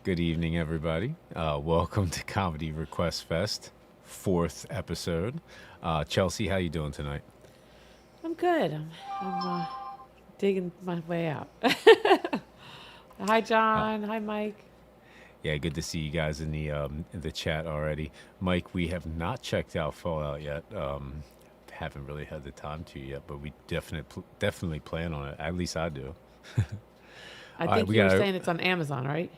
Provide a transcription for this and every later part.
Good evening, everybody. Welcome to Comedy Request Fest, fourth episode. Chelsea, how you doing tonight? I'm good. I'm digging my way out. Hi, John. Hi, Mike. Yeah, good to see you guys in the chat already. Mike, we have not checked out Fallout yet. Haven't really had the time to yet, but we definitely plan on it. At least I do. I All right, think we you were got. saying it's on Amazon, right?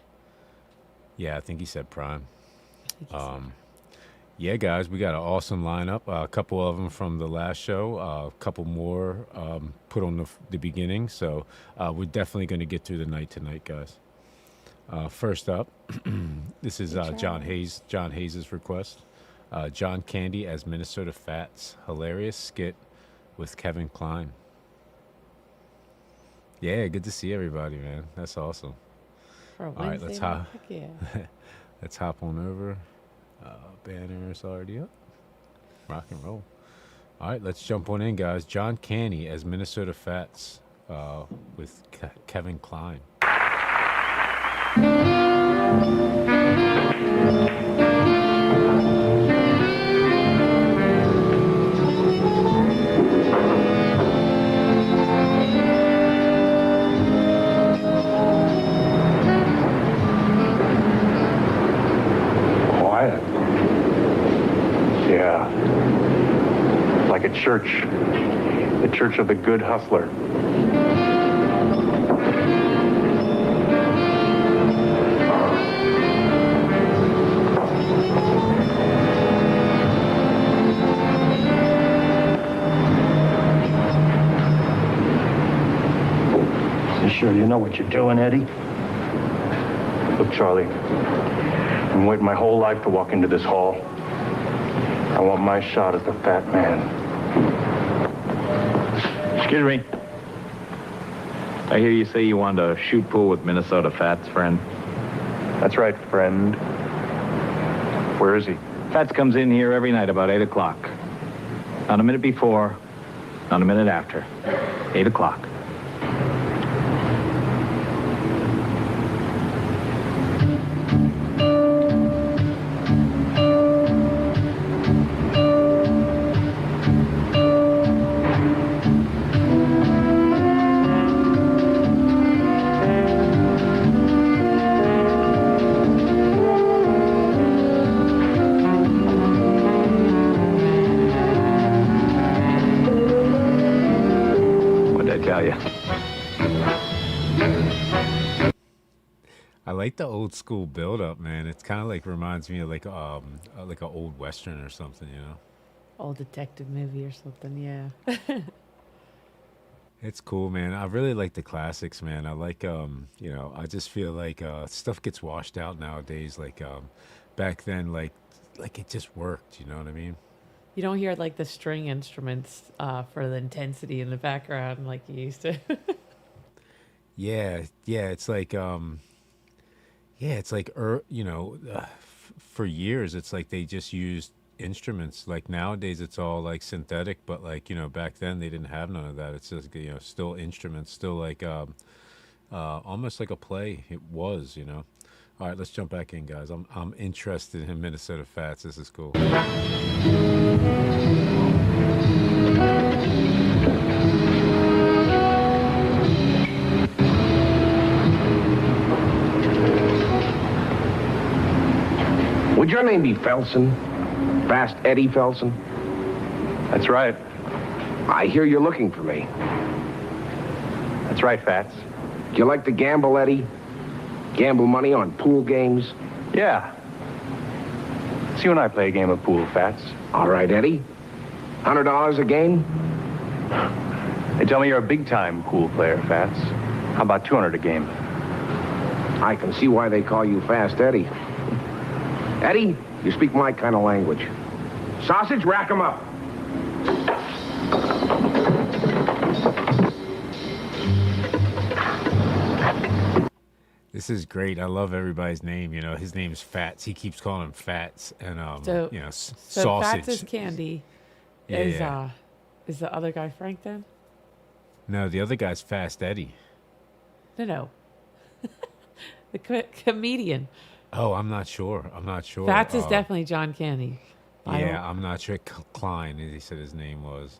Yeah, I think he said Prime. I think you said. Yeah, guys, we got an awesome lineup. A couple of them from the last show, a couple more put on the beginning. So we're definitely going to get through the night tonight, guys. First up, this is Good John try. Hayes. John Hayes's request. John Candy as Minnesota Fats. Hilarious skit with Kevin Kline. Yeah, good to see everybody, man. That's awesome. For a All right, Wednesday night? Heck yeah. let's hop on over. Banner is already up. Rock and roll. All right, let's jump on in, guys. John Candy as Minnesota Fats with Kevin Kline. Quiet. Yeah. Like a church. The church of the good hustler. You sure you know what you're doing, Eddie? Look, Charlie, I've been waiting my whole life to walk into this hall. I want my shot at the fat man. Excuse me. I hear you say you want to shoot pool with Minnesota Fats, friend. That's right, friend. Where is he? Fats comes in here every night about 8 o'clock. Not a minute before, not a minute after. 8 o'clock. What'd I tell you? I like the old school build up, man. It's kind of like reminds me of like an old western or something, you know. Old detective movie or something, yeah. It's cool, man. I really like the classics, man. I like I just feel like stuff gets washed out nowadays. Like back then, like it just worked, you know what I mean? You don't hear like the string instruments for the intensity in the background like you used to. Yeah, yeah, it's like for years it's like they just used instruments. Like nowadays it's all like synthetic, but like, back then they didn't have none of that. It's just, still instruments, still like almost like a play. It was. All right, let's jump back in, guys. I'm interested in Minnesota Fats. This is cool. Would your name be Felson? Fast Eddie Felson? That's right. I hear you're looking for me. That's right, Fats. Do you like to gamble, Eddie? Gamble money on pool games? Yeah. So you and I play a game of pool, Fats. All right, Eddie. $100 a game? They tell me you're a big-time pool player, Fats. How about 200 a game? I can see why they call you Fast Eddie. Eddie, you speak my kind of language. Sausage, rack 'em up. This is great. I love everybody's name. His name is Fats. He keeps calling him Fats, and So sausage. Fats is Candy. Yeah, Is yeah. is the other guy Frank then? No, the other guy's Fast Eddie. No. The comedian. Oh, I'm not sure. I'm not sure. Fats is definitely John Candy. Yeah, I'm not sure. Kline, as he said his name was.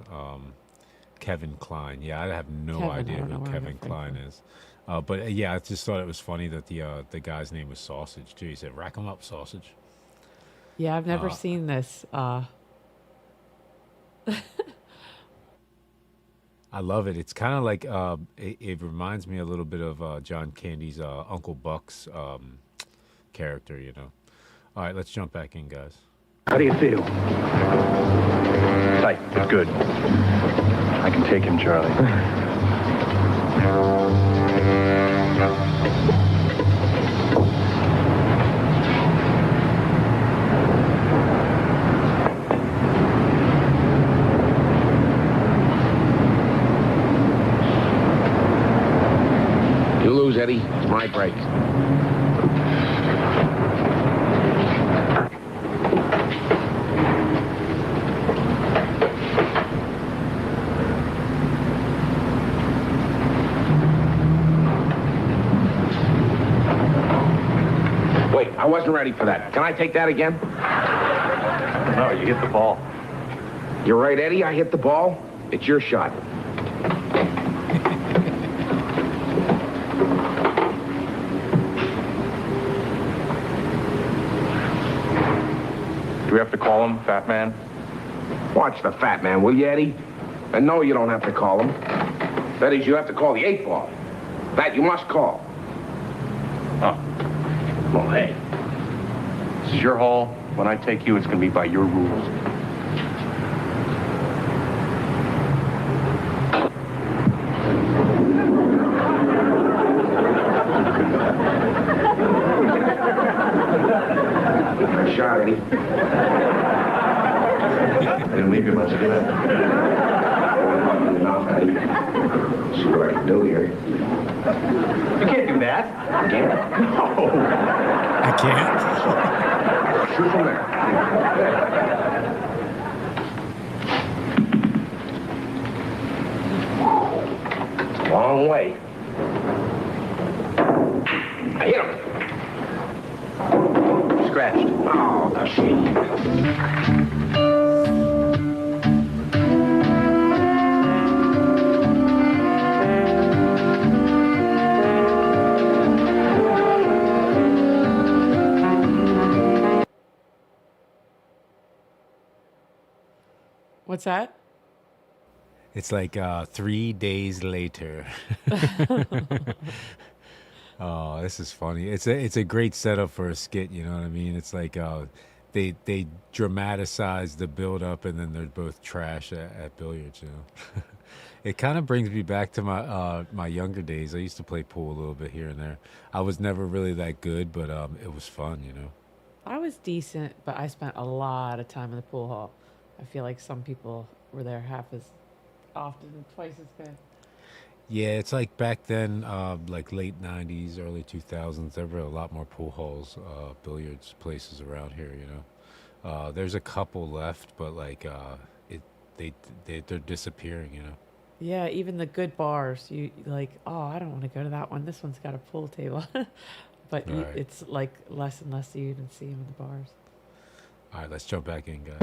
Kevin Kline. Yeah, I have no Kevin, I idea don't know who where Kevin I'm from. Kline is. But yeah, I just thought it was funny that the guy's name was Sausage too. He said, "Rack 'em up, Sausage." Yeah, I've never seen this. I love it. It's kind of like it reminds me a little bit of John Candy's Uncle Buck's character. You know. All right, let's jump back in, guys. How do you feel? Tight, but good. I can take him, Charlie. You lose, Eddie. It's my break. Wait, I wasn't ready for that. Can I take that again? No, you hit the ball. You're right, Eddie. I hit the ball. It's your shot. Do we have to call him, fat man? Watch the fat man, will you, Eddie? And no, you don't have to call him. That is, you have to call the 8-ball. That you must call. Oh. Well, hey. This is your hall. When I take you, it's going to be by your rules. Nice shot, Eddie. I didn't leave you much of that. Enough, Eddie. See what I can do here. You can't do that. I can't. No. I can't. Shoot from there. Long way. I hit him. Scratched. Oh, the shit. What's that? It's like 3 days later. Oh, this is funny. It's a great setup for a skit. You know what I mean? It's like they dramatize the build up, and then they're both trash at billiards. You know, it kind of brings me back to my younger days. I used to play pool a little bit here and there. I was never really that good, but it was fun. You know. I was decent, but I spent a lot of time in the pool hall. I feel like some people were there half as often and twice as good. Yeah, it's like back then, like late '90s, early 2000s. There were a lot more pool halls, billiards places around here. You know, there's a couple left, but like they're disappearing. You know. Yeah, even the good bars, you like, oh, I don't want to go to that one. This one's got a pool table. But Right. it's like less and less you even see them in the bars. All right, let's jump back in, guys.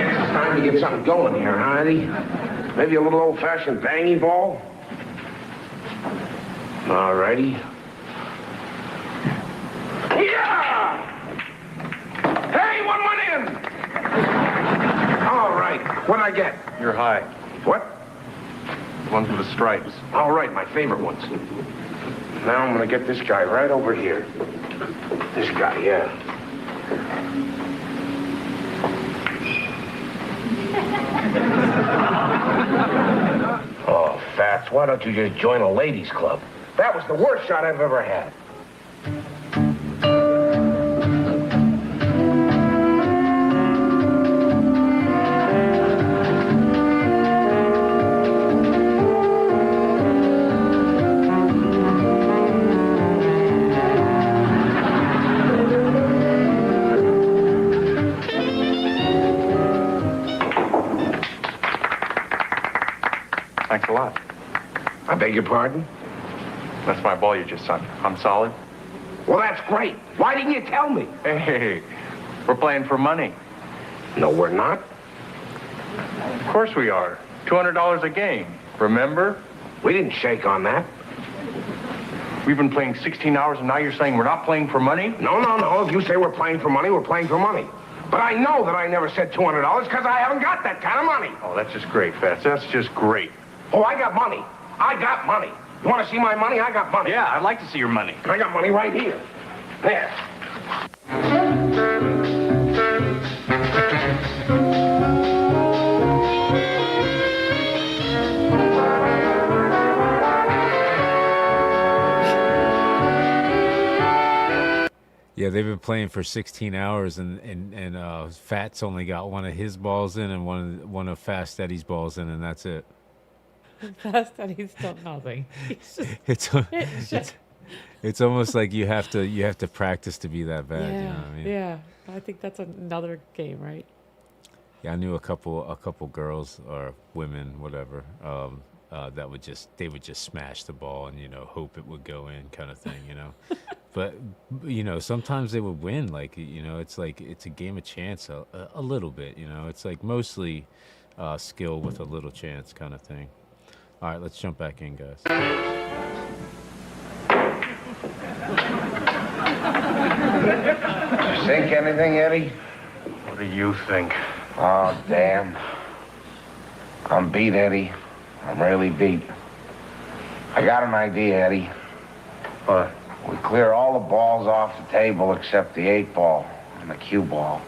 It's time to get something going here, huh, Eddie? Maybe a little old-fashioned banging ball? All righty. Yeah! Hey, one went in! All right, what'd I get? You're high. What? The ones with the stripes. All right, my favorite ones. Now I'm gonna get this guy right over here. This guy, yeah. Oh, Fats, why don't you just join a ladies' club? That was the worst shot I've ever had. Thanks a lot. I beg your pardon? That's my ball you just sunk. I'm solid. Well, that's great. Why didn't you tell me? Hey, we're playing for money. No, we're not. Of course we are. $200 a game. Remember? We didn't shake on that. We've been playing 16 hours, and now you're saying we're not playing for money? No. If you say we're playing for money, we're playing for money. But I know that I never said $200 because I haven't got that kind of money. Oh, that's just great, Fats. That's just great. Oh, I got money. I got money. You want to see my money? I got money. Yeah, I'd like to see your money. I got money right here. There. Yeah, they've been playing for 16 hours, and Fats only got one of his balls in and one of Fast Eddie's balls in, and that's it. Fast Eddie's still nothing. He's just It's almost like you have to practice to be that bad. yeah, You know what I mean? yeah. I think that's another game, right? Yeah, I knew a couple girls or women, whatever, that would just smash the ball and hope it would go in, kind of thing, But sometimes they would win. Like it's a game of chance a little bit. It's like mostly skill with a little chance, kind of thing. All right, let's jump back in, guys. Think anything, Eddie? What do you think? Oh, damn. I'm beat, Eddie. I'm really beat. I got an idea, Eddie. What? We clear all the balls off the table except the 8-ball and the cue ball.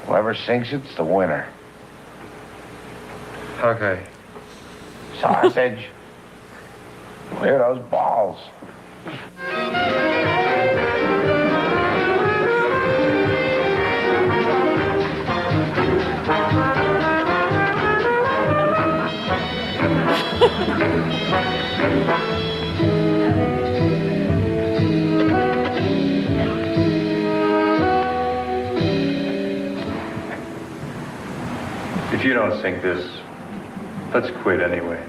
Whoever sinks it's the winner. Okay. Sausage. Clear those balls. If you don't sink this, let's quit anyway.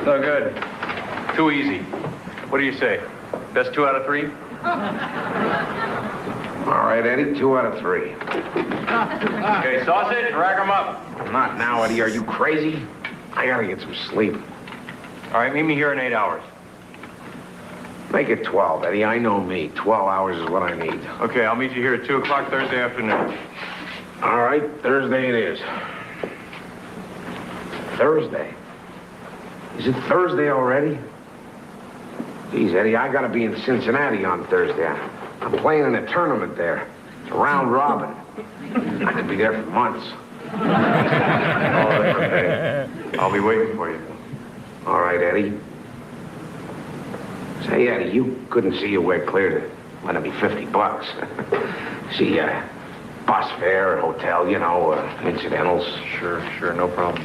No good. Too easy. What do you say? Best 2 out of 3? All right, Eddie, 2 out of 3. Okay, sausage, rack 'em up. Not now, Eddie. Are you crazy? I gotta get some sleep. All right, meet me here in 8 hours. Make it 12, Eddie. I know me. 12 hours is what I need. Okay, I'll meet you here at 2 o'clock Thursday afternoon. All right, Thursday it is. Thursday? Is it Thursday already? Geez, Eddie, I gotta be in Cincinnati on Thursday. I'm playing in a tournament there. It's a round robin. I could be there for months. Oh, that's okay. I'll be waiting for you. All right, Eddie. Say, Eddie, you couldn't see your way clear to let it be $50. See, bus fare, hotel, incidentals. Sure, no problem.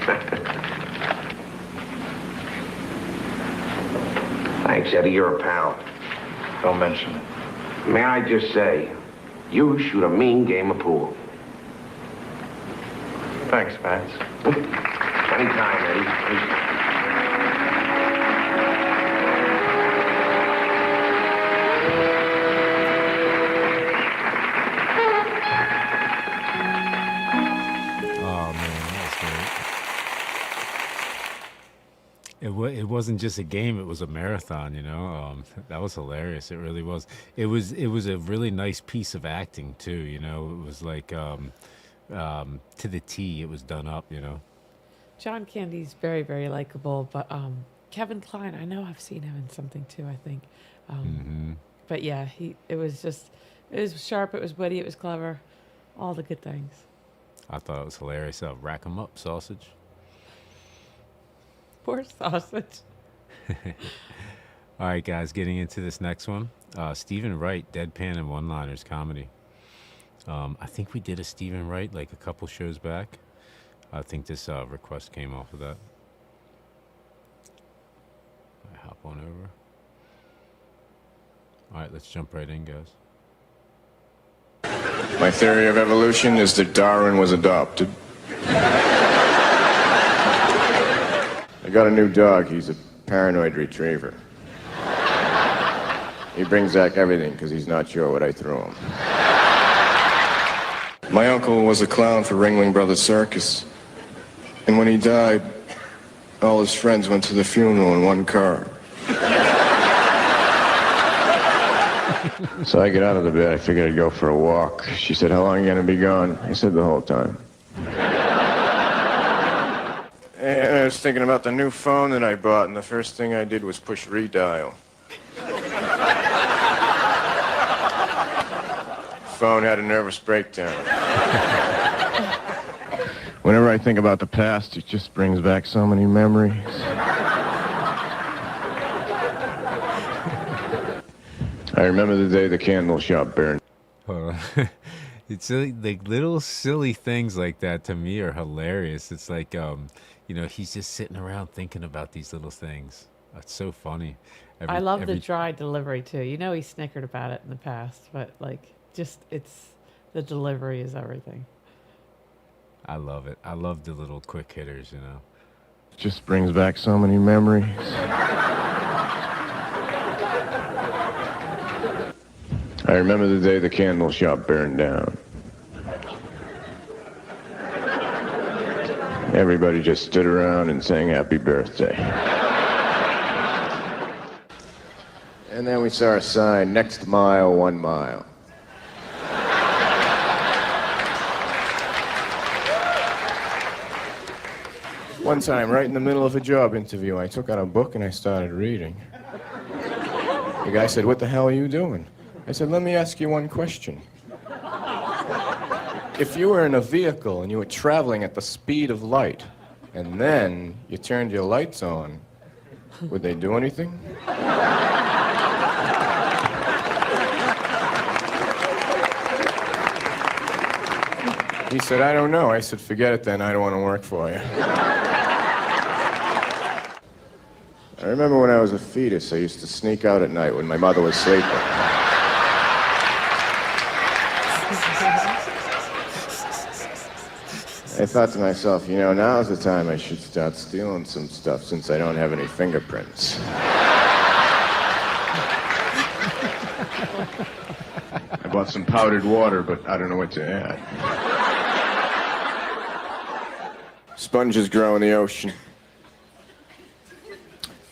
Thanks, Eddie. You're a pal. Don't mention it. May I just say, you shoot a mean game of pool. Thanks, Vance. Anytime, Eddie. Oh man, that's great. It wasn't just a game; it was a marathon. That was hilarious. It really was. It was a really nice piece of acting too. It was like to the T. It was done up. John Candy's very, very likable, but Kevin Kline, I know I've seen him in something too, I think. But yeah, it was sharp, it was witty, it was clever, all the good things. I thought it was hilarious. Rack 'em up, sausage. Poor sausage. All right, guys, getting into this next one. Stephen Wright, Deadpan and One-Liners comedy. I think we did a Stephen Wright like a couple shows back. I think this request came off of that. I hop on over. All right, let's jump right in, guys. My theory of evolution is that Darwin was adopted. I got a new dog. He's a paranoid retriever. He brings back everything because he's not sure what I threw him. My uncle was a clown for Ringling Brothers Circus. And when he died, all his friends went to the funeral in one car. So I get out of the bed. I figured I'd go for a walk. She said, "How long are you going to be gone?" I said, "The whole time." And I was thinking about the new phone that I bought, and the first thing I did was push redial. Phone had a nervous breakdown. Whenever I think about the past, it just brings back so many memories. I remember the day the candle shop burned. Hold on. It's like little silly things like that to me are hilarious. It's like, he's just sitting around thinking about these little things. It's so funny. I love the dry delivery too. He snickered about it in the past, but the delivery is everything. I love it. I love the little quick hitters, It just brings back so many memories. I remember the day the candle shop burned down. Everybody just stood around and sang happy birthday. And then we saw a sign, next mile, 1 mile. One time, right in the middle of a job interview, I took out a book and I started reading. The guy said, "What the hell are you doing?" I said, "Let me ask you one question. If you were in a vehicle and you were traveling at the speed of light, and then you turned your lights on, would they do anything?" He said, "I don't know." I said, "Forget it then, I don't want to work for you." I remember when I was a fetus, I used to sneak out at night when my mother was sleeping. I thought to myself, now's the time I should start stealing some stuff since I don't have any fingerprints. I bought some powdered water, but I don't know what to add. Sponges grow in the ocean.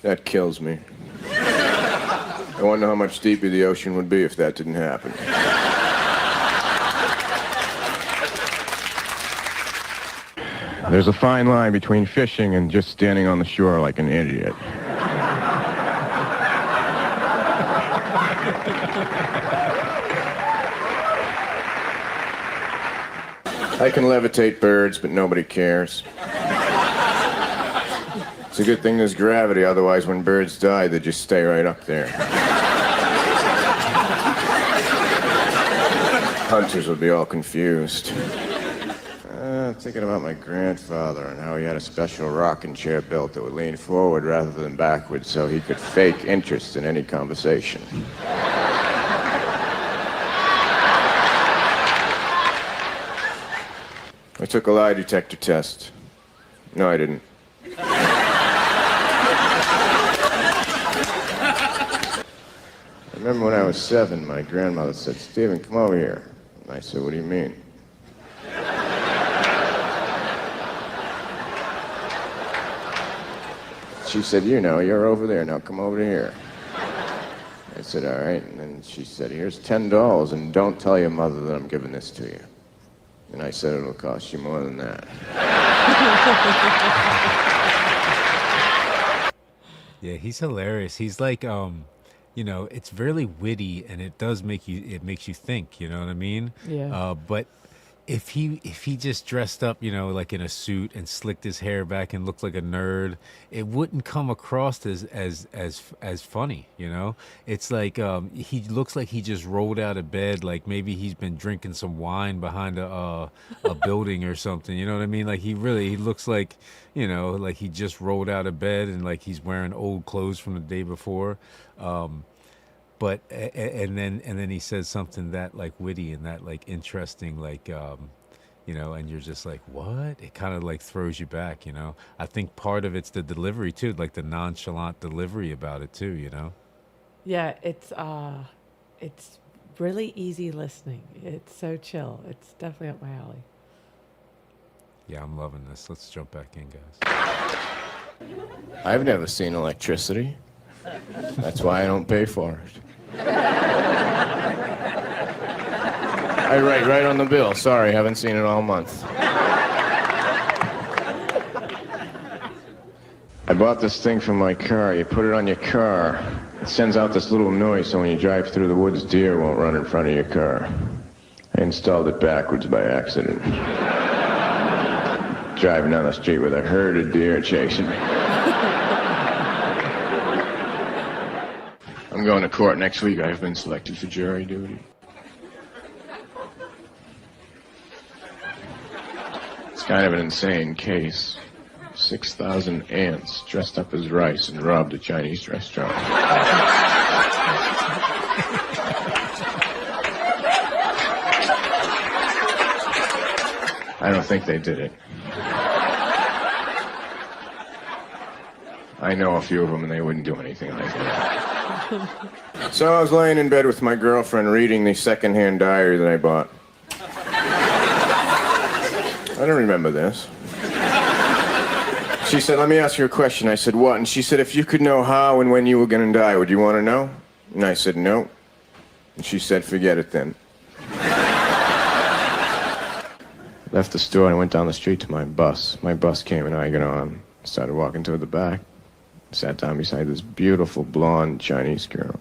That kills me. I wonder how much deeper the ocean would be if that didn't happen. There's a fine line between fishing and just standing on the shore like an idiot. I can levitate birds, but nobody cares. It's a good thing there's gravity, otherwise when birds die, they just stay right up there. Hunters would be all confused. Thinking about my grandfather and how he had a special rocking chair built that would lean forward rather than backwards so he could fake interest in any conversation. I took a lie detector test. No, I didn't. I remember when I was 7, my grandmother said, "Stephen, come over here." And I said, "What do you mean?" She said, "You're over there, now come over here." I said, "All right." And then she said, "Here's $10, and don't tell your mother that I'm giving this to you." And I said, "It'll cost you more than that." Yeah, he's hilarious. He's like, it's really witty, and it makes you think. You know what I mean? Yeah. But if he just dressed up, like in a suit and slicked his hair back and looked like a nerd, it wouldn't come across as funny. It's like he looks like he just rolled out of bed, like maybe he's been drinking some wine behind a building or something. You know what I mean? Like he looks like like he just rolled out of bed and like he's wearing old clothes from the day before. but and then he says something that like witty and that like interesting, like you know, and you're just like, what? It kind of like throws you back, you know. I think part of it's the delivery too, like the nonchalant delivery about it too, you know. Yeah, it's really easy listening. It's so chill. It's definitely up my alley. Yeah, I'm loving this. Let's jump back in, guys. I've never seen electricity. That's why I don't pay for it. I write right on the bill. Sorry, haven't seen it all month. I bought this thing for my car. You put it on your car. It sends out this little noise so when you drive through the woods, deer won't run in front of your car. I installed it backwards by accident. Driving down the street with a herd of deer chasing me. I'm going to court next week. I've been selected for jury duty. It's kind of an insane case. 6,000 ants dressed up as rice and robbed a Chinese restaurant. I don't think they did it. I know a few of them and they wouldn't do anything like that. So I was laying in bed with my girlfriend reading the secondhand diary that I bought. I don't remember this. She said, let me ask you a question. I said, what? And she said, if you could know how and when you were going to die, would you want to know? And I said, no. And she said, forget it then. Left the store and I went down the street to my bus. My bus came and I got on. Started walking toward the back. Sat down beside this beautiful blonde Chinese girl.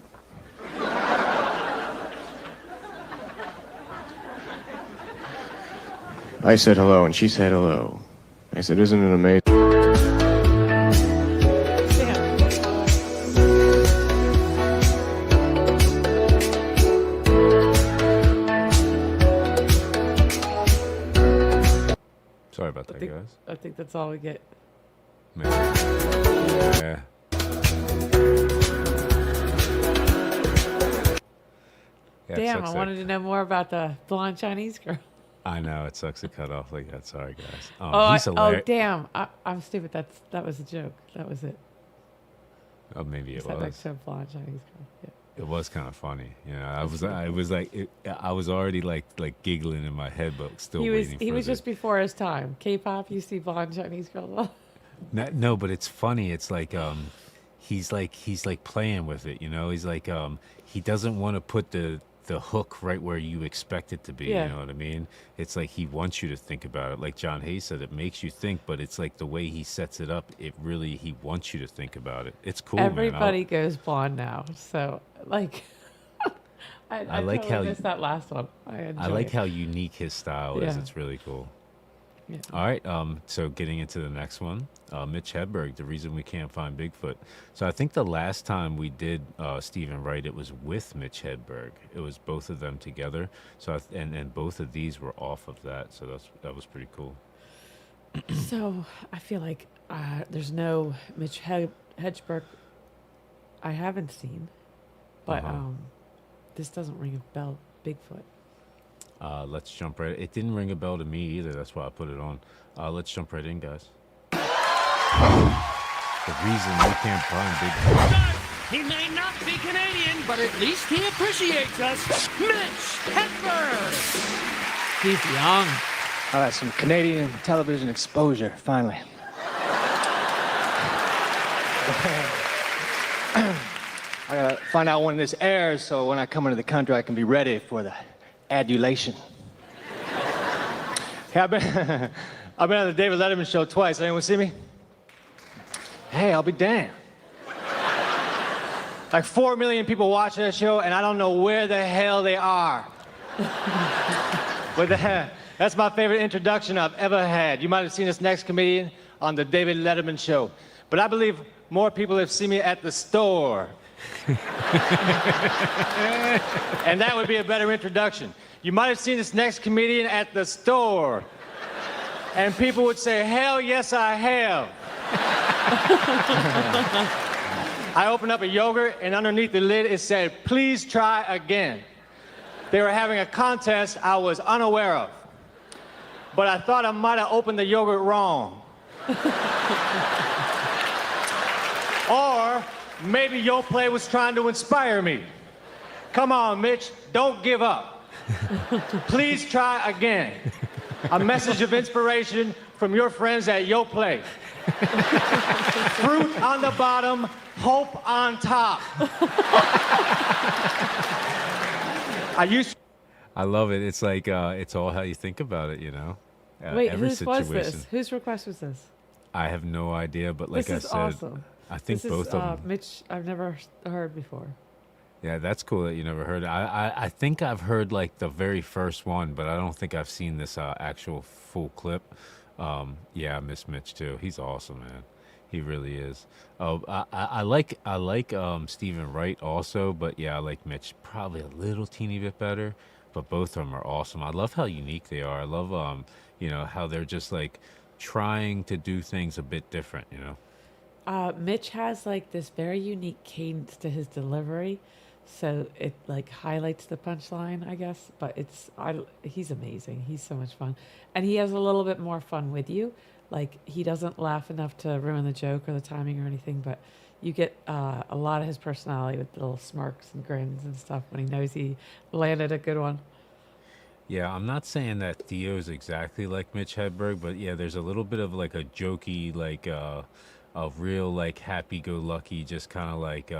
I said hello and she said hello. I said, isn't it amazing? Sorry about that, guys. I think that's all we get. Yeah. Damn, I wanted to know more about the blonde Chinese girl. I know, it sucks to cut off like that. Sorry, guys. Oh, damn. I'm stupid. That was a joke. That was it. Oh, maybe it That was. like so blonde Chinese girl. Yeah. It was kind of funny. You know, I was already like giggling in my head, but still waiting for He was just before his time. K-pop, you see blonde Chinese girls. No, but it's funny. It's like he's like playing with it, you know. He's like he doesn't want to put the hook right where you expect it to be. Yeah. You know what I mean? It's like he wants you to think about it. Like John Hayes said, it makes you think, but it's like the way he sets it up. He wants you to think about it. It's cool. Everybody goes blonde now, so like. I like totally how missed that last one. I like how unique his style is. Yeah. It's really cool. Yeah. All right, so getting into the next one, Mitch Hedberg, the reason we can't find Bigfoot. So I think the last time we did Stephen Wright, it was with Mitch Hedberg. It was both of them together. So and both of these were off of that. So that was pretty cool. So I feel like there's no Mitch Hedberg I haven't seen, but this doesn't ring a bell. Bigfoot. Let's jump right. It didn't ring a bell to me either. That's why I put it on. Let's jump right in, guys. The reason we can't find Bigfoot. He may not be Canadian, but at least he appreciates us. Mitch Hedberg. He's young. All right, some Canadian television exposure, finally. I gotta find out when this airs so when I come into the country I can be ready for the adulation. Hey, I've been on the David Letterman show twice. Anyone see me? Hey, I'll be damned. Like 4 million people watch that show, and I don't know where the hell they are. But that's my favorite introduction I've ever had. You might have seen this next comedian on the David Letterman show. But I believe more people have seen me at the store. And that would be a better introduction. You might have seen this next comedian at the store. And people would say, hell yes, I have. I opened up a yogurt, and underneath the lid, it said, "Please try again." They were having a contest I was unaware of. But I thought I might have opened the yogurt wrong. Or maybe your play was trying to inspire me. Come on, Mitch, don't give up. Please try again. A message of inspiration from your friends at Yo Play. Fruit on the bottom, hope on top. I love it. It's like it's all how you think about it, you know. Wait, every whose was situation. this? Whose request was this? I have no idea, but like This is I said, awesome. I think This both is, of them. Mitch, I've never heard before. Yeah, that's cool that you never heard it. I think I've heard like the very first one, but I don't think I've seen this actual full clip. Yeah, I miss Mitch too. He's awesome, man. He really is. Oh, I like Stephen Wright also, but yeah, I like Mitch probably a little teeny bit better. But both of them are awesome. I love how unique they are. I love you know, how they're just like trying to do things a bit different, you know. Mitch has like this very unique cadence to his delivery, so it like highlights the punchline, I guess. But he's amazing. He's so much fun, and he has a little bit more fun with you. Like he doesn't laugh enough to ruin the joke or the timing or anything, but you get a lot of his personality with little smirks and grins and stuff when he knows he landed a good one. Yeah, I'm not saying that Theo's exactly like Mitch Hedberg, but yeah, there's a little bit of like a jokey, like a real like happy-go-lucky, just kind of like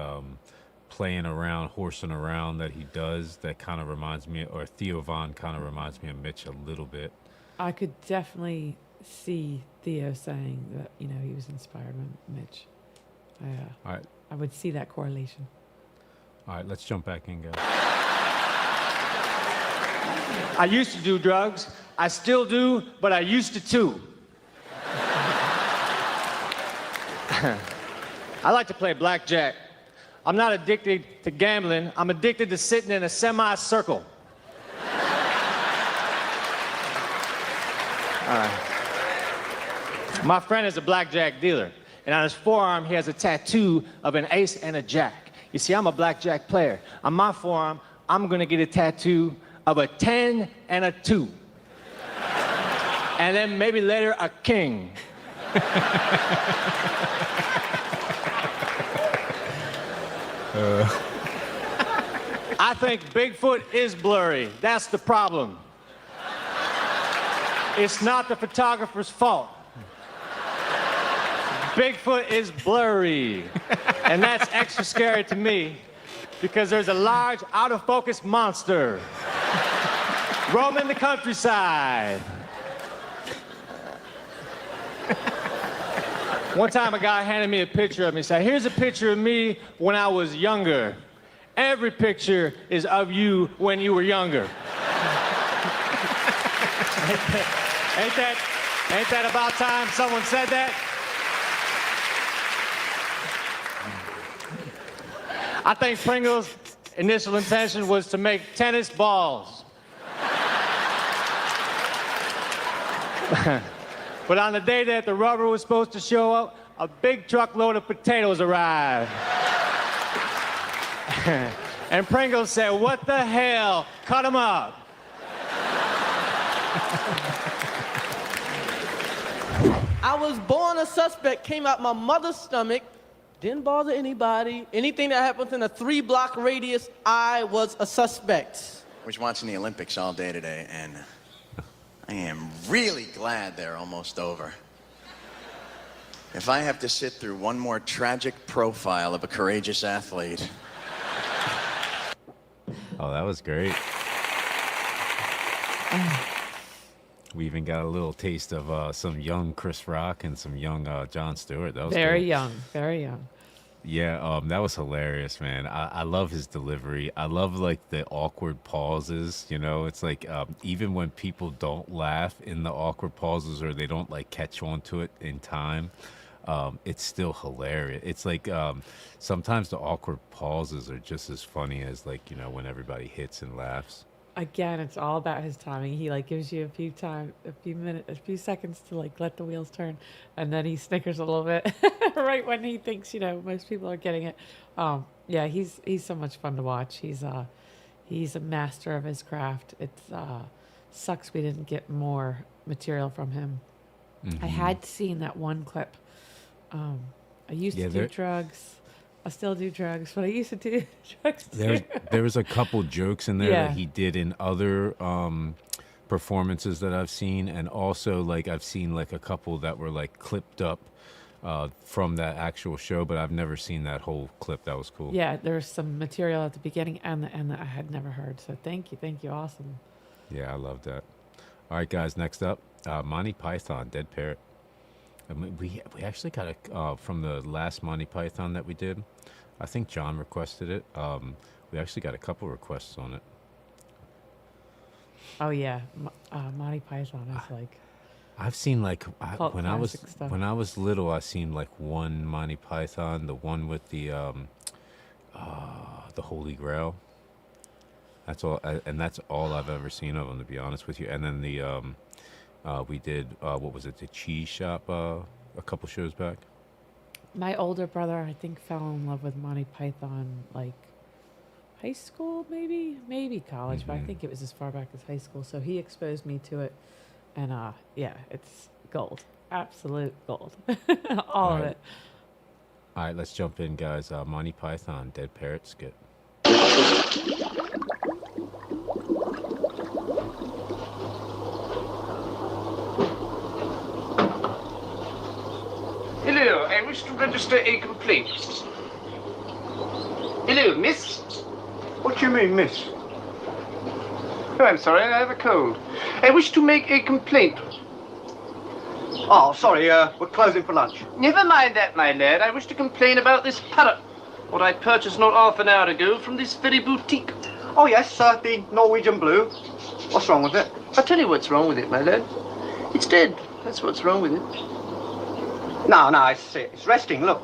playing around, horsing around that he does. That kind of reminds me, or Theo Von kind of reminds me of Mitch a little bit. I could definitely see Theo saying that, you know, he was inspired by Mitch. All right, I would see that correlation. all right, let's jump back in, guys. I used to do drugs. I still do, but I used to too. I like to play blackjack. I'm not addicted to gambling. I'm addicted to sitting in a semicircle. My friend is a blackjack dealer, and on his forearm, he has a tattoo of an ace and a jack. You see, I'm a blackjack player. On my forearm, I'm gonna get a tattoo of a 10 and a 2. And then maybe later a king. I think Bigfoot is blurry. That's the problem. It's not the photographer's fault. Bigfoot is blurry. And that's extra scary to me because there's a large, out-of-focus monster roaming the countryside. One time a guy handed me a picture of me and said, "Here's a picture of me when I was younger. Every picture is of you when you were younger." Ain't that about time someone said that? I think Pringle's initial intention was to make tennis balls. But on the day that the rubber was supposed to show up, a big truckload of potatoes arrived. And Pringles said, "What the hell? Cut them up." I was born a suspect, came out my mother's stomach, didn't bother anybody. Anything that happens in a 3-block radius, I was a suspect. I was watching the Olympics all day today, and I am really glad they're almost over. If I have to sit through one more tragic profile of a courageous athlete. Oh, that was great. We even got a little taste of some young Chris Rock and some young Jon Stewart. That was Very good. young, very young. Yeah, that was hilarious, man. I love his delivery. I love like the awkward pauses. You know, it's like even when people don't laugh in the awkward pauses or they don't like catch on to it in time, it's still hilarious. It's like sometimes the awkward pauses are just as funny as like, you know, when everybody hits and laughs. again, it's all about his timing. He like gives you a few seconds to like let the wheels turn, and then he snickers a little bit right when he thinks most people are getting it. Yeah, he's so much fun to watch. He's a master of his craft. It's sucks we didn't get more material from him. I had seen that one clip. I used to do drugs. I still do drugs, but I used to do drugs too. There was a couple jokes in there that he did in other performances that I've seen, and also like I've seen like a couple that were like clipped up from that actual show, but I've never seen that whole clip. That was cool. Yeah, there's some material at the beginning and the end that I had never heard. So thank you, awesome. Yeah, I love that. All right, guys, next up, Monty Python, Dead Parrot. We actually got from the last Monty Python that we did. I think John requested it. We actually got a couple requests on it. Oh yeah, Monty Python is like. I've seen like when I was little, I seen like one Monty Python, the one with the Holy Grail. That's all, and that's all I've ever seen of them, to be honest with you. And then we did what was it, the Cheese Shop a couple shows back. My older brother, I think, fell in love with Monty Python like high school, maybe college, but I think it was as far back as high school. So he exposed me to it, and yeah, it's gold, absolute gold, all of it. All right, let's jump in, guys. Monty Python, Dead Parrot skit. Hello, I wish to register a complaint. Hello, miss. What do you mean, miss? Oh, I'm sorry, I have a cold. I wish to make a complaint. Oh, sorry, we're closing for lunch. Never mind that, my lad. I wish to complain about this parrot. What I purchased not half an hour ago from this very boutique. Oh, yes, the Norwegian blue. What's wrong with it? I'll tell you what's wrong with it, my lad. It's dead. That's what's wrong with it. No, it's resting, look.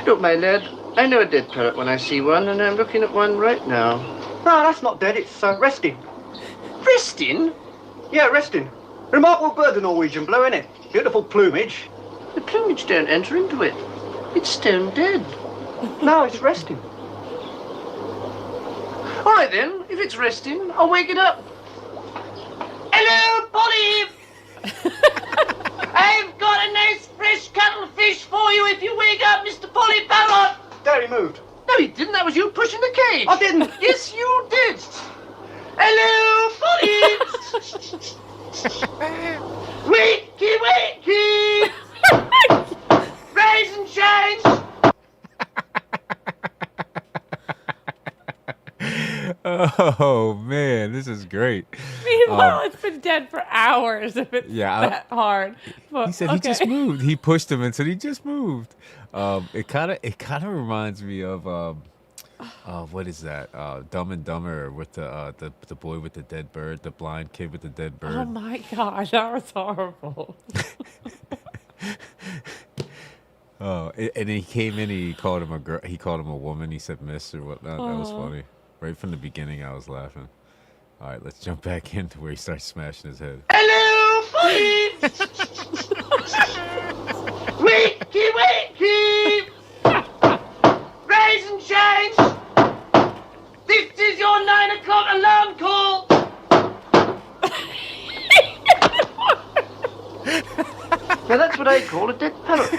Look, my lad, I know a dead parrot when I see one, and I'm looking at one right now. No, that's not dead, it's resting. Resting? Yeah, resting. Remarkable bird, the Norwegian blue, innit? Beautiful plumage. The plumage don't enter into it. It's stone dead. No, it's resting. All right, then. If it's resting, I'll wake it up. Hello, Polly! I've got a nice fresh cuttlefish for you if you wake up, Mr. Polly Parrot. There, he moved. No, he didn't. That was you pushing the cage. I didn't. Yes, you did. Hello, Polly! Wakey, wakey! Rise and shine! Oh man, this is great. Meanwhile, it's been dead for hours if it's that hard. But, he said he just moved. He pushed him and said he just moved. It kind of reminds me of what is that? Dumb and Dumber with the boy with the dead bird, the blind kid with the dead bird. Oh my gosh, that was horrible. Oh, and he came in. He called him a girl. He called him a woman. He said Miss or whatnot. That was funny. Right from the beginning, I was laughing. All right, let's jump back into where he starts smashing his head. Hello, Polly! Wakey, wakey! Rise and shine! This is your 9 o'clock alarm call! Now that's what I call a dead parrot.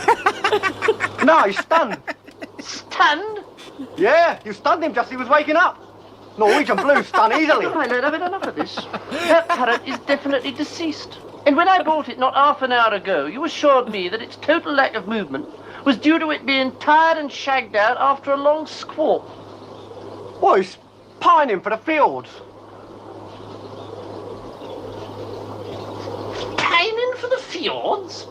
No, he's stunned. Stunned? Yeah, you stunned him just as he was waking up. Norwegian blue stun easily. Look, my lad, I've had enough of this. That parrot is definitely deceased. And when I bought it not half an hour ago, you assured me that its total lack of movement was due to it being tired and shagged out after a long squawk. Well, he's pining for the fields. Pining for the fjords?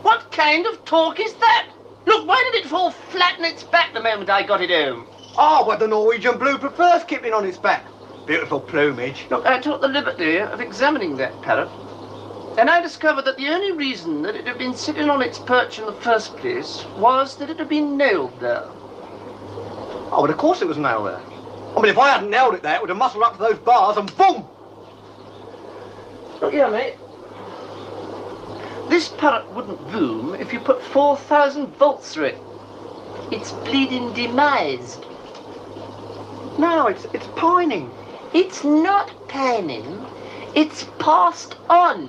What kind of talk is that? Look, why did it fall flat on its back the moment I got it home? Oh, well, the Norwegian blue prefers keeping on its back. Beautiful plumage. Look, I took the liberty of examining that parrot, and I discovered that the only reason that it had been sitting on its perch in the first place was that it had been nailed there. Oh, but of course it was nailed there. I mean, if I hadn't nailed it there, it would have muscled up to those bars and boom! Look here, mate. This parrot wouldn't boom if you put 4,000 volts through it. It's bleeding demised. No, it's pining. It's not pining. It's passed on.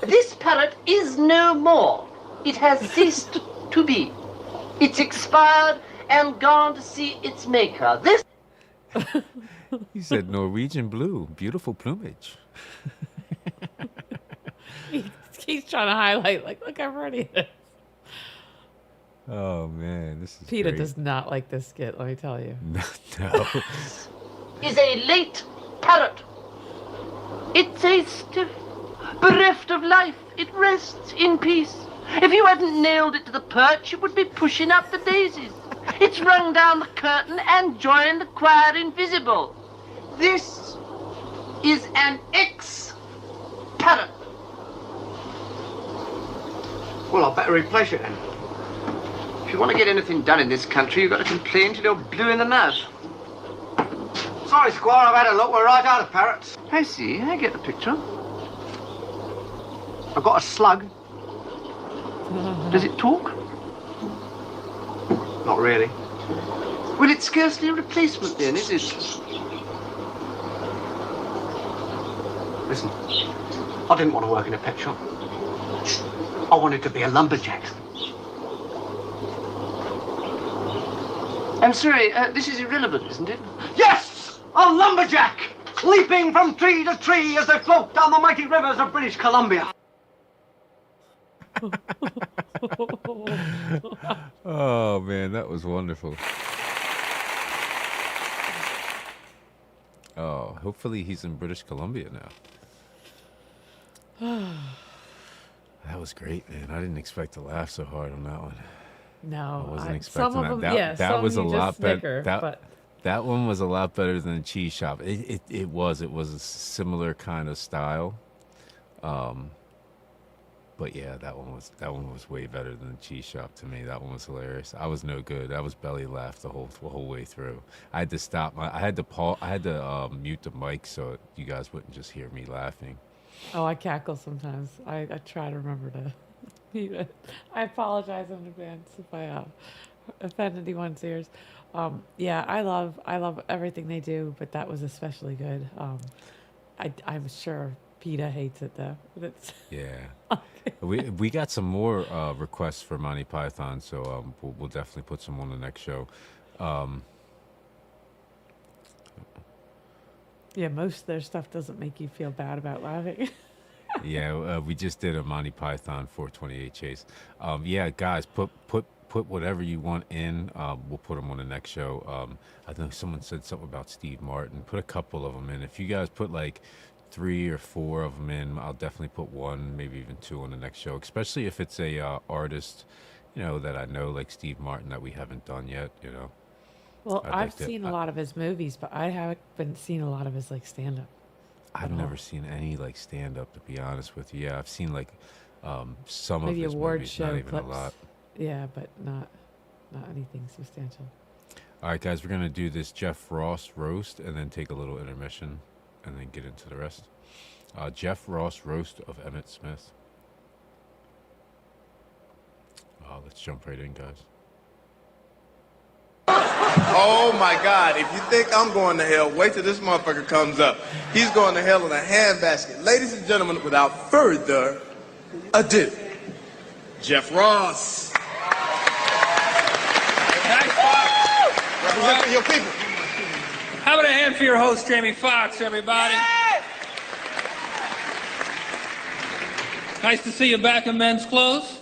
This parrot is no more. It has ceased to be. It's expired and gone to see its maker. This... He said Norwegian blue, beautiful plumage. He's trying to highlight, like, look how pretty it is. Oh man, this is PETA great. does not like this skit, let me tell you. No. is a late parrot. It's a stiff, bereft of life. It rests in peace. If you hadn't nailed it to the perch, it would be pushing up the daisies. It's rung down the curtain and joined the choir invisible. This is an ex-parrot. Well, I'd better replace it then. If you want to get anything done in this country, you've got to complain till you're blue in the mouth. Sorry, Squire, I've had a look. We're right out of parrots. I see. I get the picture. I've got a slug. Does it talk? Not really. Well, it's scarcely a replacement then, is it? Listen, I didn't want to work in a pet shop. I wanted to be a lumberjack. I'm sorry, this is irrelevant, isn't it? Yes! A lumberjack! Leaping from tree to tree as they float down the mighty rivers of British Columbia. Oh man, that was wonderful. Oh, hopefully he's in British Columbia now. That was great, man. I didn't expect to laugh so hard on that one. No, I wasn't expecting some of that. them, That some was a you lot just snicker, better. but That one was a lot better than Cheese Shop. It was a similar kind of style. But yeah, that one was way better than Cheese Shop to me. That one was hilarious. I was no good. I was belly laughed the whole way through. I had to stop. I had to mute the mic so you guys wouldn't just hear me laughing. oh, I cackle sometimes. I try to remember to mute it. I apologize in advance if I offend anyone's ears. Yeah, I love everything they do, but that was especially good. I'm sure PETA hates it though. Yeah, we got some more requests for Monty Python, so we'll definitely put some on the next show. Yeah, most of their stuff doesn't make you feel bad about laughing. Yeah, we just did a Monty Python 428 chase. Yeah, guys, put whatever you want in. We'll put them on the next show. I think someone said something about Steve Martin. Put a couple of them in. If you guys put like 3 or 4 of them in, I'll definitely put 1, maybe even 2 on the next show. Especially if it's a artist, that I know, like Steve Martin, that we haven't done yet. Well, I'd I've like to- seen a lot of his movies, but I haven't seen a lot of his like stand-up. I've never seen any like stand up, to be honest with you. Yeah, I've seen like some Maybe of his award movies, show not even clips. a lot. Yeah, but not anything substantial. All right, guys, we're gonna do this Jeff Ross roast and then take a little intermission and then get into the rest. Jeff Ross roast of Emmitt Smith. Let's jump right in, guys. Oh my God, if you think I'm going to hell, wait till this motherfucker comes up. He's going to hell in a handbasket. Ladies and gentlemen, without further ado, Jeff Ross. Thanks, Fox. Representing your people. How about a hand for your host, Jamie Foxx, everybody? Nice to see you back in men's clothes.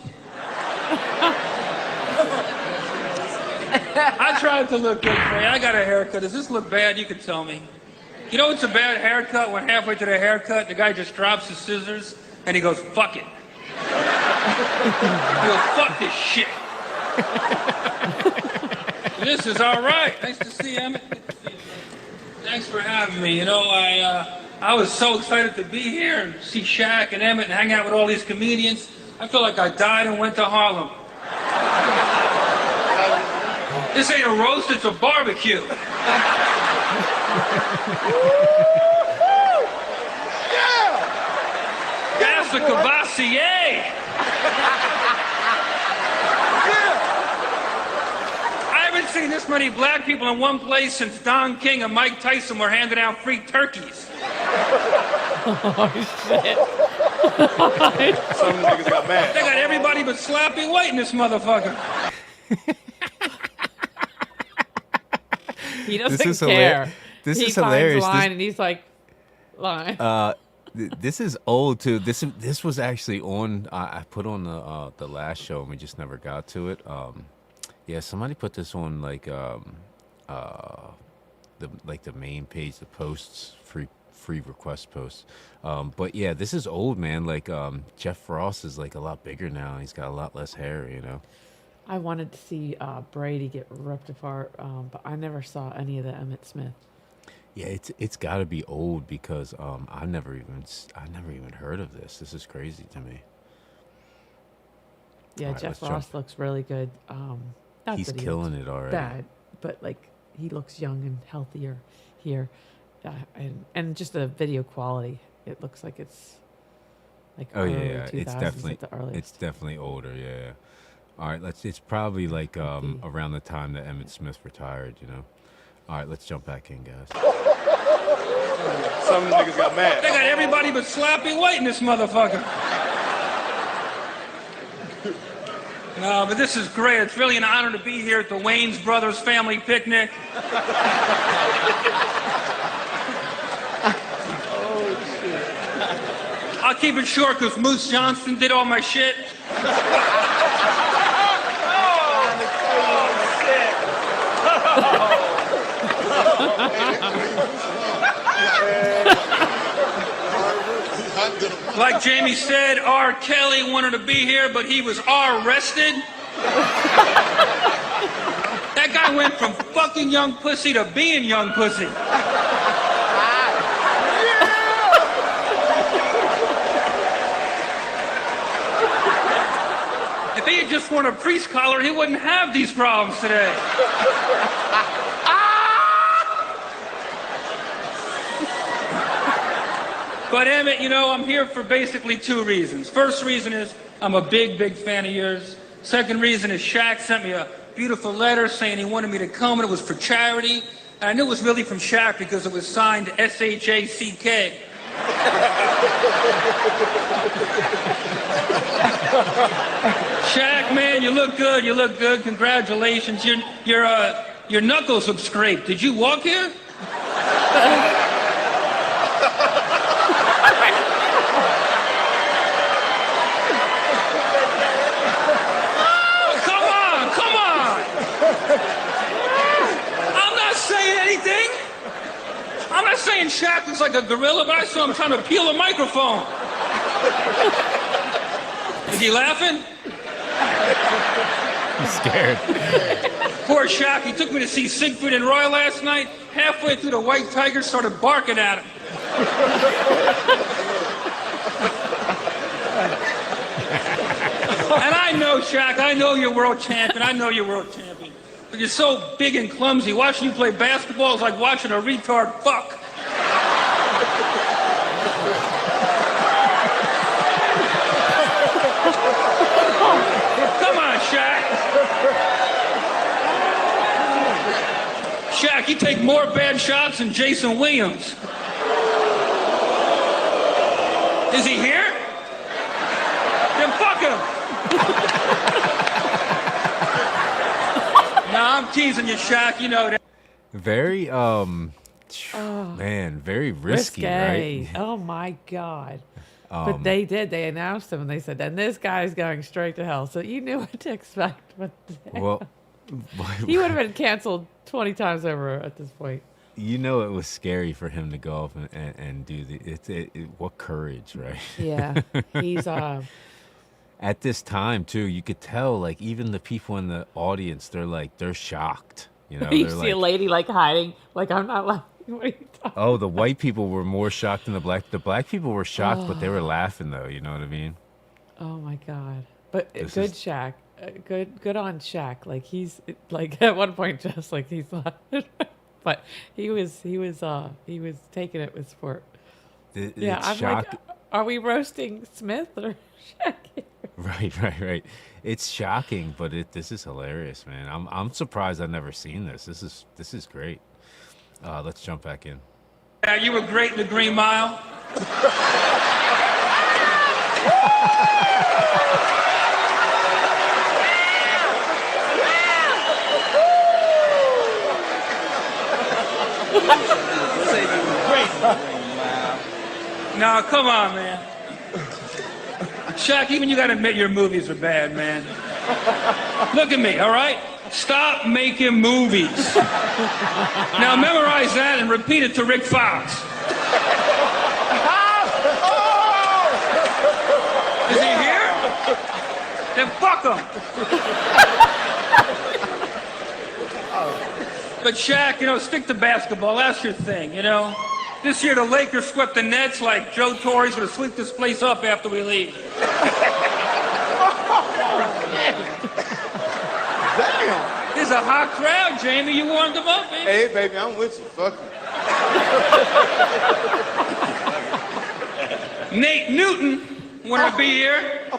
I tried to look good for you. I got a haircut. Does this look bad? You can tell me. You know it's a bad haircut when halfway through the haircut, the guy just drops his scissors and he goes, fuck it. He goes, fuck this shit. This is all right. Nice to see you, Emmitt. Good to see you. Thanks for having me. I was so excited to be here and see Shaq and Emmitt and hang out with all these comedians. I feel like I died and went to Harlem. This ain't a roast, it's a barbecue. That's the Cavassier. I haven't seen this many black people in one place since Don King and Mike Tyson were handing out free turkeys. Oh, shit. Some niggas got mad. They got everybody but Slappy White in this motherfucker. He doesn't This is care. This he is finds hilarious. a line and he's like, line. This is old too. This was actually on. I put on the last show and we just never got to it. Yeah, somebody put this on like the main page, the posts, free request posts. But yeah, this is old, man. Like Jeff Frost is like a lot bigger now. He's got a lot less hair, you know. I wanted to see Brady get ripped apart, but I never saw any of the Emmitt Smith. Yeah, it's got to be old because I never even heard of this. This is crazy to me. Yeah, All right, Jeff let's Ross looks really good. Not He's that he killing looks it already. Bad, but like he looks young and healthier here, and just the video quality. It looks like it's like early 2000s it's definitely at the earliest. it's definitely older. Yeah. All right, it's probably like around the time that Emmitt Smith retired, you know. All right, let's jump back in, guys. Some niggas got mad. They got everybody but Slappy White in this motherfucker. No, but this is great. It's really an honor to be here at the Wayne's Brothers family picnic. I'll keep it short because Moose Johnston did all my shit. Like Jamie said, R. Kelly wanted to be here, but he was arrested. That guy went from fucking young pussy to being young pussy. If he had just worn a priest collar, he wouldn't have these problems today. But Emmitt, you know, I'm here for basically two reasons. First reason is I'm a big, big fan of yours. Second reason is Shaq sent me a beautiful letter saying he wanted me to come and it was for charity. And I knew it was really from Shaq because it was signed S-H-A-C-K. Shaq, man, you look good, you look good. Congratulations. Your knuckles look scraped. Did you walk here? I'm not saying Shaq looks like a gorilla, but I saw him trying to peel a microphone. Is he laughing? He's scared. Poor Shaq. He took me to see Siegfried and Roy last night. Halfway through, the white tiger started barking at him. And I know, Shaq, I know you're world champion. I know you're world champion. But you're so big and clumsy. Watching you play basketball is like watching a retard fuck. Come on, Shaq. Shaq, you take more bad shots than Jason Williams. Is he here? Then fuck him. No, I'm teasing you, Shaq. You know that. Very man, very risky, right? Oh my God. But they did. They announced him and they said, and this guy's going straight to hell. So you knew what to expect. But Well, he would have been canceled 20 times over at this point. you know, it was scary for him to go off and do what courage, right? Yeah, he's at this time too. You could tell, like, even the people in the audience, they're shocked. You know, you they're see a lady like hiding, like, I'm not laughing. What are you talking Oh, the white people were more shocked than the black. The black people were shocked, but they were laughing though. You know what I mean? Oh my God! But This good is- Shaq. good on Shaq. Like he's like at one point just like he's not, but he was taking it with sport. Yeah, I'm like, are we roasting Smith or Shaq here? Right. It's shocking, but this is hilarious, man. I'm surprised I've never seen this. This is great. Let's jump back in. Yeah, you were great in the Green Mile. No, come on, man. Shaq, even you gotta admit your movies are bad, man. Look at me, all right? Stop making movies. Now memorize that and repeat it to Rick Fox. Is he here? Then fuck him. But Shaq, stick to basketball. That's your thing, This year the Lakers swept the Nets like Joe Torre's gonna sweep this place up after we leave. Damn. There's a hot crowd, Jamie. You warmed them up, baby. Hey, baby, I'm with you. Fuck you. Nate Newton wanted to be here,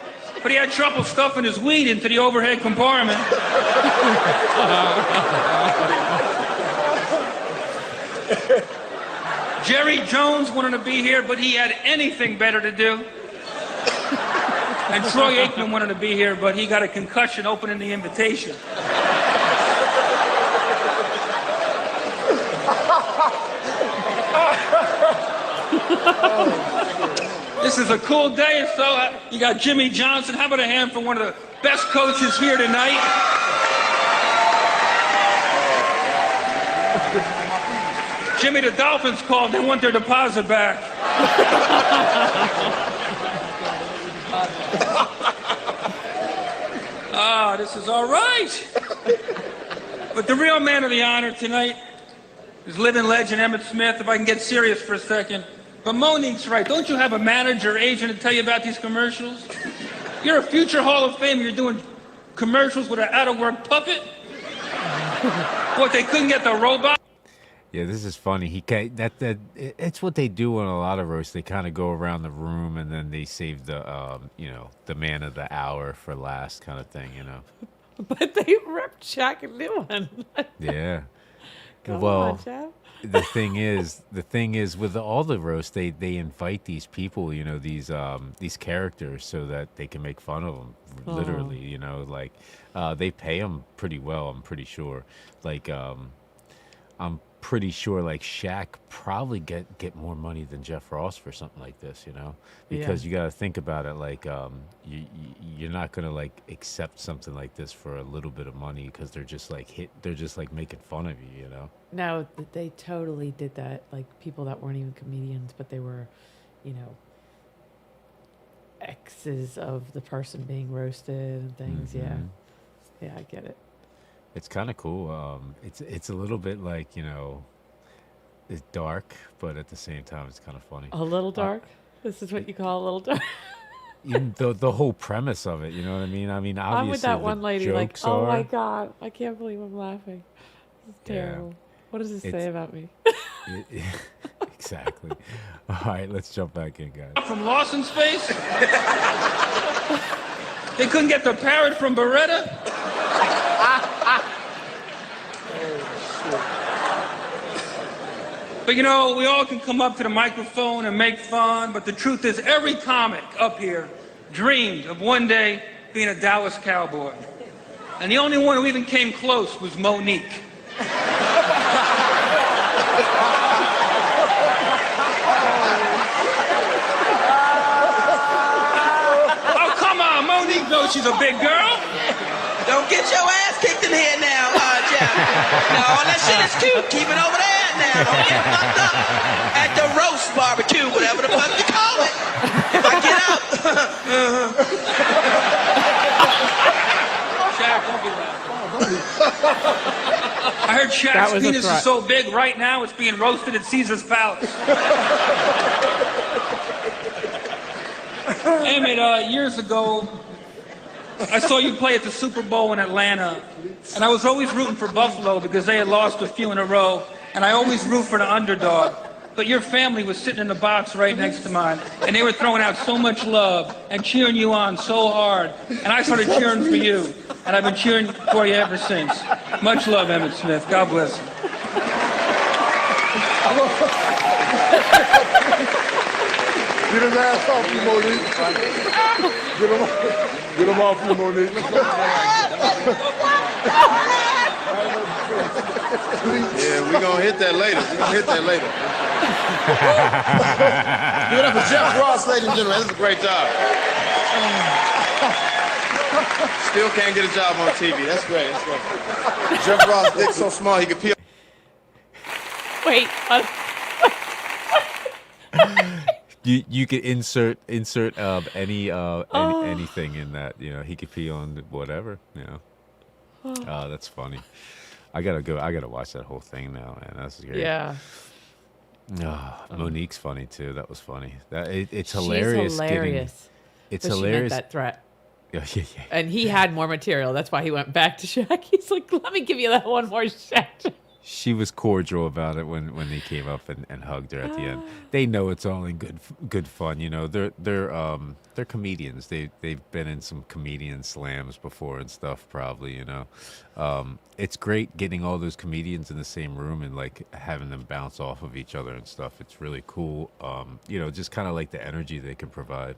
but he had trouble stuffing his weed into the overhead compartment. Jerry Jones wanted to be here, but he had anything better to do. And Troy Aikman wanted to be here, but he got a concussion opening the invitation. This is a cool day, so you got Jimmy Johnson. How about a hand for one of the best coaches here tonight? Jimmy, the Dolphins called. They want their deposit back. This is all right. But the real man of the honor tonight is living legend Emmitt Smith, if I can get serious for a second. But Monique's right. Don't you have a manager or agent to tell you about these commercials? You're a future Hall of Famer. You're doing commercials with an out-of-work puppet? What, they couldn't get the robot? Yeah, this is funny. It's what they do on a lot of roasts. They kind of go around the room and then they save the the man of the hour for last kind of thing, But they ripped Shaq a new one. Yeah. Come on, Jeff. the thing is with all the roasts, they invite these people, these characters, so that they can make fun of them. Literally, they pay them pretty well. I'm pretty sure. I'm pretty sure Shaq probably get more money than Jeff Ross for something like this, because you got to think about it. You're not gonna accept something like this for a little bit of money because they're just making fun of you, No, they totally did that. People that weren't even comedians, but they were, exes of the person being roasted and things. Mm-hmm. Yeah, I get it. It's kind of cool. It's a little bit it's dark, but at the same time, it's kind of funny. A little dark? This is what you call a little dark? the whole premise of it, you know what I mean? I mean, obviously, I'm with that one lady, oh my God, I can't believe I'm laughing. This is terrible. Yeah. What does this say about me? Exactly. All right, let's jump back in, guys. From Lawson's face? They couldn't get the Parrot from Beretta? But we all can come up to the microphone and make fun, but the truth is every comic up here dreamed of one day being a Dallas Cowboy. And the only one who even came close was Monique. Oh, come on, Monique knows she's a big girl. Don't get your ass kicked in here now, Jeff. No, that shit is cute. Keep it over there now. Don't get fucked up at the roast barbecue, whatever the fuck you call it. If I get out. Shaq, don't be laughing. I heard Shaq's penis is so big right now it's being roasted at Caesar's Palace. Emmitt, years ago, I saw you play at the Super Bowl in Atlanta, and I was always rooting for Buffalo because they had lost a few in a row, and I always root for the underdog. But your family was sitting in the box right next to mine, and they were throwing out so much love and cheering you on so hard. And I started cheering for you, and I've been cheering for you ever since. Much love, Emmitt Smith. God bless you. Get his ass off you, Monique. Get him off you, Monique. Yeah, we're gonna hit that later. Give it up for Jeff Ross, ladies and gentlemen. This is a great job. Still can't get a job on TV. That's great. Jeff Ross' dick's so small he could peel. Wait. You could insert anything in that. You know, he could pee on whatever. You know. Oh, that's funny. I gotta watch that whole thing now, man. That's great. Yeah. Oh, Monique's funny too. That was funny. It's She's hilarious. hilarious. It's But hilarious. She meant that threat. Yeah. And he had more material. That's why he went back to Shaq. He's like, let me give you that one more Shaq. She was cordial about it when they came up and hugged her at the end. They know it's all in good fun, you know. They're comedians. They've been in some comedian slams before and stuff, probably, you know. It's great getting all those comedians in the same room and like having them bounce off of each other and stuff. It's really cool. You know, just kind of like the energy they can provide.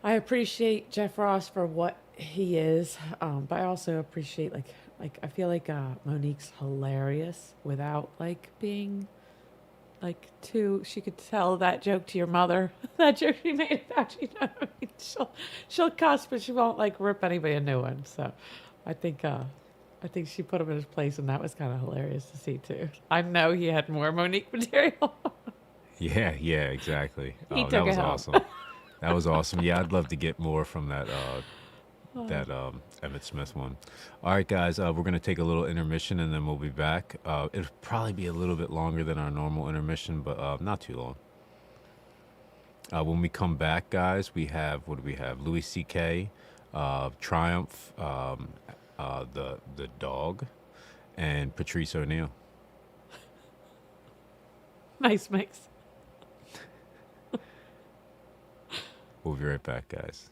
I appreciate Jeff Ross for what he is, but I also appreciate like I feel like Monique's hilarious without like being like too. She could tell that joke to your mother. That joke she made about you. Know what I mean? She'll cuss, but she won't like rip anybody a new one. So I think she put him in his place, and that was kind of hilarious to see too. I know he had more Monique material. Yeah, exactly. He That took was it home. awesome. That was awesome. Yeah, I'd love to get more from that Emmitt Smith one. All right, guys, we're going to take a little intermission, and then we'll be back. It'll probably be a little bit longer than our normal intermission, but not too long. When we come back, guys, we have, what do we have? Louis C.K., Triumph, the dog, and Patrice O'Neal. Nice mix. We'll be right back, guys.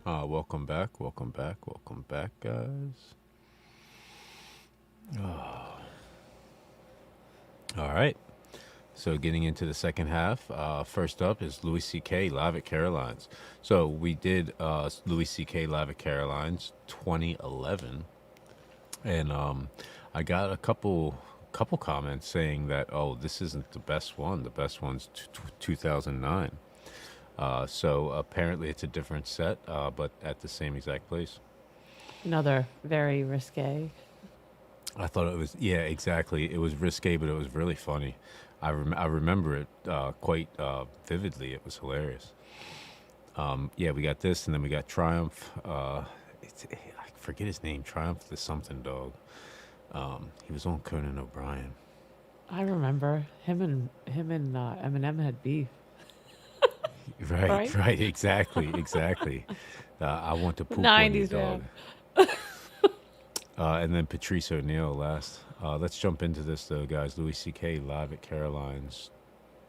Welcome back, guys. Oh. All right. So getting into the second half, first up is Louis C.K. Live at Caroline's. So we did Louis C.K. Live at Caroline's 2011, and I got a couple comments saying that, oh, this isn't the best one. The best one's 2009. So apparently it's a different set, but at the same exact place. Another very risque. I thought it was, yeah, exactly. It was risque, but it was really funny. I remember it quite vividly. It was hilarious. Yeah, we got this, and then we got Triumph. I forget his name. Triumph the something dog. He was on Conan O'Brien. I remember him and Eminem had beef. Right, exactly. I want to poop 90s, on you, dog. And then Patrice O'Neal last. Let's jump into this, though, guys. Louis C.K. Live at Caroline's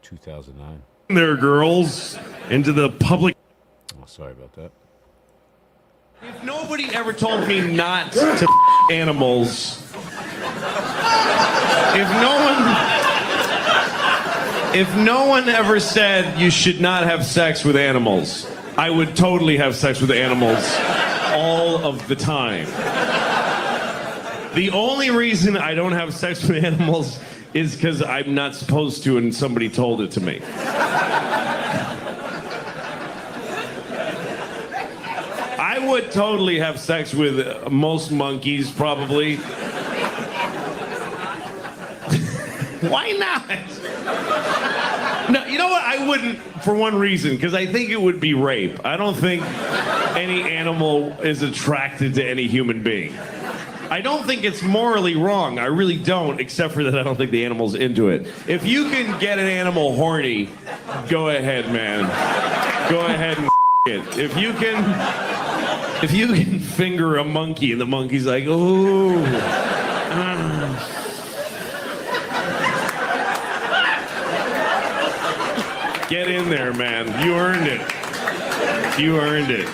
2009. There, girls, into the public. Oh, sorry about that. If nobody ever told me not to animals, if no one ever said you should not have sex with animals, I would totally have sex with animals all of the time. The only reason I don't have sex with animals is because I'm not supposed to and somebody told it to me. I would totally have sex with most monkeys, probably. Why not? No, you know what? I wouldn't, for one reason, because I think it would be rape. I don't think any animal is attracted to any human being. I don't think it's morally wrong. I really don't, except for that I don't think the animal's into it. If you can get an animal horny, go ahead, man. Go ahead and it. If you can finger a monkey and the monkey's like, ooh. Get in there, man. You earned it. You earned it.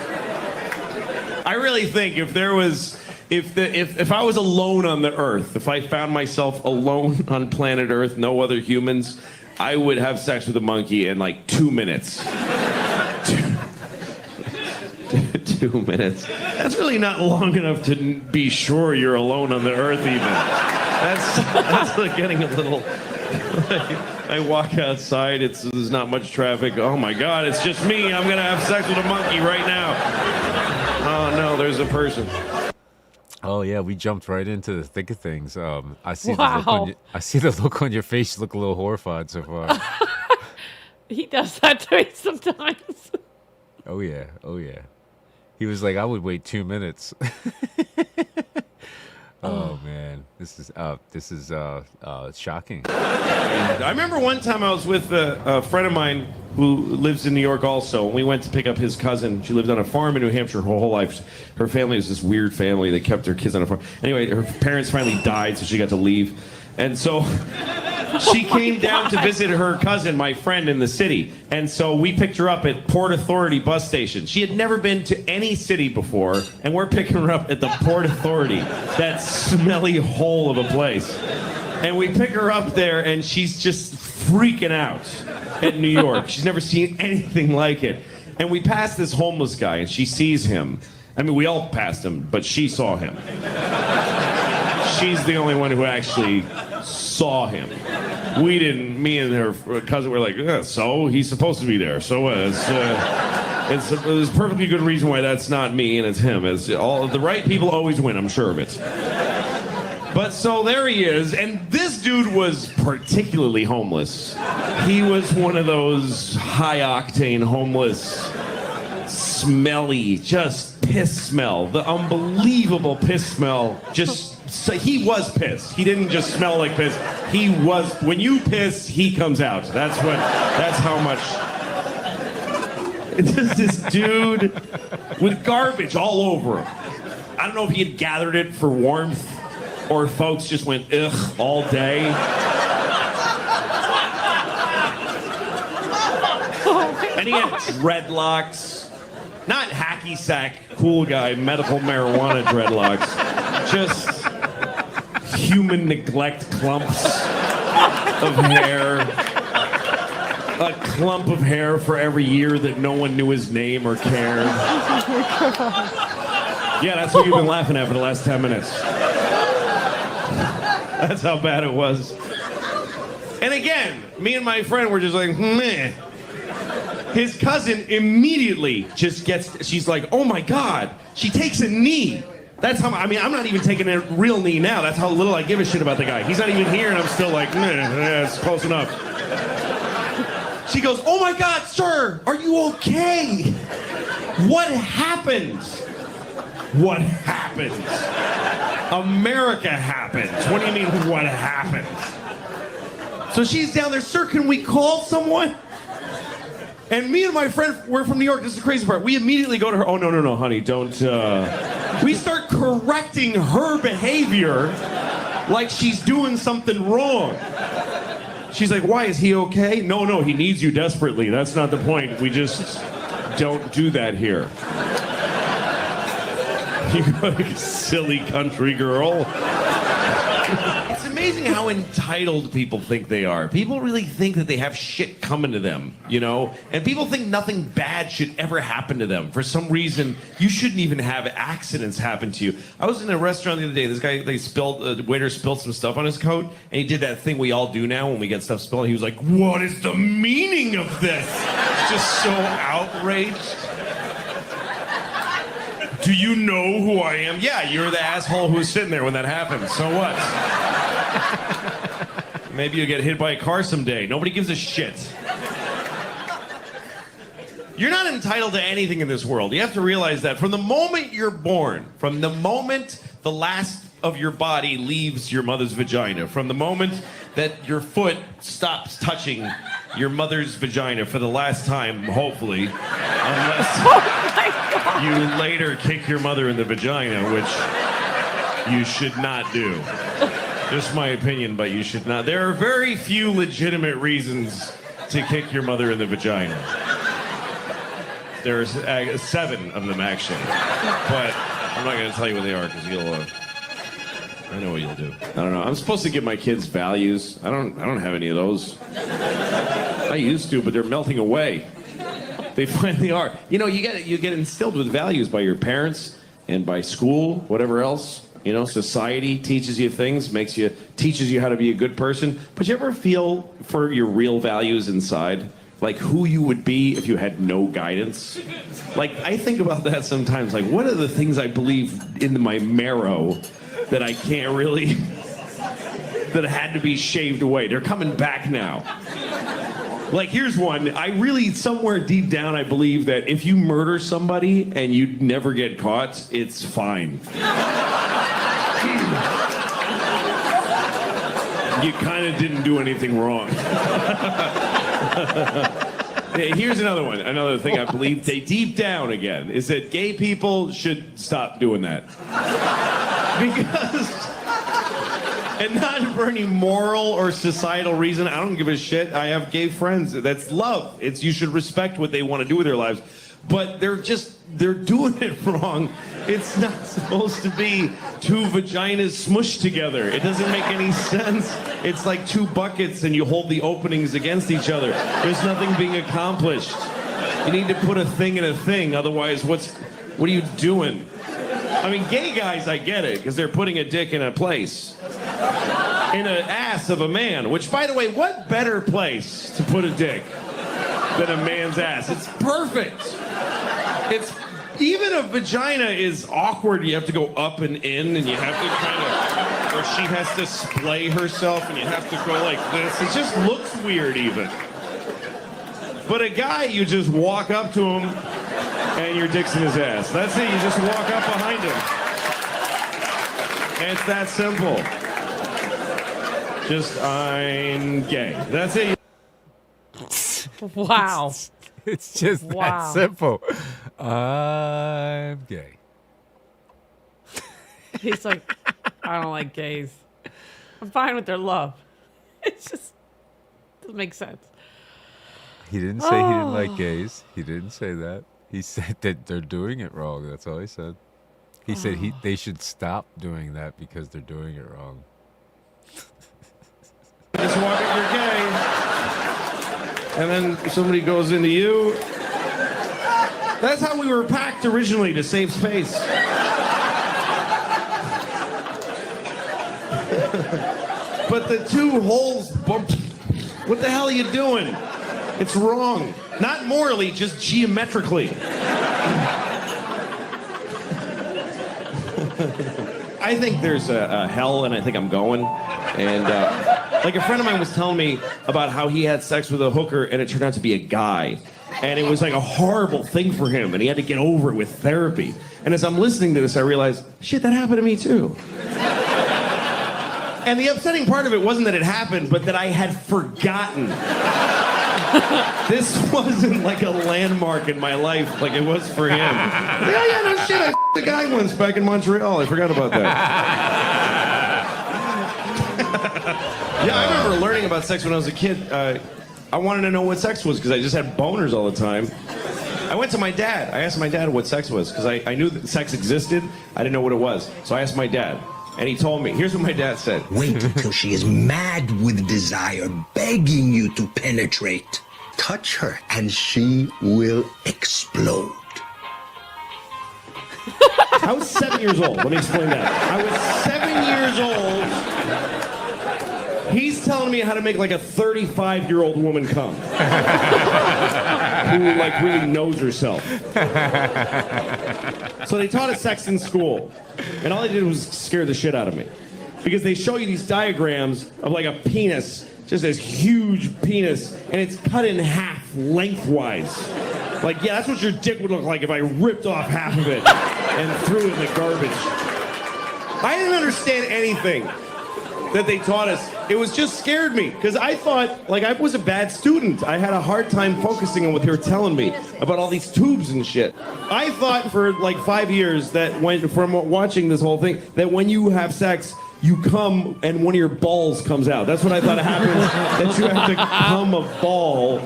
I really think if there was... If I was alone on the Earth, if I found myself alone on planet Earth, no other humans, I would have sex with a monkey in like 2 minutes. 2 minutes. That's really not long enough to be sure you're alone on the Earth even. That's like getting a little... I walk outside, there's not much traffic. Oh my God, it's just me. I'm gonna have sex with a monkey right now. Oh no, there's a person. Oh yeah, we jumped right into the thick of things. I see Wow. I see the look on your face. You look a little horrified so far. He does that to me sometimes. Oh yeah. He was like, I would wait 2 minutes. Oh man, this is shocking. I remember one time I was with a friend of mine who lives in New York also, and we went to pick up his cousin. She lived on a farm in New Hampshire her whole life. Her family was this weird family. They kept their kids on a farm. Anyway, her parents finally died, so she got to leave. And so she came down to visit her cousin, my friend, in the city. And so we picked her up at Port Authority bus station. She had never been to any city before, and we're picking her up at the Port Authority, that smelly hole of a place. And we pick her up there, and she's just freaking out at New York. She's never seen anything like it. And we pass this homeless guy, and she sees him. I mean, we all passed him, but she saw him. She's the only one who actually saw him. We didn't. Me and her cousin were like, so he's supposed to be there. So there's a perfectly good reason why that's not me and it's him. It's all the right people always win. I'm sure of it. But so there he is, and this dude was particularly homeless. He was one of those high-octane homeless, smelly, just piss smell. The unbelievable piss smell. So he was pissed. He didn't just smell like piss. He was. When you piss, he comes out. That's how much. It's just this dude with garbage all over him. I don't know if he had gathered it for warmth, or folks just went ugh all day. And he had dreadlocks. Not hacky sack, cool guy, medical marijuana dreadlocks. Just human neglect clumps of hair. A clump of hair for every year that no one knew his name or cared. Yeah, that's what you've been laughing at for the last 10 minutes. That's how bad it was. And again, me and my friend were just like, meh. His cousin immediately just gets, she's like, oh my God, she takes a knee. That's how, I mean, I'm not even taking a real knee now. That's how little I give a shit about the guy. He's not even here and I'm still like, meh, yeah, it's close enough. She goes, oh my God, sir, are you okay? What happened? What happened? America happened. What do you mean, what happened? So she's down there, sir, can we call someone? And me and my friend, we're from New York, this is the crazy part. We immediately go to her, oh, no, honey, don't, We start correcting her behavior like she's doing something wrong. She's like, why, is he okay? No, he needs you desperately. That's not the point. We just don't do that here. You like silly country girl. It's amazing how entitled people think they are. People really think that they have shit coming to them, you know? And people think nothing bad should ever happen to them. For some reason, you shouldn't even have accidents happen to you. I was in a restaurant the other day. This guy, the waiter spilled some stuff on his coat, and he did that thing we all do now when we get stuff spilled. He was like, what is the meaning of this? Just so outraged. Do you know who I am? Yeah, you're the asshole who was sitting there when that happened. So what? Maybe you'll get hit by a car someday. Nobody gives a shit. You're not entitled to anything in this world. You have to realize that from the moment you're born, from the moment the last of your body leaves your mother's vagina, from the moment that your foot stops touching your mother's vagina for the last time, hopefully, unless you later kick your mother in the vagina, which you should not do. Just my opinion, but you should not. There are very few legitimate reasons to kick your mother in the vagina. There's 7 of them, actually. But I'm not going to tell you what they are, because you'll... I know what you'll do. I don't know. I'm supposed to give my kids values. I don't have any of those. I used to, but they're melting away. They finally are. You know, you get instilled with values by your parents and by school, whatever else. You know, society teaches you things, teaches you how to be a good person. But you ever feel for your real values inside? Like who you would be if you had no guidance? Like, I think about that sometimes. Like, what are the things I believe in my marrow that I can't really, that had to be shaved away? They're coming back now. Like, here's one. I really, somewhere deep down, I believe that if you murder somebody and you never get caught, it's fine. You kind of didn't do anything wrong. Here's another one. Another thing I believe, they deep down again, is that gay people should stop doing that. Because, and not for any moral or societal reason, I don't give a shit. I have gay friends. That's love. It's, you should respect what they want to do with their lives. But they're doing it wrong. It's not supposed to be 2 vaginas smushed together. It doesn't make any sense. It's like 2 buckets and you hold the openings against each other. There's nothing being accomplished. You need to put a thing in a thing, otherwise what are you doing? I mean, gay guys, I get it, because they're putting a dick in a place. In an ass of a man, which, by the way, what better place to put a dick than a man's ass? It's perfect. It's, even a vagina is awkward. You have to go up and in, and you have to kind of, or she has to splay herself, and you have to go like this. It just looks weird, even. But a guy, you just walk up to him, and your dick's in his ass. That's it. You just walk up behind him. And it's that simple. Just, I'm gay. That's it. Wow. It's just that simple. I'm gay. He's like, I don't like gays. I'm fine with their love. It's just doesn't make sense. He didn't say he didn't like gays. He didn't say that. He said that they're doing it wrong. That's all he said. He said they should stop doing that because they're doing it wrong. Just walk it, you're gay. And then somebody goes into you. That's how we were packed originally, to save space. But the two holes bumped. What the hell are you doing? It's wrong. Not morally, just geometrically. I think there's a hell, and I think I'm going. And like a friend of mine was telling me about how he had sex with a hooker, and it turned out to be a guy. And it was like a horrible thing for him, and he had to get over it with therapy. And as I'm listening to this, I realized, shit, that happened to me too. And the upsetting part of it wasn't that it happened, but that I had forgotten. This wasn't like a landmark in my life like it was for him. Yeah, no shit, I f***ed a guy once back in Montreal. I forgot about that. Yeah, I remember learning about sex when I was a kid. I wanted to know what sex was because I just had boners all the time. I went to my dad. I asked my dad what sex was because I knew that sex existed. I didn't know what it was. So I asked my dad. And he told me, here's what my dad said. Wait until she is mad with desire, begging you to penetrate. Touch her, and she will explode. I was 7 years old. Let me explain that. I was 7 years old. He's telling me how to make like a 35-year-old woman come. Who like really knows herself. So they taught us sex in school. And all they did was scare the shit out of me. Because they show you these diagrams of like a penis, just this huge penis, and it's cut in half lengthwise. Like, yeah, that's what your dick would look like if I ripped off half of it and threw it in the garbage. I didn't understand anything that they taught us. It was just scared me, because I thought, like, I was a bad student. I had a hard time focusing on what they were telling me about all these tubes and shit. I thought for like 5 years that from watching this whole thing, that when you have sex, you come and one of your balls comes out. That's what I thought happens, that you have to come a ball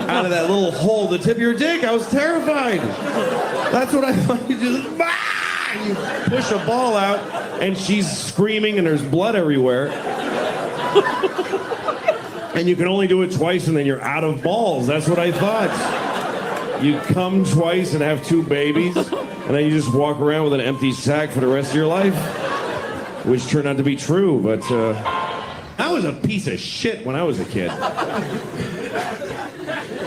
out of that little hole, the tip of your dick. I was terrified. That's what I thought. You just, you push a ball out, and she's screaming, and there's blood everywhere. And you can only do it twice, and then you're out of balls. That's what I thought. You come twice and have 2 babies, and then you just walk around with an empty sack for the rest of your life, which turned out to be true. But I was a piece of shit when I was a kid.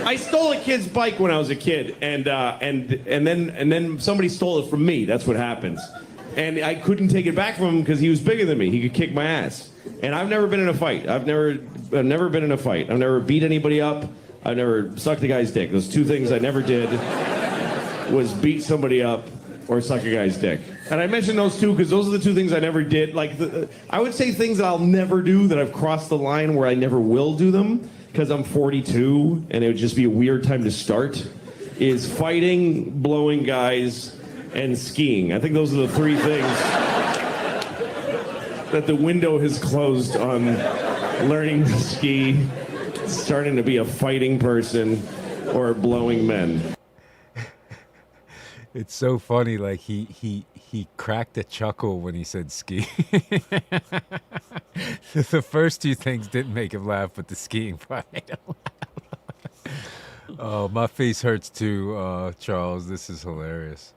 I stole a kid's bike when I was a kid, and then somebody stole it from me. That's what happens. And I couldn't take it back from him because he was bigger than me. He could kick my ass. And I've never been in a fight. I've never been in a fight. I've never beat anybody up. I've never sucked a guy's dick. Those 2 things I never did was beat somebody up or suck a guy's dick. And I mentioned those 2 because those are the 2 things I never did. Like, I would say things that I'll never do, that I've crossed the line where I never will do them, because I'm 42 and it would just be a weird time to start, is fighting, blowing guys, and skiing. I think those are the 3 things that the window has closed on learning to ski, starting to be a fighting person, or blowing men. It's so funny, like he cracked a chuckle when he said ski. The first 2 things didn't make him laugh, but the skiing part made him laugh. Oh, my face hurts too, Charles. This is hilarious.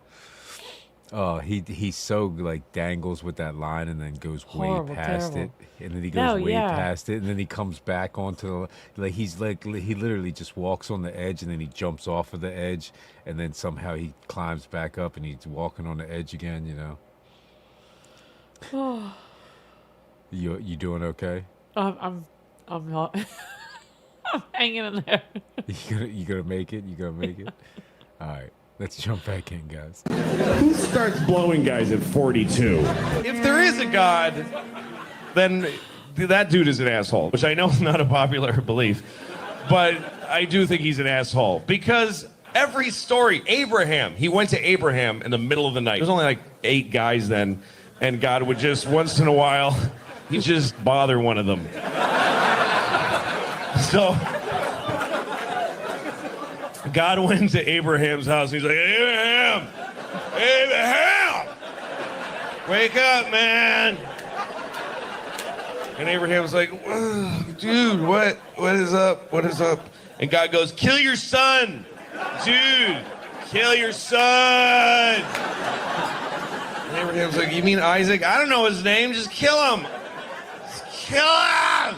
Oh, he so like dangles with that line and then goes Horrible, way past terrible. it, and then he goes way yeah. past it, and then he comes back onto the, like he literally just walks on the edge and then he jumps off of the edge, and then somehow he climbs back up and he's walking on the edge again. You know. You doing okay? I'm not. I'm hanging in there. You gonna make it? You gonna make it? All right. Let's jump back in, guys. Who starts blowing guys at 42? If there is a God, then that dude is an asshole, which I know is not a popular belief, but I do think he's an asshole. Because every story, Abraham, he went to Abraham in the middle of the night. There's only like 8 guys then, and God would just, once in a while, he'd just bother one of them. So God went to Abraham's house. And he's like, Abraham! Wake up, man! And Abraham's like, dude, what is up? What is up? And God goes, kill your son! Dude, kill your son! And Abraham's like, you mean Isaac? I don't know his name, just kill him! Just kill him!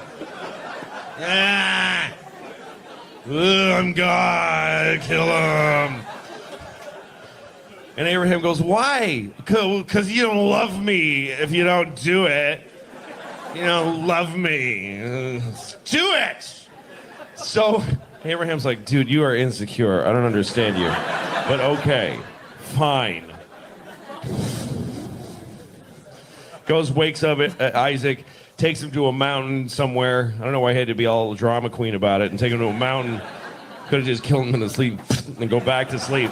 Ah. I'm God, kill him! And Abraham goes, why? Because you don't love me if you don't do it. You don't love me. Do it! So Abraham's like, dude, you are insecure. I don't understand you. But okay, fine. Goes, wakes up at Isaac, takes him to a mountain somewhere. I don't know why he had to be all drama queen about it and take him to a mountain. Could have just killed him in the sleep and go back to sleep.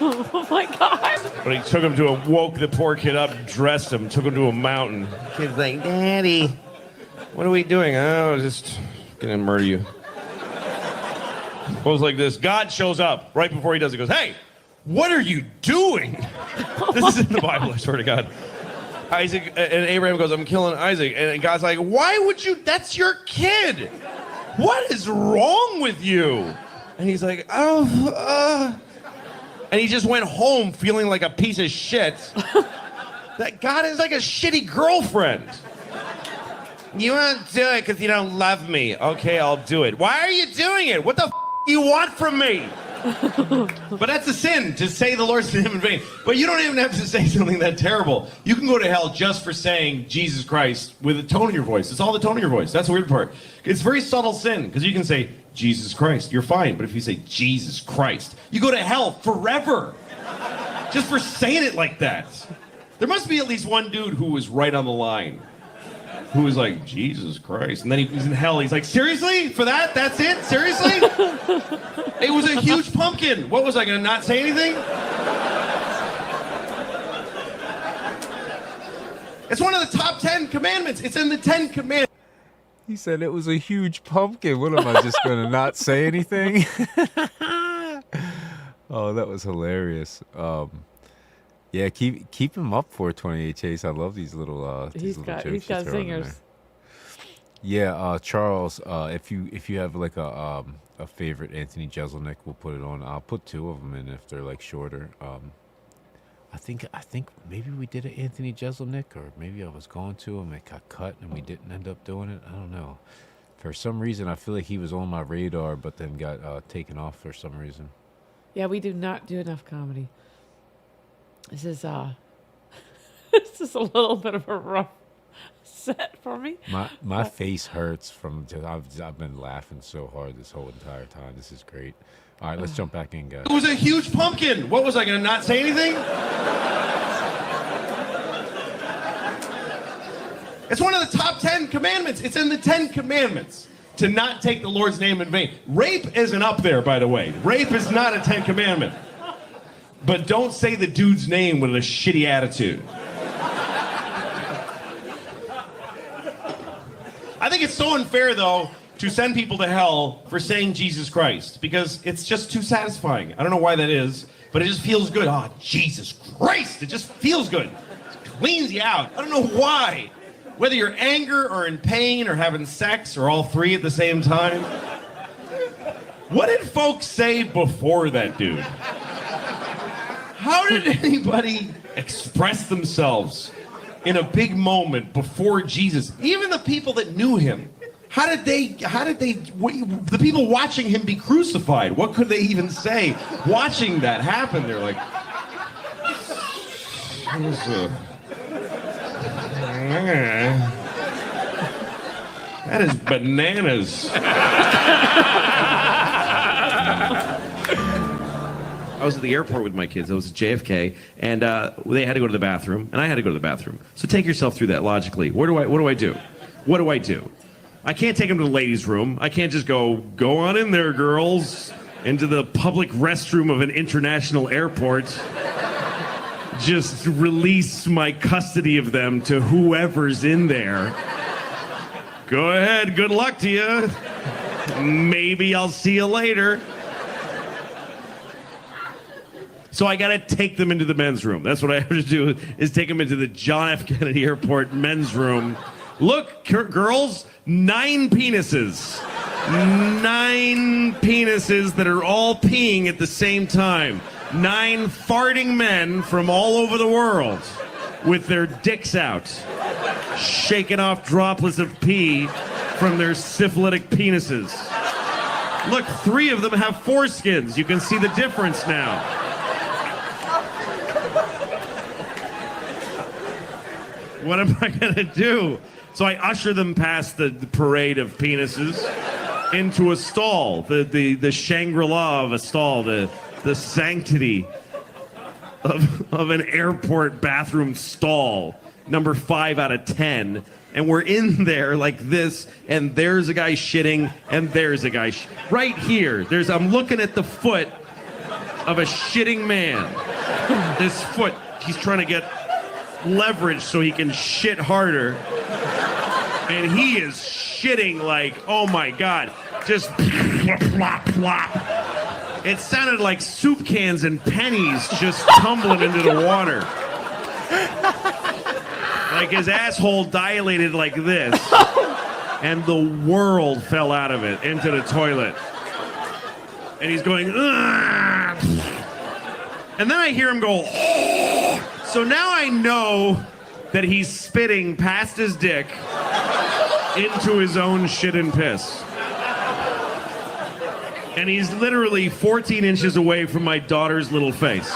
Oh my God. But he took him woke the poor kid up, dressed him, took him to a mountain. Kid's like, Daddy, what are we doing? Oh, just gonna murder you. Goes like this. God shows up right before he does it. Goes, hey, what are you doing? This is in the Bible, I swear to God. Isaac and Abraham goes, I'm killing Isaac. And God's like, why would you? That's your kid. What is wrong with you? And he's like, and he just went home feeling like a piece of shit. That God is like a shitty girlfriend. You won't do it because you don't love me. Okay, I'll do it. Why are you doing it? What the do you want from me? But that's a sin, to say the Lord's name in vain. But you don't even have to say something that terrible. You can go to hell just for saying Jesus Christ with a tone in your voice. It's all the tone in your voice. That's the weird part. It's very subtle sin, because you can say, Jesus Christ, you're fine. But if you say, Jesus Christ, you go to hell forever. Just for saying it like that. There must be at least one dude who was right on the line. Who was like, Jesus Christ. And then he's in hell. He's like, seriously? For that? That's it? Seriously? It was a huge pumpkin. What was I going to not say anything? It's one of the top 10 commandments. It's in the 10 commandments. He said it was a huge pumpkin. What am I just going to not say anything? Oh, that was hilarious. Yeah, keep him up for 28 Chase. I love these little He's got zingers. Yeah, Charles, if you have like a favorite Anthony Jeselnik, we'll put it on. I'll put two of them in if they're like shorter. I think maybe we did an Anthony Jeselnik, or maybe I was going to him. It got cut and we didn't end up doing it. I don't know. For some reason, I feel like he was on my radar, but then got taken off for some reason. Yeah, we do not do enough comedy. This is this is a little bit of a rough set for me. My face hurts from I've been laughing so hard this whole entire time. This is great. All right, let's jump back in, guys. It was a huge pumpkin. What was I going to not say anything? It's one of the top 10 commandments. It's in the 10 commandments to not take the Lord's name in vain. Rape isn't up there, by the way. Rape is not a 10 commandment. But don't say the dude's name with a shitty attitude. I think it's so unfair, though, to send people to hell for saying Jesus Christ, because it's just too satisfying. I don't know why that is, but it just feels good. Oh, Jesus Christ! It just feels good. It cleans you out. I don't know why. Whether you're angry or in pain or having sex or all three at the same time. What did folks say before that dude? How did anybody express themselves in a big moment before Jesus? Even the people that knew him. How did the people watching him be crucified, what could they even say watching that happen? They're like, that is bananas. I was at the airport with my kids. I was at JFK, and they had to go to the bathroom, and I had to go to the bathroom. So take yourself through that logically. What do I do? What do I do? I can't take them to the ladies' room. I can't just go on in there, girls, into the public restroom of an international airport. Just release my custody of them to whoever's in there. Go ahead, good luck to you. Maybe I'll see you later. So I gotta take them into the men's room. That's what I have to do, is take them into the John F. Kennedy Airport men's room. Look, girls, 9 penises. 9 penises that are all peeing at the same time. 9 farting men from all over the world with their dicks out, shaking off droplets of pee from their syphilitic penises. Look, 3 of them have foreskins. You can see the difference now. What am I gonna do? So I usher them past the parade of penises into a stall, the Shangri-La of a stall, the sanctity of an airport bathroom stall, number 5 out of 10. And we're in there like this, and there's a guy shitting, and there's a guy right here. I'm looking at the foot of a shitting man. This foot, he's trying to get leverage so he can shit harder. And he is shitting like, oh my God, just plop, plop. It sounded like soup cans and pennies just tumbling into the water. Like his asshole dilated like this, and the world fell out of it into the toilet. And he's going, ugh. And then I hear him go, oh. So now I know that he's spitting past his dick into his own shit and piss. And he's literally 14 inches away from my daughter's little face.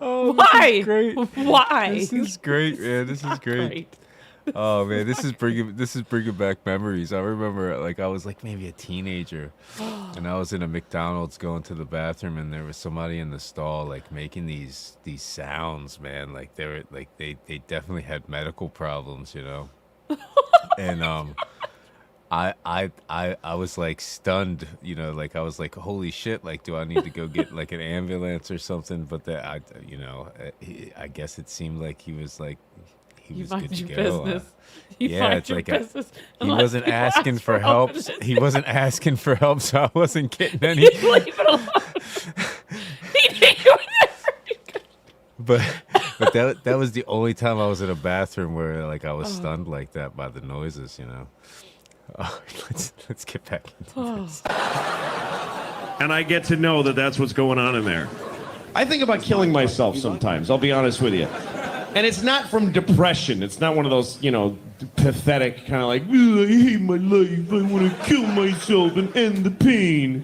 Oh, Why? Great. Why? This is great, man. This is great. Oh man, this is bringing back memories. I remember, I was maybe a teenager, and I was in a McDonald's going to the bathroom, and there was somebody in the stall making these sounds, man. They definitely had medical problems, you know. And I was stunned, you know, I was holy shit, do I need to go get an ambulance or something? But I guess it seemed like he was he was good to go. Yeah, it's business he wasn't asking for help. He wasn't asking for help, so I wasn't getting any. Leave it alone. But that was the only time I was in a bathroom where I was stunned like that by the noises, you know. Oh, let's get back into this. And I get to know that that's what's going on in there. I think about killing myself sometimes, I'll be honest with you. And it's not from depression. It's not one of those, you know, pathetic kind of I hate my life, I want to kill myself and end the pain.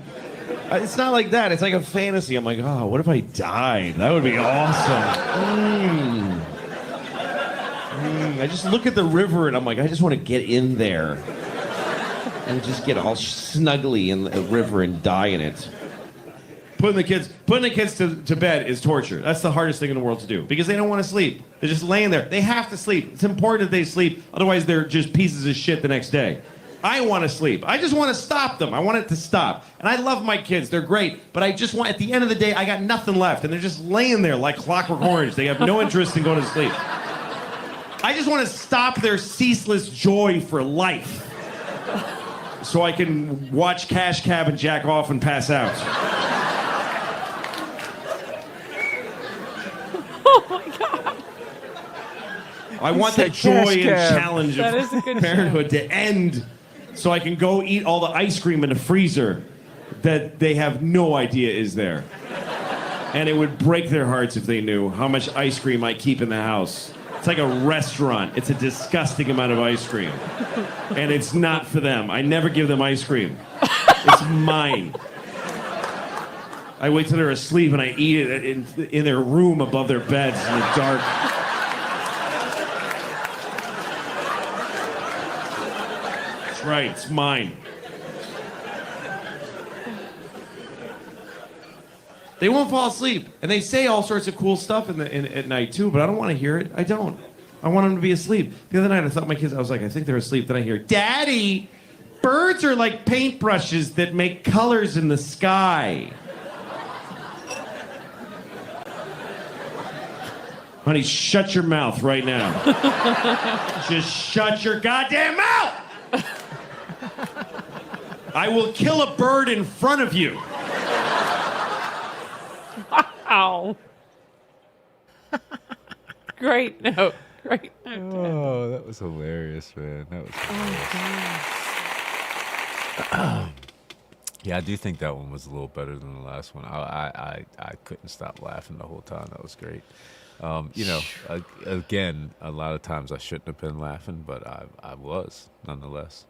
It's not like that. It's like a fantasy. I'm like, oh, what if I died? That would be awesome. I just look at the river and I'm like, I just want to get in there and just get all snuggly in the river and die in it. Putting the kids to bed is torture. That's the hardest thing in the world to do because they don't want to sleep. They're just laying there. They have to sleep. It's important that they sleep. Otherwise, they're just pieces of shit the next day. I want to sleep. I just want to stop them. I want it to stop. And I love my kids. They're great. But I just want, at the end of the day, I got nothing left. And they're just laying there like Clockwork Orange. They have no interest in going to sleep. I just want to stop their ceaseless joy for life. So I can watch Cash Cab and jack off and pass out. Oh my God. I want the joy and challenge of parenthood to end so I can go eat all the ice cream in the freezer that they have no idea is there. And it would break their hearts if they knew how much ice cream I keep in the house. It's like a restaurant. It's a disgusting amount of ice cream. And it's not for them. I never give them ice cream. It's mine. I wait till they're asleep and I eat it in their room above their beds in the dark. That's right, it's mine. They won't fall asleep, and they say all sorts of cool stuff at night too. But I don't want to hear it. I don't. I want them to be asleep. The other night, I thought my kids. I was like, I think they're asleep. Then I hear, "Daddy, birds are like paintbrushes that make colors in the sky." Honey, shut your mouth right now. Just shut your goddamn mouth. I will kill a bird in front of you. Wow. Great note. Great note. Oh, that was hilarious, man. That was Yeah, I do think that one was a little better than the last one. I couldn't stop laughing the whole time. That was great. You know, again, a lot of times I shouldn't have been laughing, but I was nonetheless.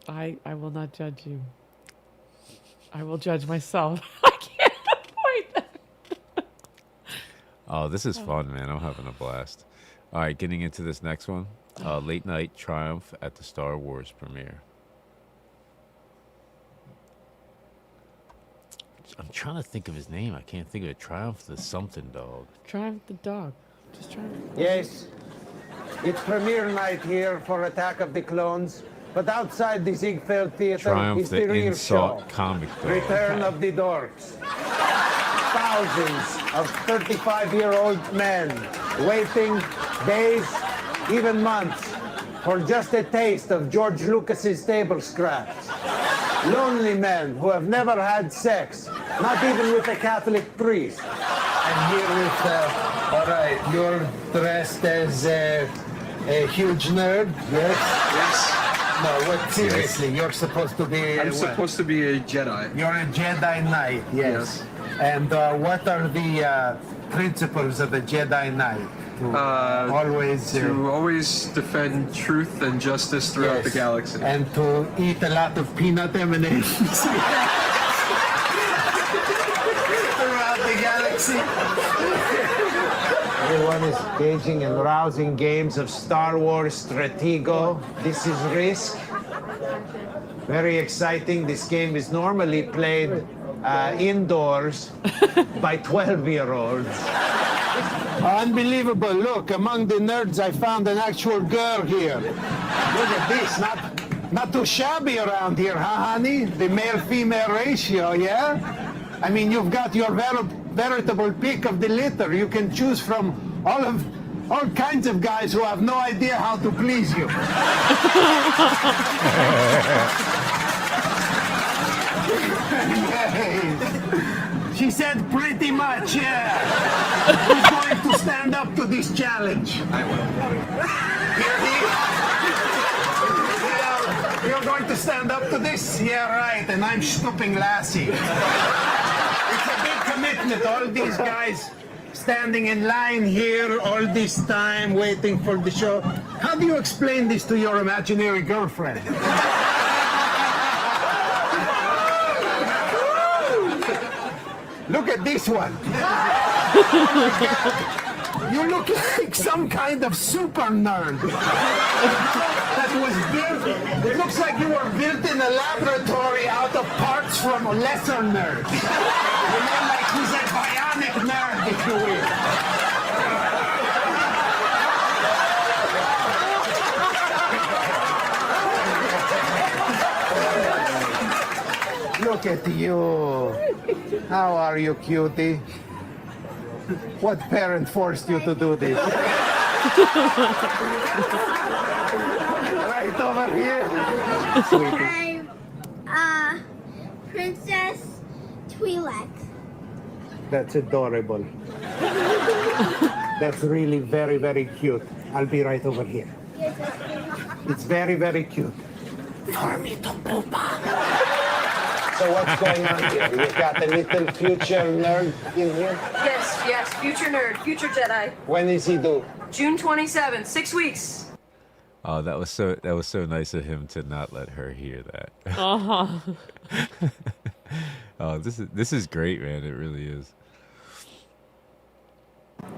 I will not judge you. I will judge myself. I can't avoid that. Oh, this is fun, man. I'm having a blast. All right, getting into this next one. Late night triumph at the Star Wars premiere. I'm trying to think of his name. I can't think of it. Triumph the something dog. Triumph the dog. Just Triumph. Yes, it's premiere night here for Attack of the Clones, but outside the Ziegfeld Theater Triumph is the the real insult show. comic dog. Return of the Dorks. Thousands of 35-year-old men waiting days, even months, for just a taste of George Lucas's table scraps. Lonely men who have never had sex, not even with a Catholic priest. And here with, all right, you're dressed as a huge nerd, yes? Yes. No, what, seriously, you're supposed to be... I'm what? supposed to be a Jedi. You're a Jedi Knight, yes. And what are the principles of a Jedi Knight? To always defend truth and justice throughout the galaxy. And to eat a lot of peanut M&Ms throughout the galaxy. Everyone is engaging in rousing games of Star Wars Stratego. This is Risk. Very exciting. This game is normally played indoors by 12-year-olds. Unbelievable. Look, among the nerds, I found an actual girl here. Look at this. Not too shabby around here, huh, honey? The male-female ratio, yeah? I mean, you've got your veritable pick of the litter. You can choose from all kinds of guys who have no idea how to please you. She said pretty much, yeah. Who's going to stand up to this challenge? I will. You're going to stand up to this? Yeah, right. And I'm stooping Lassie. It's a big commitment. All these guys standing in line here all this time waiting for the show. How do you explain this to your imaginary girlfriend? Look at this one. You look like some kind of super nerd. That was built. It looks like you were built in a laboratory out of parts from lesser nerds. You know, like he's a bionic nerd, if you will. Look at you. How are you, cutie? What parent forced you to do this? Right over here. Sweetie. I'm Princess Twi'lek. That's adorable. That's really very, very cute. I'll be right over here. It's very, very cute. For me to poopa. So what's going on here? You've got a little future nerd in here? Yes, future nerd, future Jedi. When is he due? June 27th, 6 weeks. Oh, that was so nice of him to not let her hear that. Uh-huh. Oh, this is great, man. It really is.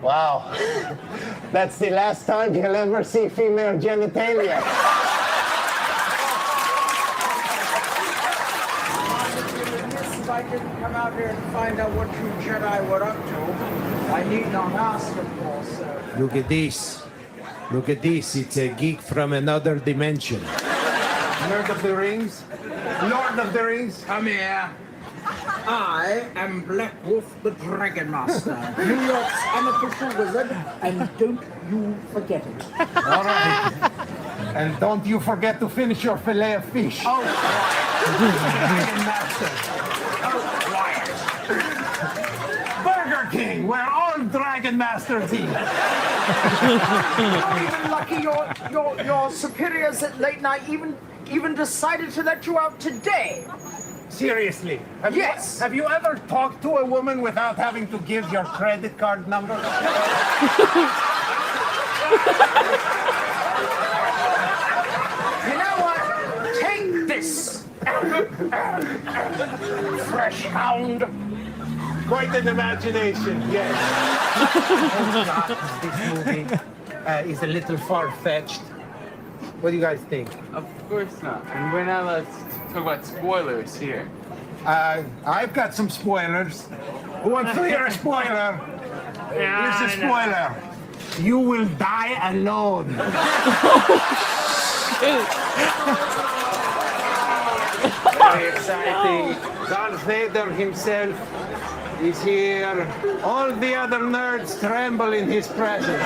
Wow. That's the last time you'll ever see female genitalia. If I didn't come out here and find out what you Jedi were up to, I need not ask, of course, sir. Look at this. Look at this. It's a geek from another dimension. Lord of the Rings? Lord of the Rings? Come here. I am Black Wolf the Dragon Master, New York's unofficial wizard, and don't you forget it. All right. And don't you forget to finish your fillet of fish. Oh, Dragon Master. Burger King, where all Dragon Masters eat. You're not even lucky your superiors at late night even decided to let you out today. Seriously? Yes. Have you ever talked to a woman without having to give your credit card number? You know what? Take this. Fresh hound. Quite an imagination, yes. Oh, God, this movie is a little far-fetched. What do you guys think? Of course not. And we're not allowed to talk about spoilers here. I've got some spoilers. Who wants to hear a spoiler? Here's a spoiler. You will die alone. Very exciting. Darth Vader himself is here. All the other nerds tremble in his presence.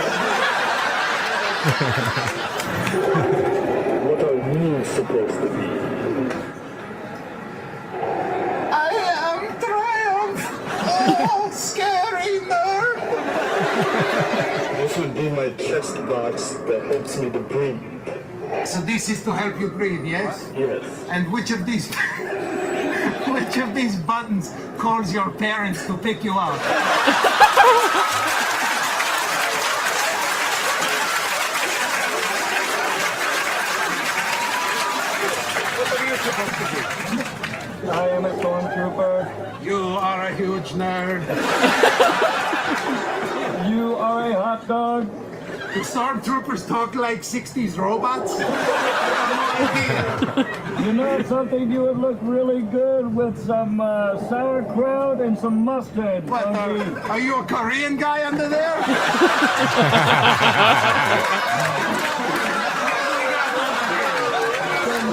What are we supposed to be? I am Triumph. Oh, scary nerd. This would be my chest box that helps me to breathe. So this is to help you breathe, yes? Yes. And which of these buttons calls your parents to pick you up? What are you supposed to be? I am a stormtrooper. You are a huge nerd. You are a hot dog. The stormtroopers talk like 60s robots? You know something? You would look really good with some sauerkraut and some mustard. What, are you a Korean guy under there?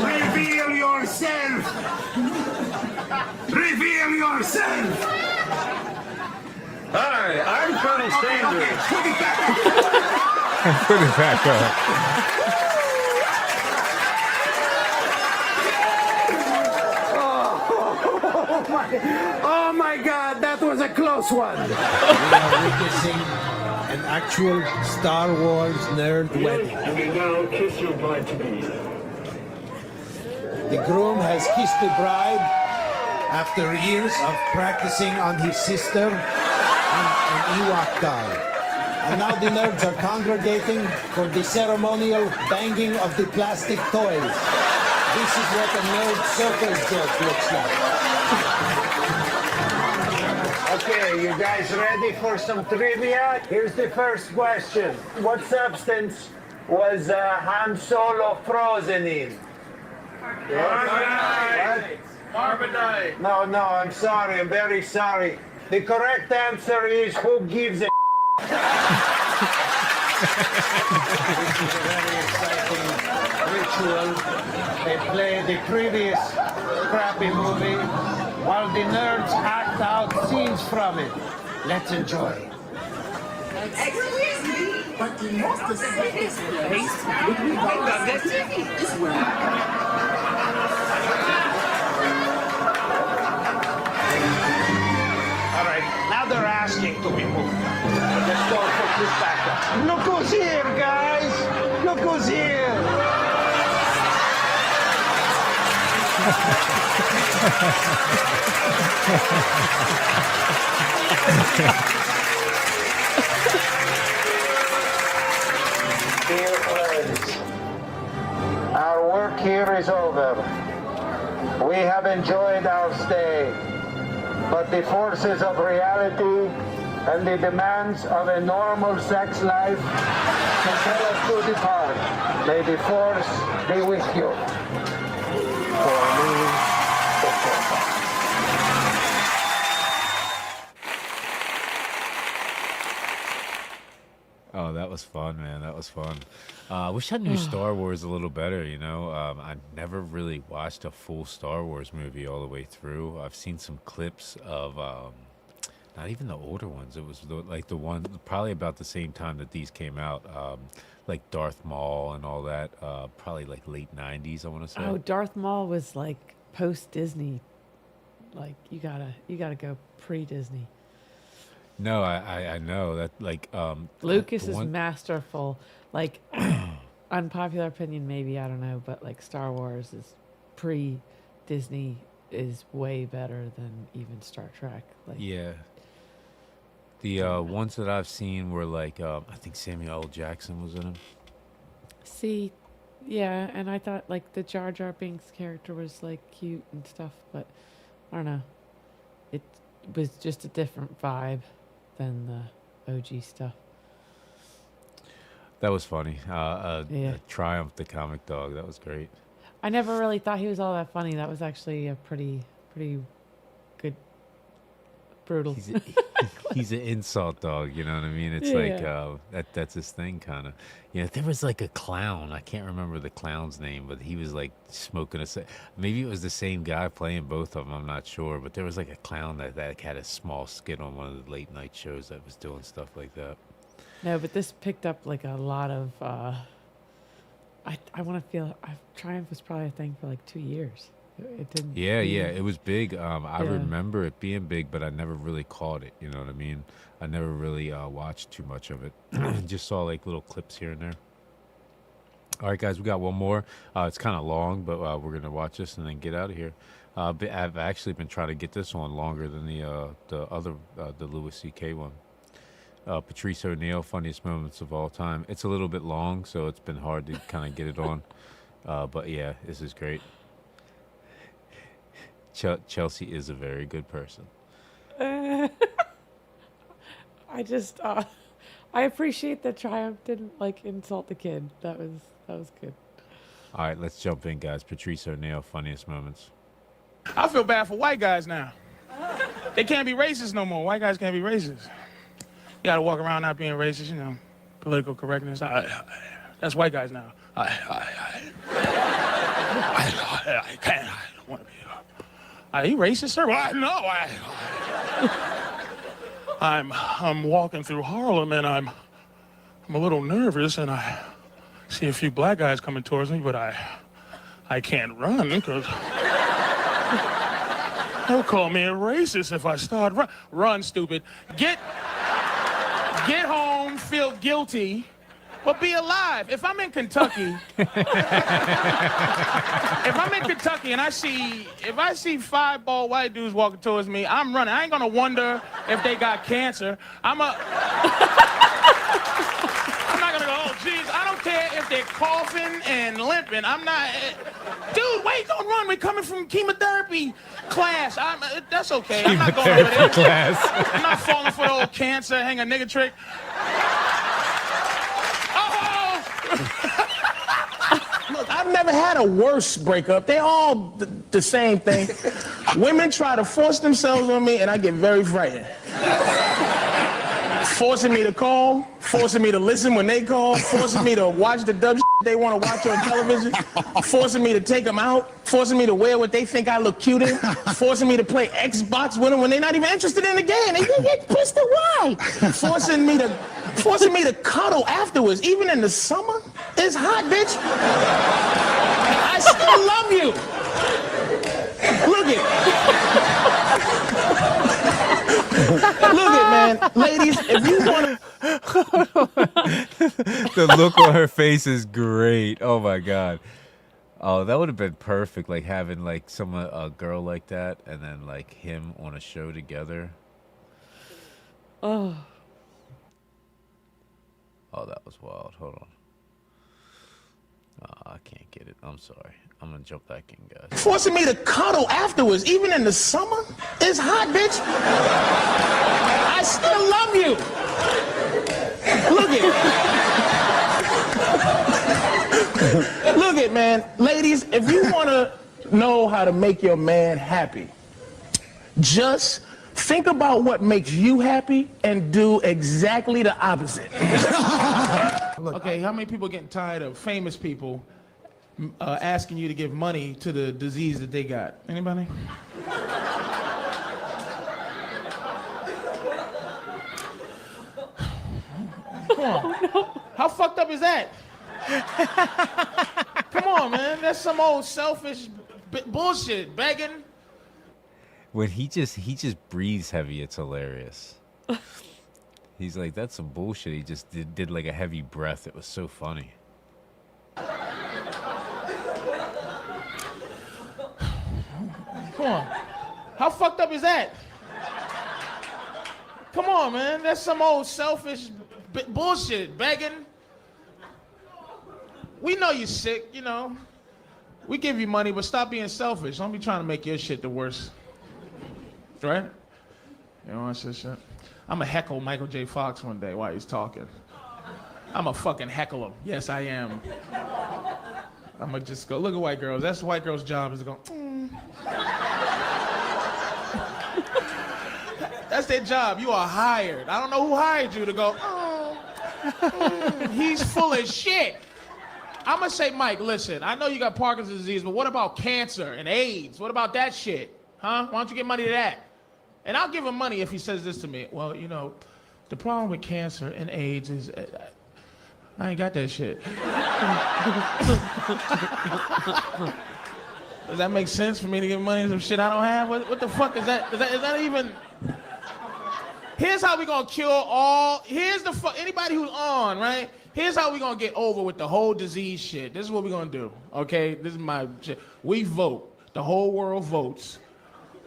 Reveal yourself! Reveal yourself! Hi, I'm Colonel Sanders. Put it back. Put it back up. Oh my God, that was a close one. We are witnessing an actual Star Wars nerd wedding. You now kiss your bride to be. The groom has kissed the bride after years of practicing on his sister and an Ewok doll. And now the nerds are congregating for the ceremonial banging of the plastic toys. This is what a nerd circus joke looks like. Okay, you guys ready for some trivia? Here's the first question. What substance was Han Solo frozen in? Carbonite. Carbonite. No, I'm sorry. I'm very sorry. The correct answer is who gives a This is a very exciting ritual. They play the previous crappy movie while the nerds act out scenes from it. Let's enjoy. Excuse me, but the most safest place would be the TV is All right, now they're asking to be moved. Let's go put this back up. Look who's here, guys! Look who's here! Dear friends, our work here is over. We have enjoyed our stay, but the forces of reality and the demands of a normal sex life compel us to depart. May the force be with you. For me, Oh, that was fun, man. That was fun. I wish I knew Star Wars a little better, you know. I never really watched a full Star Wars movie all the way through. I've seen some clips of not even the older ones. It was like the one probably about the same time that these came out. like Darth Maul and all that. Probably like late '90s, I want to say. Oh, Darth Maul was like post Disney. Like you gotta go pre Disney. No, I know that like Lucas is masterful. Like unpopular opinion, maybe, I don't know, but like Star Wars is pre Disney is way better than even Star Trek. Like Yeah. The ones that I've seen were like I think Samuel L. Jackson was in them. See, yeah, and I thought like the Jar Jar Binks character was like cute and stuff, but I don't know. It was just a different vibe than the OG stuff. That was funny. Yeah. Triumph the comic dog. That was great. I never really thought he was all that funny. That was actually a pretty good, brutal. He's an insult dog. You know what I mean? It's like that's his thing, kind of. You know, there was like a clown. I can't remember the clown's name, but he was like smoking a. Maybe it was the same guy playing both of them. I'm not sure, but there was like a clown that had a small skit on one of the late night shows that was doing stuff like that. No, but this picked up like a lot of. I want to feel. Triumph was probably a thing for like 2 years. It didn't. Yeah, it was big. I remember it being big, but I never really caught it. You know what I mean? I never really watched too much of it. Just saw like little clips here and there. All right, guys, we got one more. It's kind of long, but we're gonna watch this and then get out of here. I've actually been trying to get this on longer than the other the Louis C.K. one. Patrice O'Neal, funniest moments of all time. It's a little bit long, so it's been hard to kind of get it on. But yeah, this is great. Chelsea is a very good person. I just I appreciate that Triumph didn't like insult the kid. That was good. All right, let's jump in, guys. Patrice O'Neal, funniest moments. I feel bad for white guys now. They can't be racist no more. White guys can't be racist. You gotta walk around not being racist, you know, political correctness. That's white guys now. I can't. I don't want to be. Are you racist, sir? Well, no, I'm walking through Harlem and I'm a little nervous and I see a few black guys coming towards me, but I can't run because they'll call me a racist if I start run, stupid. Get home, feel guilty, but be alive. If I'm in Kentucky, and I see 5 bald white dudes walking towards me, I'm running. I ain't gonna wonder if they got cancer. I'm not gonna go, oh, geez, I don't care if they're coughing and limping. I'm not, dude, wait, don't run. We're coming from chemotherapy class. That's okay. I'm not going over there. Class. I'm not falling for the old cancer, hang a nigga trick. Look, I've never had a worse breakup. They all the same thing. Women try to force themselves on me, and I get very frightened. Forcing me to call, forcing me to listen when they call, forcing me to watch the dumb shit they want to watch on television, forcing me to take them out, forcing me to wear what they think I look cute in, forcing me to play Xbox with them when they're not even interested in the game. They get pissed why? Forcing me to cuddle afterwards, even in the summer. It's hot, bitch. I still love you. Look it, man. Ladies, if you want to... The look on her face is great. Oh my god. Oh, that would have been perfect. Like having like a girl like that, and then like him on a show together. Oh. Oh, that was wild. Hold on. I can't get it. I'm sorry. I'm gonna jump back in, guys. Forcing me to cuddle afterwards, even in the summer? It's hot, bitch. I still love you. Look it, man. Ladies, if you want to know how to make your man happy, just think about what makes you happy and do exactly the opposite. Okay, how many people getting tired of famous people asking you to give money to the disease that they got? Anybody? Come on. How fucked up is that? Come on, man. That's some old selfish bullshit. Begging. When he just breathes heavy, it's hilarious. He's like, that's some bullshit. He just did like a heavy breath. It was so funny. Come on. How fucked up is that? Come on, man. That's some old selfish bullshit. Begging. We know you're sick, you know. We give you money, but stop being selfish. Don't be trying to make your shit the worst. Right? You know what I said? I'm a heckle Michael J. Fox one day while he's talking. I'm a fucking heckle him. Yes, I am. I'm gonna just go, look at white girls. That's the white girl's job, is to go, That's their job. You are hired. I don't know who hired you to go, he's full of shit. I'm gonna say, Mike, listen, I know you got Parkinson's disease, but what about cancer and AIDS? What about that shit? Huh? Why don't you get money to that? And I'll give him money if he says this to me. Well, you know, the problem with cancer and AIDS is I ain't got that shit. Does that make sense for me to give money to some shit I don't have? What the fuck is that? Is that even... Here's how we gonna cure all... Anybody who's on, right? Here's how we gonna get over with the whole disease shit. This is what we gonna do, okay? This is my shit. We vote. The whole world votes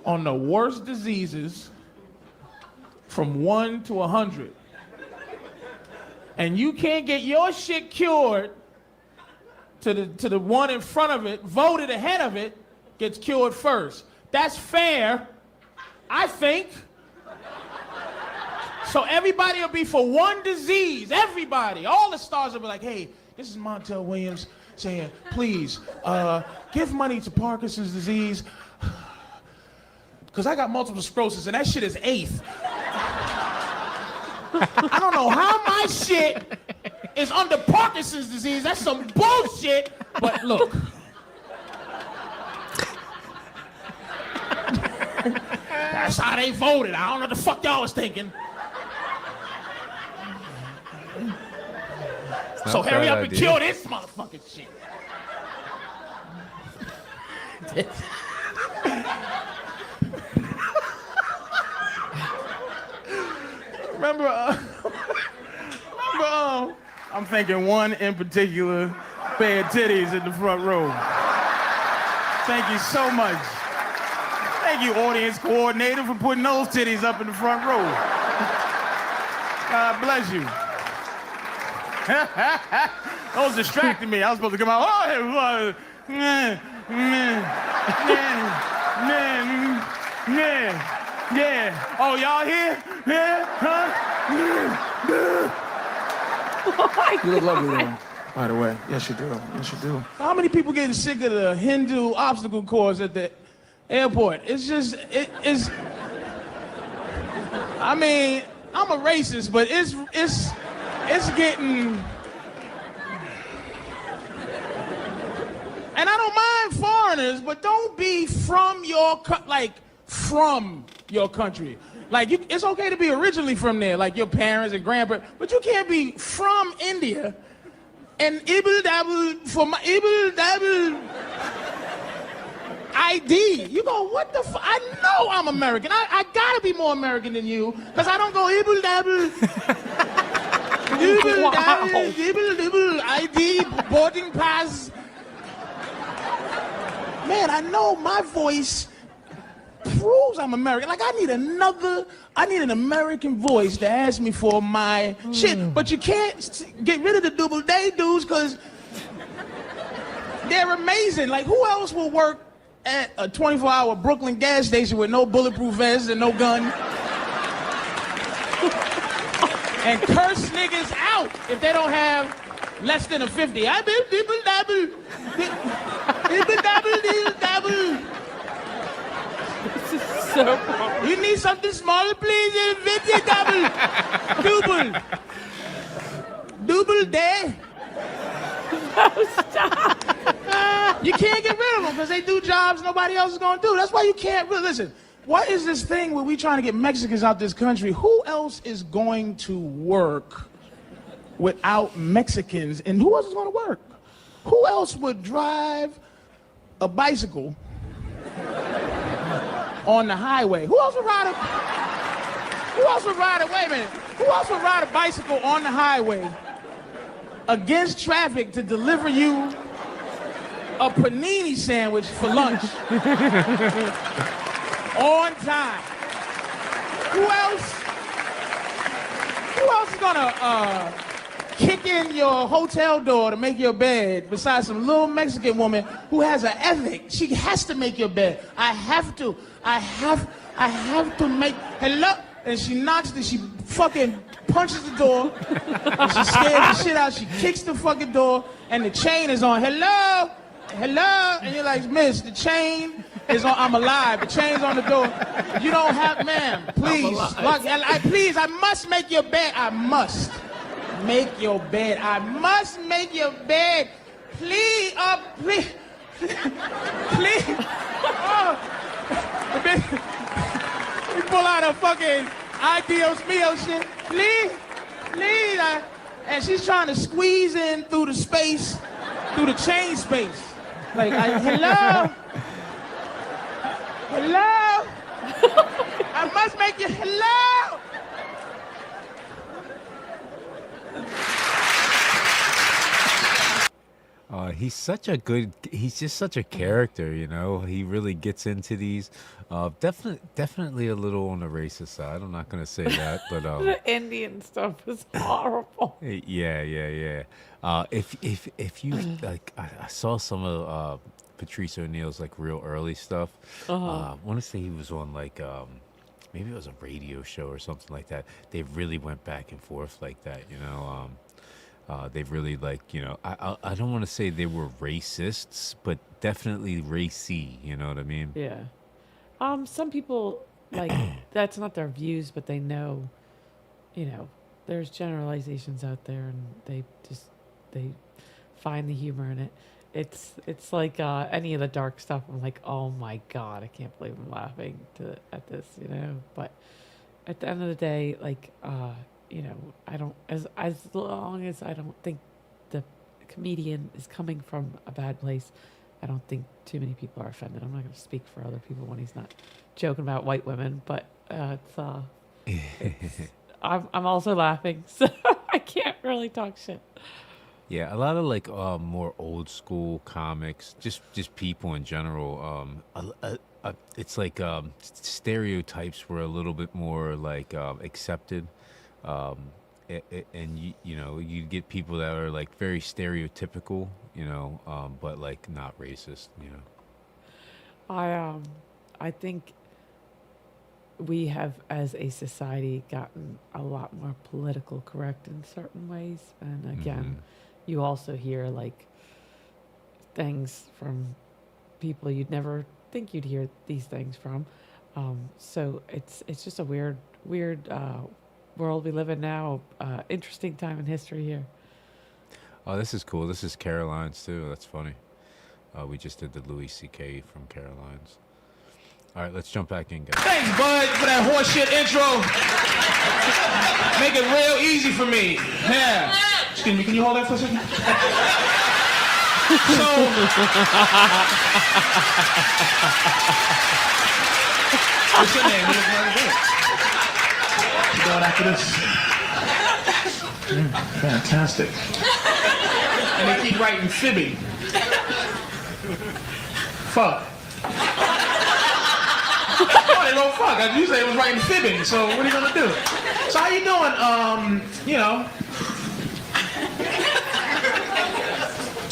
on the worst diseases from 1 to 100. And you can't get your shit cured to the one in front of it, voted ahead of it, gets cured first. That's fair, I think. So everybody will be for one disease, everybody. All the stars will be like, hey, this is Montel Williams saying, please, give money to Parkinson's disease, because I got multiple sclerosis and that shit is eighth. I don't know how my shit is under Parkinson's disease. That's some bullshit. But look. That's how they voted. I don't know what the fuck y'all was thinking. So hurry up and kill this motherfucking shit. Remember, I'm thinking one in particular pair of titties in the front row. Thank you so much. Thank you, audience coordinator, for putting those titties up in the front row. God bless you. Those distracted me. I was supposed to come out, yeah. Oh, y'all here? Yeah? Huh? You look lovely, though. By the way. Yes, you do. Yes, you do. How many people getting sick of the Hindu obstacle course at the airport? It's just, it's... I mean, I'm a racist, but it's getting... And I don't mind foreigners, but don't be from your country. Like, it's okay to be originally from there, like your parents and grandparents, but you can't be from India and ibble-dabble for my ibble-dabble ID. You go, what the fuck? I know I'm American. I gotta be more American than you, because I don't go ibble-dabble. Ibble-dabble, ibble-dabble, ID, boarding pass. Man, I know my voice proves I'm American. Like, I need an American voice to ask me for my shit. But you can't get rid of the double day dudes, because they're amazing. Like, who else will work at a 24-hour Brooklyn gas station with no bulletproof vest and no gun? And curse niggas out if they don't have less than a 50. I been dibble-dabble. Dibble-dabble-dibble-dabble. This is so wrong. You need something smaller, please? Double. Double day. No, stop. You can't get rid of them because they do jobs nobody else is going to do. That's why you can't really... Listen, what is this thing where we trying to get Mexicans out this country? Who else is going to work without Mexicans, and who else is gonna work? Who else would drive a bicycle on the highway? Who else would ride wait a minute, who else would ride a bicycle on the highway against traffic to deliver you a panini sandwich for lunch on time? Who else is gonna kick in your hotel door to make your bed besides some little Mexican woman who has an ethic? She has to make your bed. I have to make, hello? And she knocks, and she fucking punches the door, and she scares the shit out. She kicks the fucking door, and the chain is on. Hello? Hello? And you're like, miss, the chain is on. I'm alive. The chain's on the door. You don't have, ma'am, please. Look, please, I must make your bed. I must make your bed. I must make your bed. Please, please. Please. Oh. You pull out a fucking Dios mío shit. Please. Please. And she's trying to squeeze in through the space, through the chain space. Like, hello? Hello? I must make you, hello? He's just such a character, you know. He really gets into these. Definitely a little on the racist side. I'm not gonna say that, but the Indian stuff is horrible. Yeah. If you like, I saw some of Patrice O'Neal's like real early stuff. I want to say he was on like maybe it was a radio show or something like that. They really went back and forth like that, you know. They've really like, you know, I don't want to say they were racists, but definitely racy, you know what I mean? Yeah. Some people, like, that's not their views, but they know, you know, there's generalizations out there, and they find the humor in it. It's like any of the dark stuff. I'm like, oh my God, I can't believe I'm laughing at this, you know? But at the end of the day, like, you know, I don't, as long as I don't think the comedian is coming from a bad place, I don't think too many people are offended. I'm not going to speak for other people when he's not joking about white women, but I'm also laughing, so I can't really talk shit. Yeah, a lot of like more old school comics, just people in general. It's like stereotypes were a little bit more like accepted. And you know, you get people that are like very stereotypical, you know, but like not racist, you know. I think we have, as a society, gotten a lot more political correct in certain ways, and again, you also hear like things from people you'd never think you'd hear these things from. So it's just a weird world we live in now. Interesting time in history here. Oh, this is cool. This is Caroline's too. That's funny. We just did the Louis C.K. from Caroline's. All right, let's jump back in, guys. Thanks, Bud, for that horseshit intro. Make it real easy for me. Yeah. Excuse me, can you hold that for a second? So, what's your name? You look very good. You going after this? Fantastic. And they keep writing fibbing. Fuck. Oh, they wrote fuck. You say it was writing fibbing, so what are you gonna do? So how you doing? You know,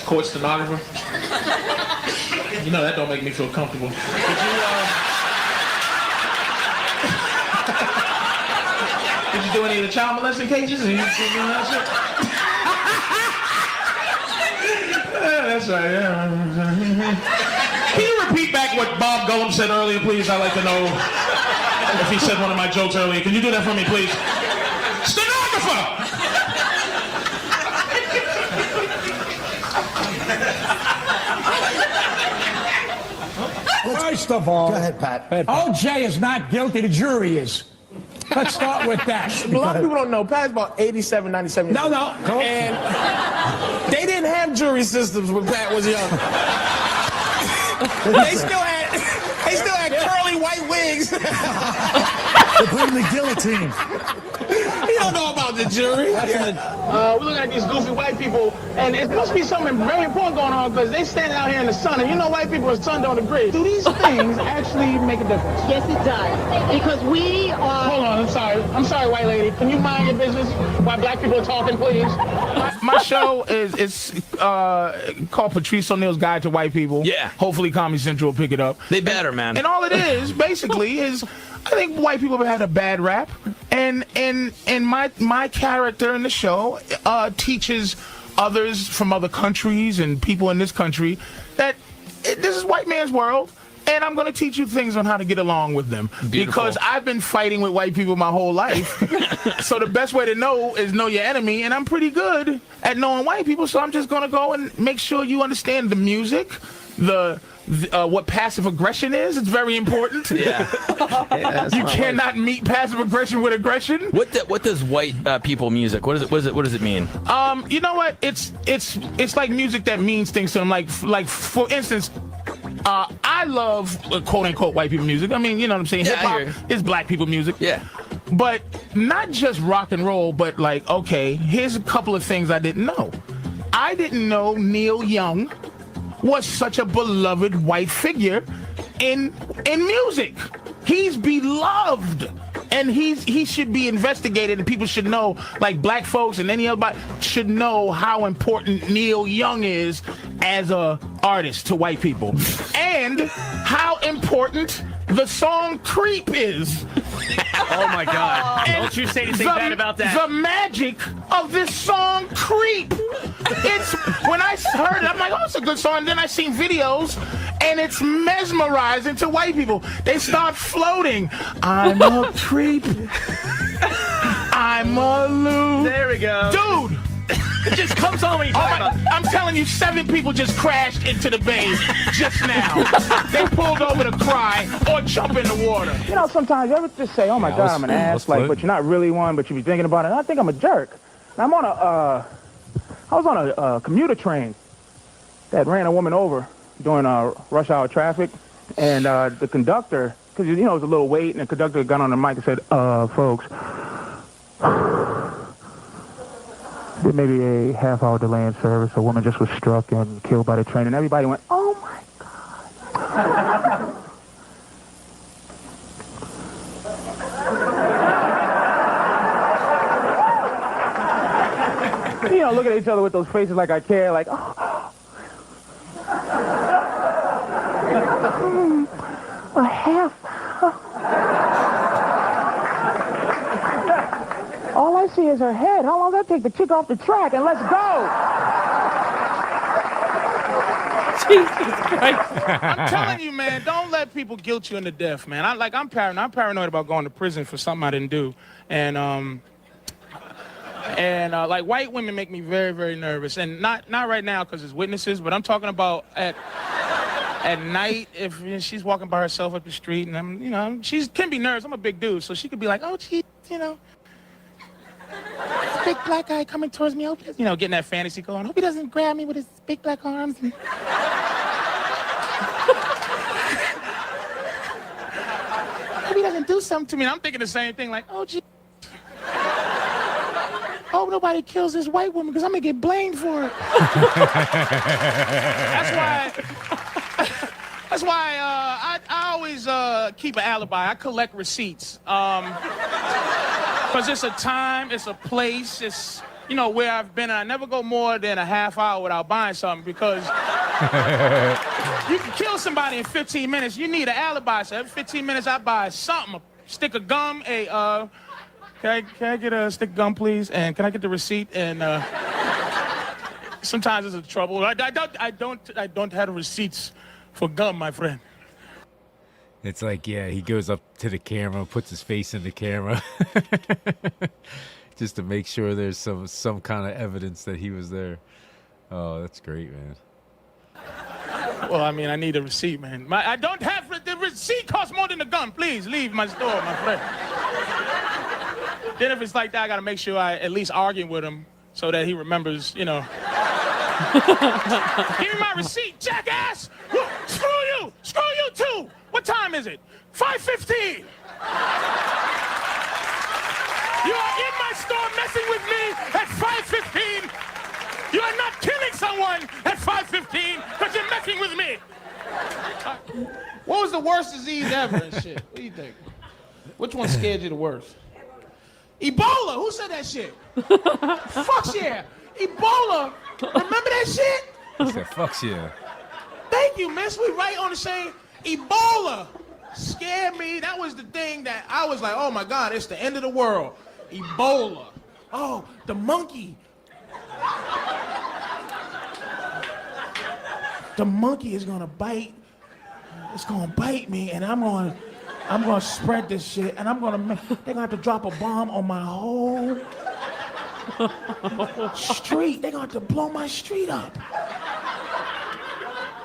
court stenographer. You know that don't make me feel comfortable. Did you do any of the child molesting cases? Are you doing that shit? Yeah, that's right. Yeah. Can you repeat back what Bob Gullum said earlier, please? I'd like to know if he said one of my jokes earlier. Can you do that for me, please? Stenographer! First of all, Go ahead, Pat. OJ is not guilty, the jury is. Let's start with that. A lot of people don't know. Pat's about 87, 97 years old. No. And they didn't have jury systems when Pat was young. They still had curly white wigs. They put him in the guillotine. You don't know about the jury. We're looking at these goofy white people, and it must be something very important going on because they standing out here in the sun, and you know white people, the sun don't agree. Do these things actually make a difference? Yes, it does. Because we are... Hold on, I'm sorry. I'm sorry, white lady. Can you mind your business while black people are talking, please? My show is called Patrice O'Neal's Guide to White People. Yeah. Hopefully Comedy Central will pick it up. They better, man. And all it is, basically, is I think white people have had a bad rap, and my character in the show teaches others from other countries and people in this country that this is white man's world, and I'm going to teach you things on how to get along with them. Beautiful. Because I've been fighting with white people my whole life. So the best way to know is know your enemy, and I'm pretty good at knowing white people, so I'm just going to go and make sure you understand the music, what passive aggression is. It's very important. Yeah. You cannot meet passive aggression with aggression. What does white people music? What does it mean? You know what? It's like music that means things to them. Like for instance, I love quote unquote white people music. I mean, you know what I'm saying? Yeah, Hip hop is black people music. Yeah. But not just rock and roll, but like, okay, here's a couple of things I didn't know. I didn't know Neil Young was such a beloved white figure in music. He's beloved, and he should be investigated, and people should know, like black folks and any other should know how important Neil Young is as a artist to white people, and how important the song "Creep" is. Oh my God! Don't you say anything bad about that. The magic of this song "Creep." It's when I heard it, I'm like, oh, it's a good song. And then I seen videos, and it's mesmerizing to white people. They start floating. I'm a creep. I'm a loose. There we go, dude. It just comes on when you talk about it. I'm telling you, 7 people just crashed into the bay just now. They pulled over to cry or jump in the water. You know, sometimes you ever just say, oh my God, I'm an ass, like, but you're not really one, but you be thinking about it. And I think I'm a jerk. And I was on a commuter train that ran a woman over during rush hour traffic. And the conductor, because, you know, it was a little wait, and the conductor got on the mic and said, folks, there may be a half-hour delay in service. A woman just was struck and killed by the train, and everybody went, oh my God. You know, look at each other with those faces like I care, like, oh. A half. All I see is her head. How long does that take to kick off the track? And let's go! Jesus Christ. I'm telling you, man, don't let people guilt you into death, man. I'm paranoid. I'm paranoid about going to prison for something I didn't do. And like white women make me very, very nervous. And not right now because it's witnesses, but I'm talking about at night if she's walking by herself up the street, and she can be nervous. I'm a big dude, so she could be like, oh, gee, big black guy coming towards me. Hope he doesn't, getting that fantasy going. Hope he doesn't grab me with his big black arms. And... hope he doesn't do something to me. And I'm thinking the same thing, like, oh, gee. Hope nobody kills this white woman because I'm going to get blamed for it. That's why I always keep an alibi. I collect receipts. Because it's a time, it's a place, it's, where I've been. I never go more than a half hour without buying something because you can kill somebody in 15 minutes. You need an alibi. So every 15 minutes I buy something, a stick of gum, can I get a stick of gum, please? And can I get the receipt? And sometimes it's a trouble. I don't have receipts for gum, my friend. It's like, yeah, he goes up to the camera, puts his face in the camera, just to make sure there's some kind of evidence that he was there. Oh, that's great, man. Well, I mean, I need a receipt, man. I don't have the receipt. Costs more than the gun. Please leave my store, my friend. Then if it's like that, I gotta make sure I at least argue with him so that he remembers, you know. Give me my receipt, jackass! Screw you! Screw you too! What time is it? 5:15! You are in my store messing with me at 5:15! You are not killing someone at 5:15 because you're messing with me! What was the worst disease ever and shit? What do you think? Which one scared you the worst? Ebola! Who said that shit? Fuck yeah! Ebola! Remember that shit? He said, fucks yeah. Thank you, miss. We right on the same. Ebola scared me. That was the thing that I was like, oh my God, it's the end of the world. Ebola. Oh, the monkey. The monkey is gonna bite. It's gonna bite me, and I'm gonna spread this shit, and they're gonna have to drop a bomb on my whole street. They're gonna have to blow my street up.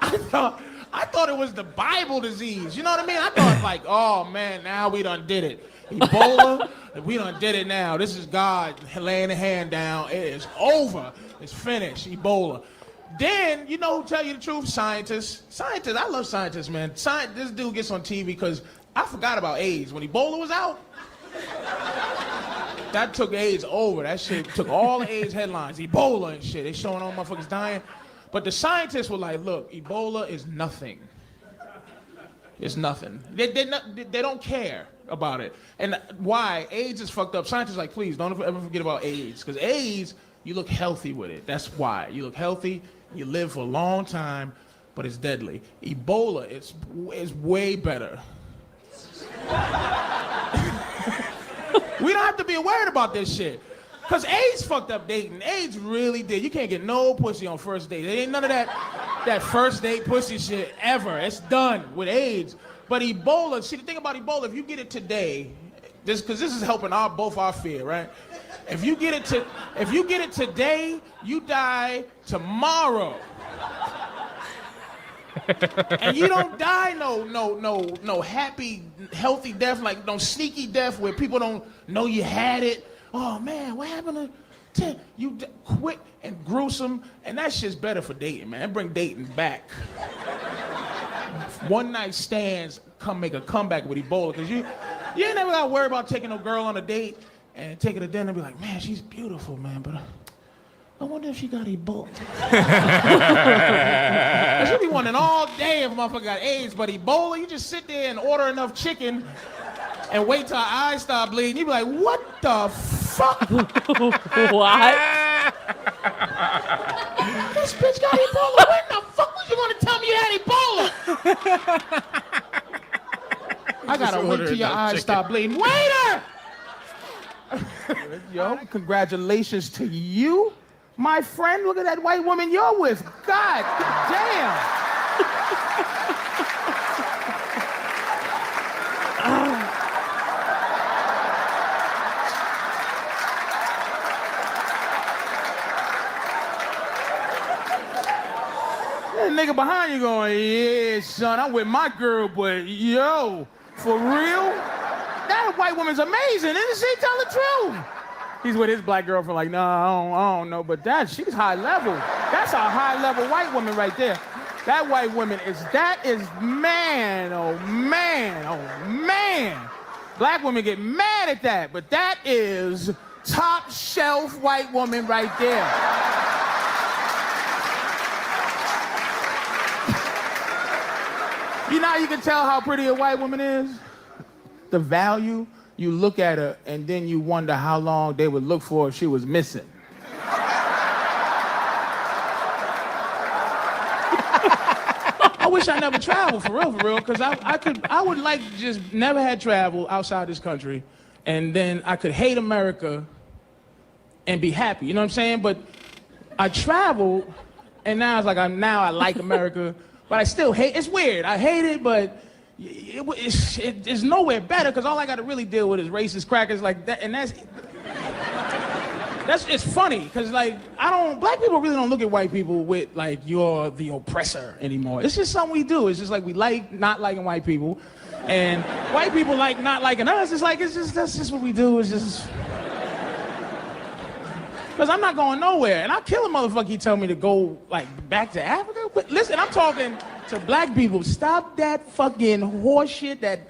I thought it was the Bible disease. You know what I mean? I thought like, oh man, now we done did it. Ebola, we done did it now. This is God laying a hand down. It is over. It's finished. Ebola. Then, you know who tell you the truth? Scientists. Scientists, I love scientists, man. This dude gets on TV because I forgot about AIDS. When Ebola was out, that took AIDS over. That shit took all the AIDS headlines. Ebola and shit. They showing all motherfuckers dying. But the scientists were like, look, Ebola is nothing. It's nothing. They don't care about it. And why? AIDS is fucked up. Scientists are like, please, don't ever forget about AIDS. Because AIDS, you look healthy with it. That's why. You look healthy, you live for a long time, but it's deadly. Ebola is way better. We don't have to be worried about this shit. Because AIDS fucked up dating. AIDS really did. You can't get no pussy on first date. There ain't none of that first date pussy shit ever. It's done with AIDS. But Ebola, see the thing about Ebola, if you get it today, because this is helping both our fear, right? If you get it today, you die tomorrow. And you don't die no happy, healthy death, like no sneaky death where people don't know you had it. Oh man, what happened to you? Quick and gruesome, and that shit's better for dating, man. That bring dating back. One night stands make a comeback with Ebola, because you ain't never gotta worry about taking a girl on a date and taking her to dinner and be like, man, she's beautiful, man, but I wonder if she got Ebola. She'll be wanting all day if a motherfucker got AIDS, but Ebola, you just sit there and order enough chicken and wait till her eyes start bleeding. You be like, what the fuck? What? This bitch got Ebola. When the fuck was you gonna tell me you had Ebola? I gotta wait till your eyes start bleeding. Waiter! Yo, congratulations to you, my friend. Look at that white woman you're with. God damn. That nigga behind you going, yeah, son, I'm with my girl, but yo, for real? That white woman's amazing, isn't she? Tell the truth. He's with his black girlfriend like, no, I don't know, but she's high level. That's a high level white woman right there. That white woman is man, oh man, oh man. Black women get mad at that, but that is top shelf white woman right there. You know how you can tell how pretty a white woman is? The value, you look at her and then you wonder how long they would look for if she was missing. I wish I never traveled, for real, because I would like to just never had travel outside this country, and then I could hate America and be happy, you know what I'm saying? But I traveled, and now it's like I like America, but I still hate. It's weird. I hate it, but it's nowhere better, because all I got to really deal with is racist crackers like that, and it's funny, because like black people really don't look at white people with like you're the oppressor anymore. It's just something we do. It's just like we like not liking white people, and white people like not liking us. It's like that's just what we do. It's just Because I'm not going nowhere. And I'll kill a motherfucker he tell me to go, like, back to Africa. But listen, I'm talking to black people. Stop that fucking horse shit, that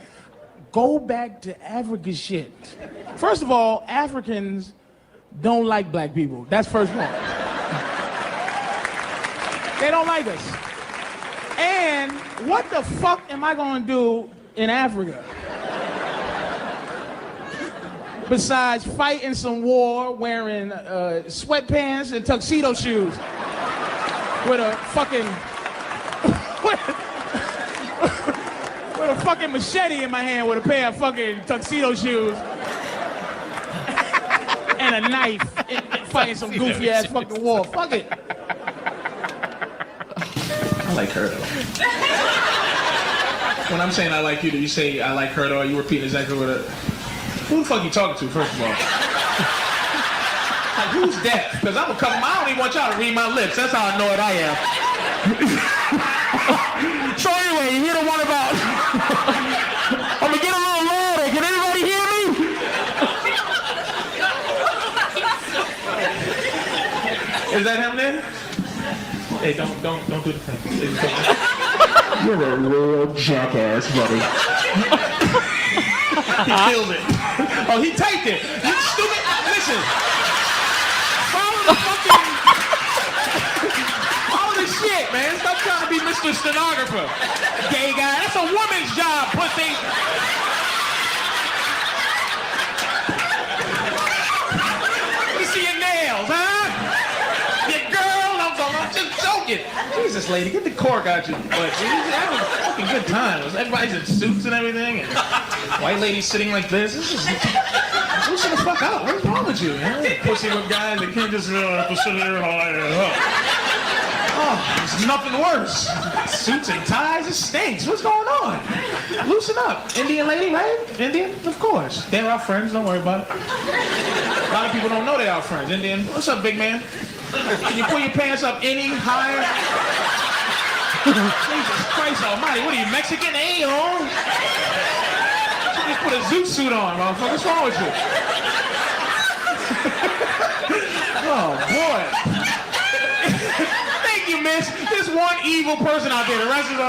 go back to Africa shit. First of all, Africans don't like black people. That's first one. They don't like us. And what the fuck am I gonna do in Africa? Besides fighting some war, wearing sweatpants and tuxedo shoes with a fucking with a fucking machete in my hand with a pair of fucking tuxedo shoes and a knife and fighting some goofy ass fucking war. Fuck it. I like her though. When I'm saying I like you, do you say I like her though? Are you repeating exactly what it? Who the fuck you talking to, first of all? Like, who's deaf? Because I'm gonna cover my, I don't even want y'all to read my lips. That's how annoyed I am. So anyway, you hear the one about, I'm gonna get a little louder. Can anybody hear me? Is that him then? Hey, don't do the thing. You're a real jackass, buddy. He killed it. Oh, he typed it. You stupid. Listen. Follow the shit, man. Stop trying to be Mr. Stenographer. Gay guy. That's a woman's job, pussy. Let me see your nails, huh? Your girl. I'm just joking. Jesus, lady, get the cork out your butt. That was a fucking good time. Everybody's in suits and everything. And white lady sitting like this. This is loosen the fuck out. What's wrong with you, man? Pussy with guys that can't just have to sit there and oh, there's nothing worse. Suits and ties, it stinks. What's going on? Loosen up. Indian lady, right? Indian? Of course. They're our friends. Don't worry about it. A lot of people don't know they're our friends. Indian. What's up, big man? Can you pull your pants up any higher? Jesus Christ almighty. What are you, Mexican? A-hole? You just put a zoot suit on, motherfucker. What's wrong with you? Oh, boy. Thank you, miss. There's one evil person out there. The rest is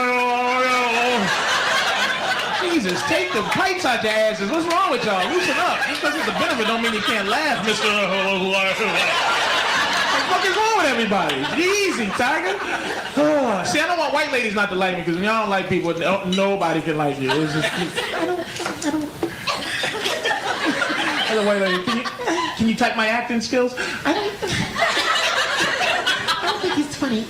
Jesus, take the pipes out your asses. What's wrong with y'all? Loosen up. Just because it's a benefit don't mean you can't laugh, Mr. What the fuck is wrong with everybody? Easy, Tiger. Oh, see, I don't want white ladies not to like me because when y'all don't like people, nobody can like you. It's just, I don't. As a white lady, can you type my acting skills? I don't think he's funny.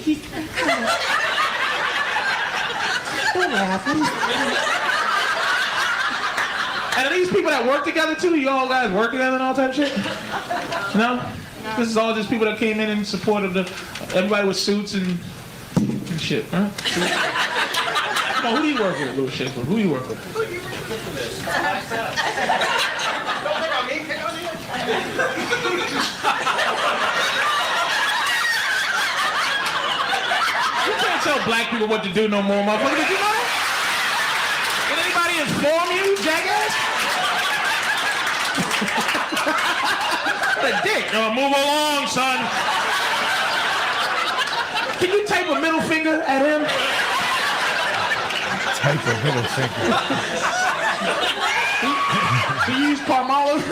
Don't laugh. And are these people that work together too? You all guys work together and all type of shit? No? This is all just people that came in support of everybody with suits and shit, huh? No, who do you work with, little shit? Who do you work with? You can't tell black people what to do no more, motherfucker. Did you know that? Did anybody inform you, jackass? What a dick. No, move along, son. Can you type a middle finger at him? Type a middle finger. Can you use Palmolive?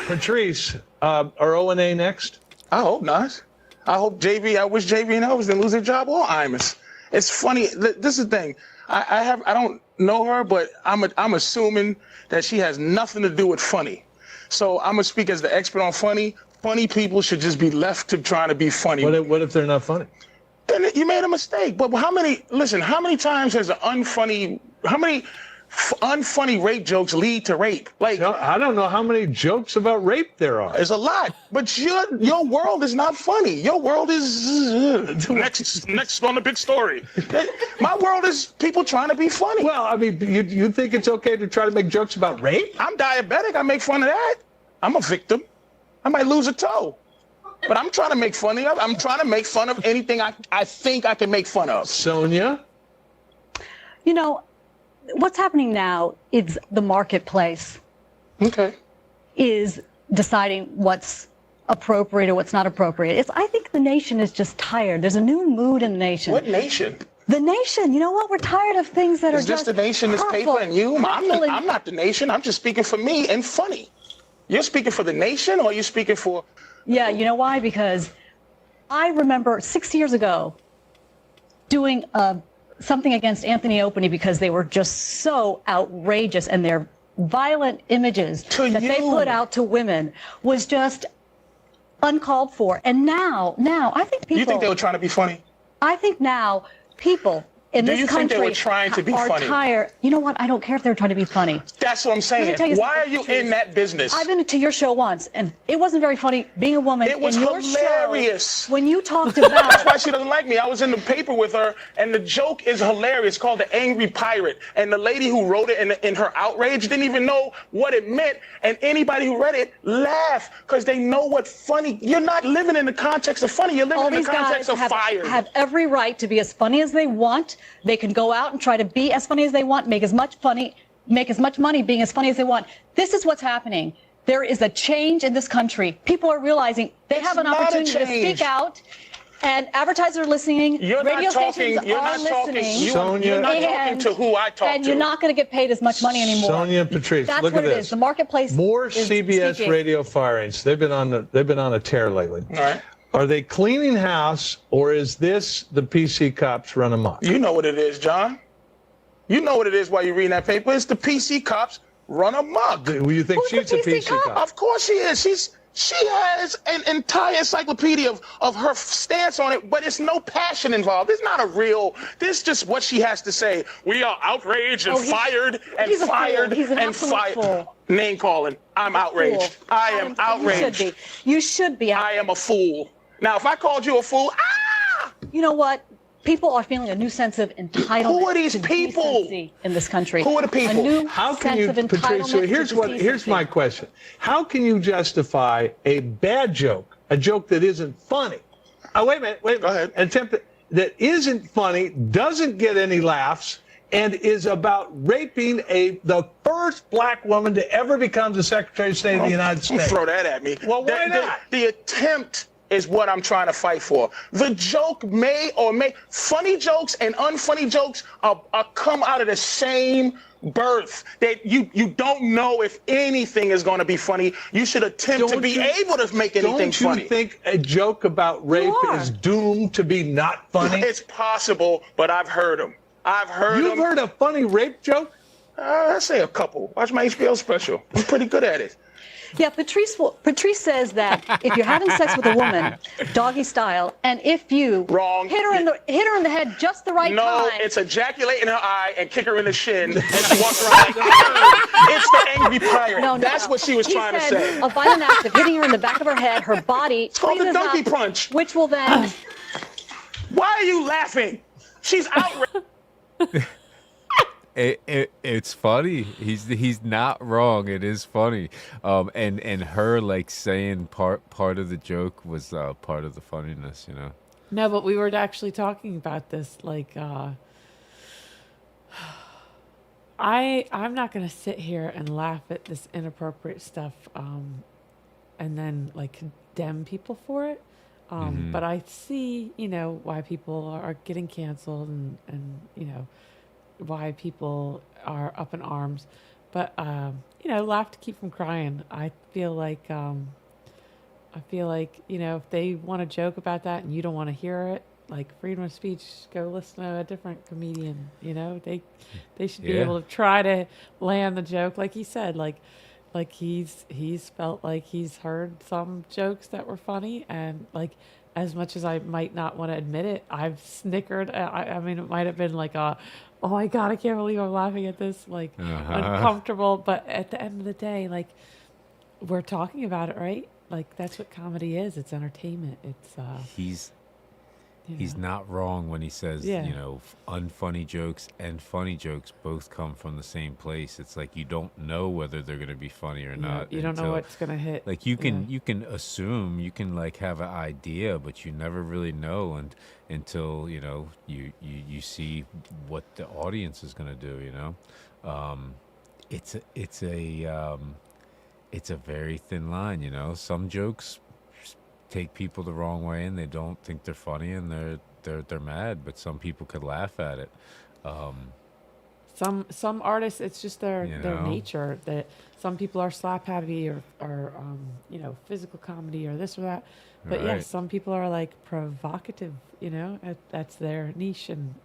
Patrice, are O&A next? I hope not. I wish JV and Elvis didn't lose their job or Imus. It's funny. This is the thing. I don't know her, but I'm assuming that she has nothing to do with funny. So I'm gonna speak as the expert on funny. Funny people should just be left to trying to be funny. What if they're not funny? Then you made a mistake. But how many times has how many unfunny rape jokes lead to rape? Like, I don't know how many jokes about rape there are. There's a lot, but your world is not funny. Your world is next on the big story. My world is people trying to be funny. Well, I mean, you think it's okay to try to make jokes about rape? I'm diabetic. I make fun of that. I'm a victim. I might lose a toe. But I'm trying to make fun of. I'm trying to make fun of anything I think I can make fun of. Sonia? You know, what's happening now is the marketplace. Okay. Is deciding what's appropriate or what's not appropriate. I think the nation is just tired. There's a new mood in the nation. What nation? The nation. You know what? We're tired of things that are Is this just the nation, this paper, and you? I'm not the nation. I'm just speaking for me and funny. You're speaking for the nation, or you're speaking for... Yeah, you know why? Because I remember 6 years ago doing something against Anthony Openy because they were just so outrageous, and their violent images that they put out to women was just uncalled for. And now I think people... You think they were trying to be funny? I think now people in this country think they were trying to be are funny? tired. You know what? I don't care if they're trying to be funny. That's what I'm saying. Why are you in that business? I've been to your show once, and it wasn't very funny being a woman. It was in your hilarious. Show, when you talked about... That's why she doesn't like me. I was in the paper with her, and the joke is hilarious. It's called The Angry Pirate. And the lady who wrote it in her outrage didn't even know what it meant. And anybody who read it laughed because they know what funny... You're not living in the context of funny. You're living in the context of fire. Have every right to be as funny as they want. They can go out and try to be as funny as they want, make as much money being as funny as they want. This is what's happening. There is a change in this country. People are realizing they have an opportunity to speak out, and advertisers are listening. Radio stations are listening. Sonia, you're not talking to who I talk to. And you're not going to get paid as much money anymore. Sonia and Patrice, That's look what at it this. is. The marketplace. More is CBS speaking. radio firings. They've been on a tear lately. All right. Are they cleaning house, or is this the PC cops run amok? You know what it is, John. You know what it is while you're reading that paper. It's the PC cops run amok. Do you think she's a PC cop? Of course she is. She has an entire encyclopedia of her stance on it, but it's no passion involved. It's not a real. This is just what she has to say. We are outraged and fired and fired and fired. Name calling. I'm outraged. I am outraged. You should be. I am a fool. Now, if I called you a fool, you know what? People are feeling a new sense of entitlement. Who are these people in this country? Who are the people? A new How can sense you, of entitlement. Patrice? Here's my question. How can you justify a bad joke, a joke that isn't funny? Oh, wait a minute. Go ahead. That isn't funny, doesn't get any laughs, and is about raping the first black woman to ever become the Secretary of State of the United States. Throw that at me. Well, why not? The attempt is what I'm trying to fight for. The joke funny jokes and unfunny jokes are come out of the same birth. That you don't know if anything is going to be funny. You should attempt to be able to make anything funny. Don't you think a joke about rape is doomed to be not funny? It's possible, but I've heard them. You've heard a funny rape joke? I'd say a couple. Watch my HBO special. I'm pretty good at it. Yeah, Patrice says that if you're having sex with a woman, doggy style, and if you hit her in the head just the right time. No, it's ejaculate in her eye and kick her in the shin, and she walks around like, it's the angry pirate. That's what she was trying to say. A violent act of hitting her in the back of her head, her body. It's called the donkey punch. Which will then. Why are you laughing? She's outraged. It's funny. He's not wrong. It is funny. And her like saying part of the joke was part of the funniness, you know. No, but we were actually talking about this. Like, I'm not gonna sit here and laugh at this inappropriate stuff, and then like condemn people for it. But I see, you know, why people are getting canceled, and you know, why people are up in arms. But you know, laugh to keep from crying. I feel like you know, if they want to joke about that and you don't want to hear it, like freedom of speech, go listen to a different comedian. You know, they should be able to try to land the joke, like he said, like he's felt like he's heard some jokes that were funny, and like, as much as I might not want to admit it, I've snickered. I mean, it might have been like oh my God, I can't believe I'm laughing at this, like uncomfortable. But at the end of the day, like, we're talking about it, right? Like, that's what comedy is. It's entertainment. It's He's not wrong when he says, Yeah. you know, unfunny jokes and funny jokes both come from the same place. It's like you don't know whether they're going to be funny or not. You don't know what's going to hit. Like you can assume, you can like have an idea, but you never really know until you know you see what the audience is going to do. You know, it's a very thin line, you know. Some jokes take people the wrong way and they don't think they're funny and they're mad, but some people could laugh at it. Some artists, it's just their know? nature that some people are slap happy or physical comedy or this or that. But Right. yes, some people are like provocative, you know, that's their niche, and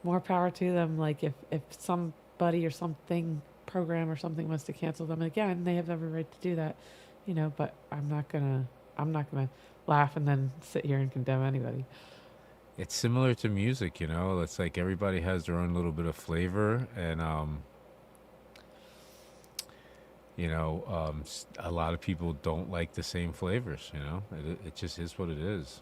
more power to them. Like if somebody or something, program or something wants to cancel them again, they have every right to do that, you know, but I'm not gonna laugh and then sit here and condemn anybody. It's similar to music, you know. It's like everybody has their own little bit of flavor, and a lot of people don't like the same flavors. You know, it just is what it is.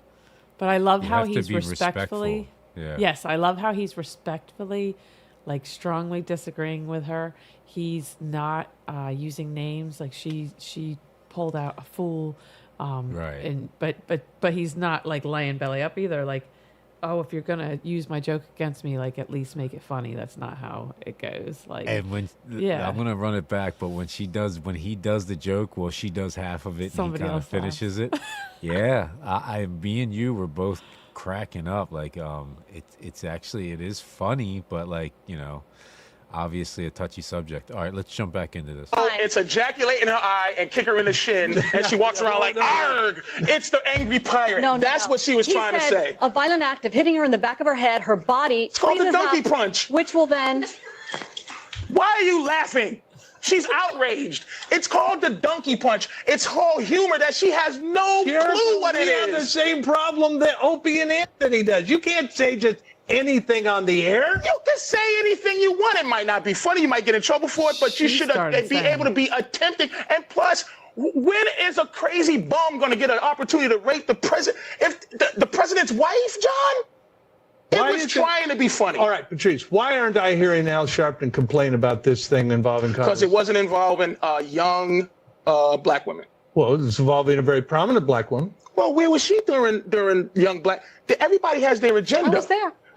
But I love You how have to he's be respectfully. Yeah. Yes, I love how he's respectfully, like strongly disagreeing with her. He's not using names. Like she pulled out a fool. Right. And but he's not like laying belly up either. Like, oh, if you're gonna use my joke against me, like at least make it funny. That's not how it goes. Like, And when I'm gonna run it back, but when he does the joke, well, she does half of it, Somebody and he kind of else finishes it. Yeah, me and you were both cracking up. Like, it's actually, it is funny, but like, you know, obviously a touchy subject. All right, let's jump back into this. Oh, it's ejaculate in her eye and kick her in the shin, and she walks around like, arg! It's the angry pirate. That's what she was trying to say. A violent act of hitting her in the back of her head, her body. It's called the donkey punch. Which will then. Why are you laughing? She's outraged. It's called the donkey punch. It's whole humor that she has no clue what it We have the is. same problem that Opie and Anthony does. You can't say just anything on the air. You can say anything you want. It might not be funny. You might get in trouble for it, but you should be able to be attempting. And plus, when is a crazy bum going to get an opportunity to rape the president? If the president's wife, John? It was trying to be funny. All right, Patrice, why aren't I hearing Al Sharpton complain about this thing involving Congress? Because it wasn't involving young black women. Well, it's involving a very prominent black woman. Well, where was she during young black? Everybody has their agenda.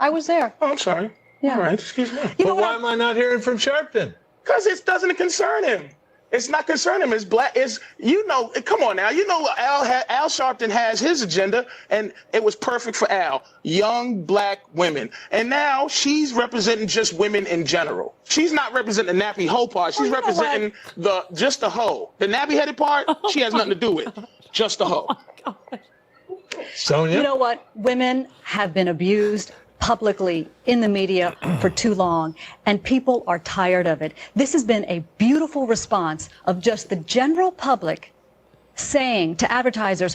I was there. Oh, I'm sorry. Yeah. All right, excuse me. But why am I not hearing from Sharpton? Because it doesn't concern him. It's not concerning him. It's black. It's, you know, come on now. You know, Al Sharpton has his agenda, and it was perfect for Al. Young black women. And now she's representing just women in general. She's not representing the nappy hoe part. She's representing just the hoe. The nappy-headed part, she has nothing to do with. Just the hoe. Sonia? You know what? Women have been abused publicly in the media for too long, and people are tired of it. This has been a beautiful response of just the general public saying to advertisers,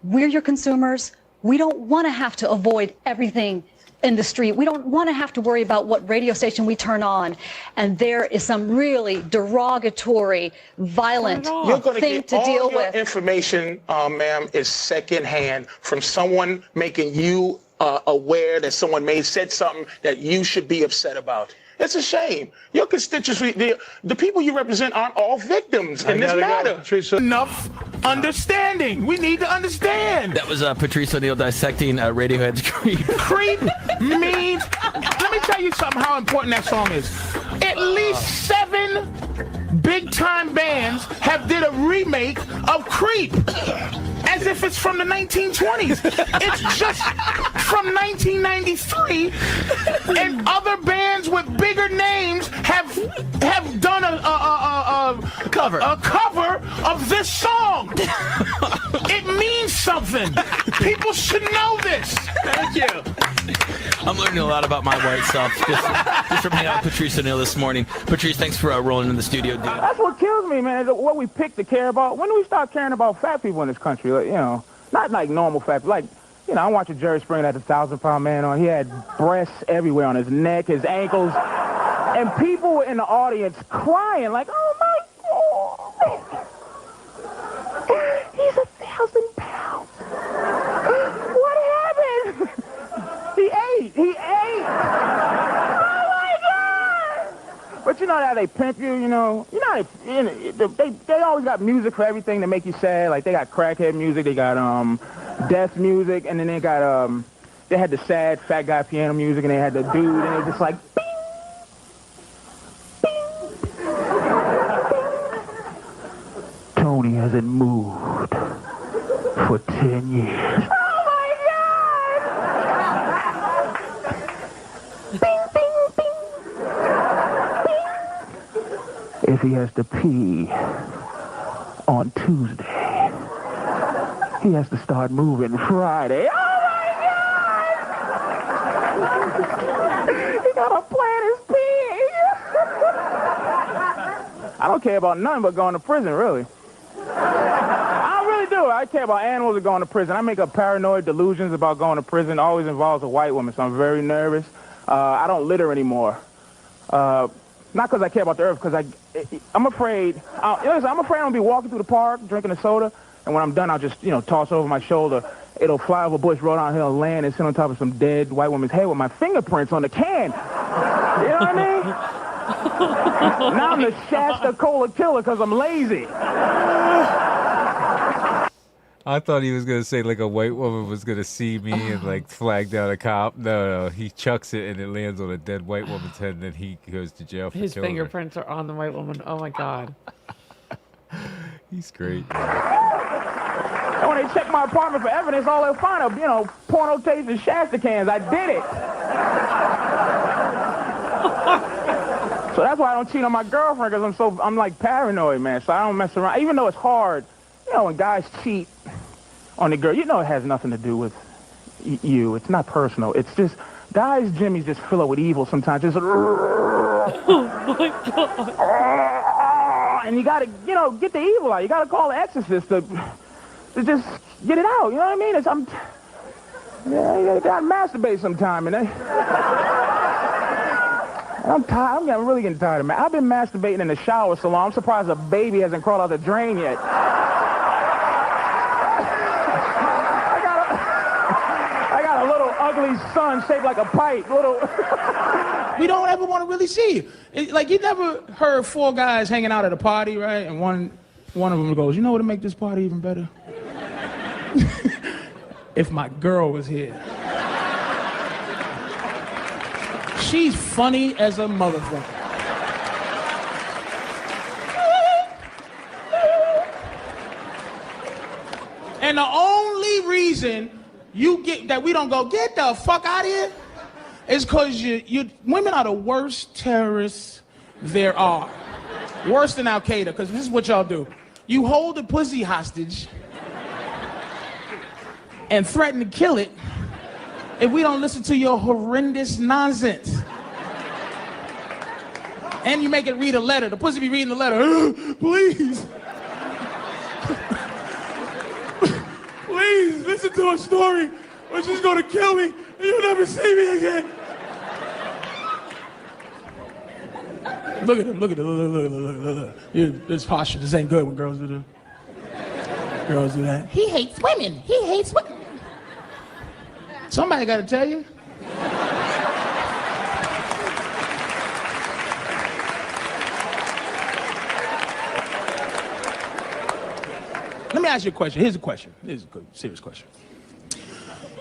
we're your consumers. We don't want to have to avoid everything in the street. We don't want to have to worry about what radio station we turn on. And there is some really derogatory, violent You're going thing get to all deal your with. information, ma'am, is secondhand from someone making you aware that someone may have said something that you should be upset about. It's a shame. Your constituency, the people you represent aren't all victims in this matter. Enough understanding. We need to understand. That was Patrice O'Neill dissecting Radiohead's Creep. Creep means, let me tell you something how important that song is. At least 7 big-time bands have did a remake of Creep. As if it's from the 1920s. It's just from 1993, and other bands with bigger names have done a cover of this song. It means something. People should know this. Thank you. I'm learning a lot about my white self just from hanging out with Patrice O'Neill this morning. Patrice, thanks for rolling in the studio, dude. That's what kills me, man, is what we pick to care about. When do we start caring about fat people in this country? Like, you know, not like normal fat people. Like, you know, I watched Jerry Springer had the 1,000-pound man on. He had breasts everywhere on his neck, his ankles. And people were in the audience crying like, oh, my God. He's 1,000 pounds. What happened? He ate. Oh, my God. But you know how they pimp you, you know. You know, they always got music for everything to make you sad. Like, they got crackhead music, they got death music, and then they got they had the sad fat guy piano music, and they had the dude, and it was just like bing, bing, bing. hasn't moved for 10 years. Oh my God! Bing, bing, bing. Bing. If he has to pee on Tuesday, he has to start moving Friday. Oh my God! He gotta plan his pee. I don't care about nothing but going to prison, really. I really do. I care about animals and going to prison. I make up paranoid delusions about going to prison. It always involves a white woman, so I'm very nervous. I don't litter anymore. Not because I care about the earth, because I'm afraid. I'm afraid I'm gonna be walking through the park, drinking a soda, and when I'm done, I'll just, toss over my shoulder. It'll fly over a bush, roll downhill, land, and sit on top of some dead white woman's head with my fingerprints on the can. You know what I mean? Now I'm the Shasta Cola killer because I'm lazy. I thought he was going to say like a white woman was going to see me and like flag down a cop. No, he chucks it and it lands on a dead white woman's head and then he goes to jail for His killing her. fingerprints are on the white woman. Oh my God. He's great. And when they check my apartment for evidence, all they'll find are, porno tapes and Shasta cans. I did it. So that's why I don't cheat on my girlfriend, because I'm like paranoid, man. So I don't mess around. Even though it's hard, when guys cheat on the girl, it has nothing to do with you. It's not personal. It's just guys' Jimmy's just fill up with evil sometimes. Just oh my God. And you gotta, get the evil out. You gotta call the exorcist to just get it out. You know what I mean? You gotta masturbate sometime, and I'm tired. I'm really getting tired of it. I've been masturbating in the shower so long. I'm surprised a baby hasn't crawled out the drain yet. I got a little ugly son shaped like a pipe. We don't ever want to really see you. Like, you never heard four guys hanging out at a party, right? And one of them goes, "You know what would make this party even better? If my girl was here. She's funny as a motherfucker." And the only reason we don't go, "Get the fuck out of here," is because women are the worst terrorists there are. Worse than Al Qaeda, because this is what y'all do. You hold the pussy hostage and threaten to kill it if we don't listen to your horrendous nonsense. And you make it read a letter. The pussy be reading the letter. "Please. Please listen to a story or she's gonna kill me and you'll never see me again." Look at him, look. This posture, this ain't good when girls do that. Girls do that. He hates women. Somebody gotta tell you. Let me ask you a question. Here's a question. Here's a good, serious question.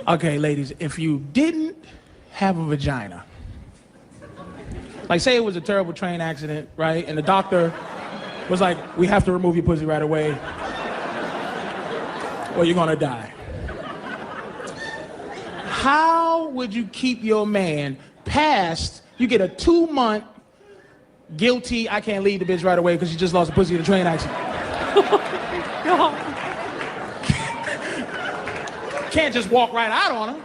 Okay, ladies, if you didn't have a vagina, like say it was a terrible train accident, right? And the doctor was like, "We have to remove your pussy right away or you're gonna die." How would you keep your man past, you get a 2-month guilty, I can't leave the bitch right away because she just lost a pussy in a train accident. Can't just walk right out on her.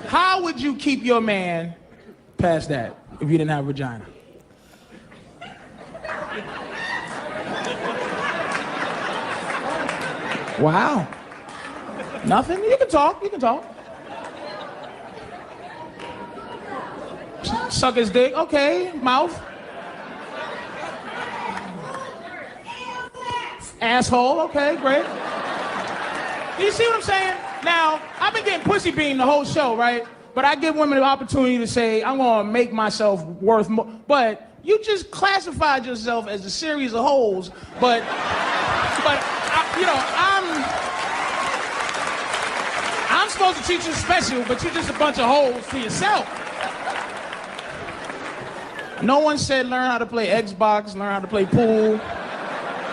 How would you keep your man past that if you didn't have a vagina? Wow. Nothing? You can talk. Suck his dick. Okay. Mouth. Asshole. Okay, great. You see what I'm saying? Now, I've been getting pussy beamed the whole show, right? But I give women the opportunity to say, "I'm gonna make myself worth more." But you just classified yourself as a series of holes. But I'm supposed to treat you special, but you're just a bunch of holes to yourself. No one said learn how to play Xbox, learn how to play pool,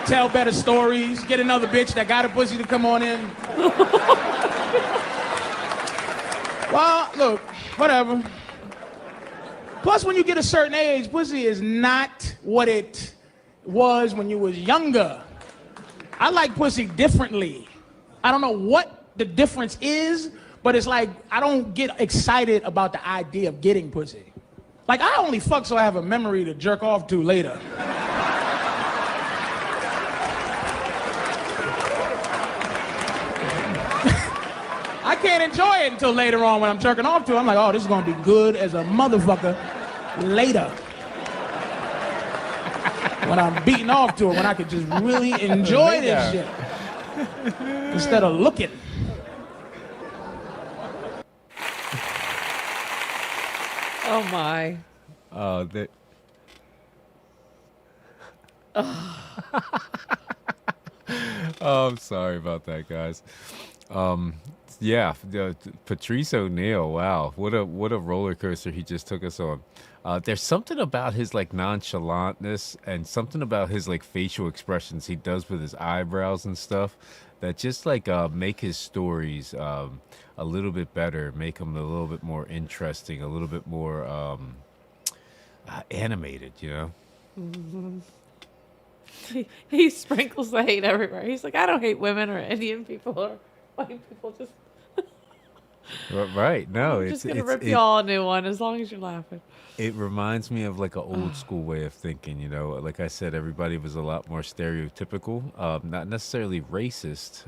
tell better stories, get another bitch that got a pussy to come on in. Well, look, whatever. Plus, when you get a certain age, pussy is not what it was when you was younger. I like pussy differently. I don't know what the difference is, but it's like I don't get excited about the idea of getting pussy. Like, I only fuck so I have a memory to jerk off to later. I can't enjoy it until later on when I'm jerking off to it. I'm like, oh, this is gonna be good as a motherfucker later. When I'm beating off to it, when I could just really enjoy this shit. Instead of looking. Oh my. Oh, oh, I'm sorry about that, guys. Yeah, Patrice O'Neal. Wow, what a roller coaster he just took us on. There's something about his like nonchalantness and something about his like facial expressions he does with his eyebrows and stuff that just like make his stories a little bit better, make them a little bit more interesting, a little bit more animated, you know. Mm-hmm. He sprinkles the hate everywhere. He's like, I don't hate women or Indian people or white people. Just right. No, I'm just gonna rip you all a new one as long as you're laughing. It reminds me of like an old school way of thinking, you know. Like I said, everybody was a lot more stereotypical, not necessarily racist.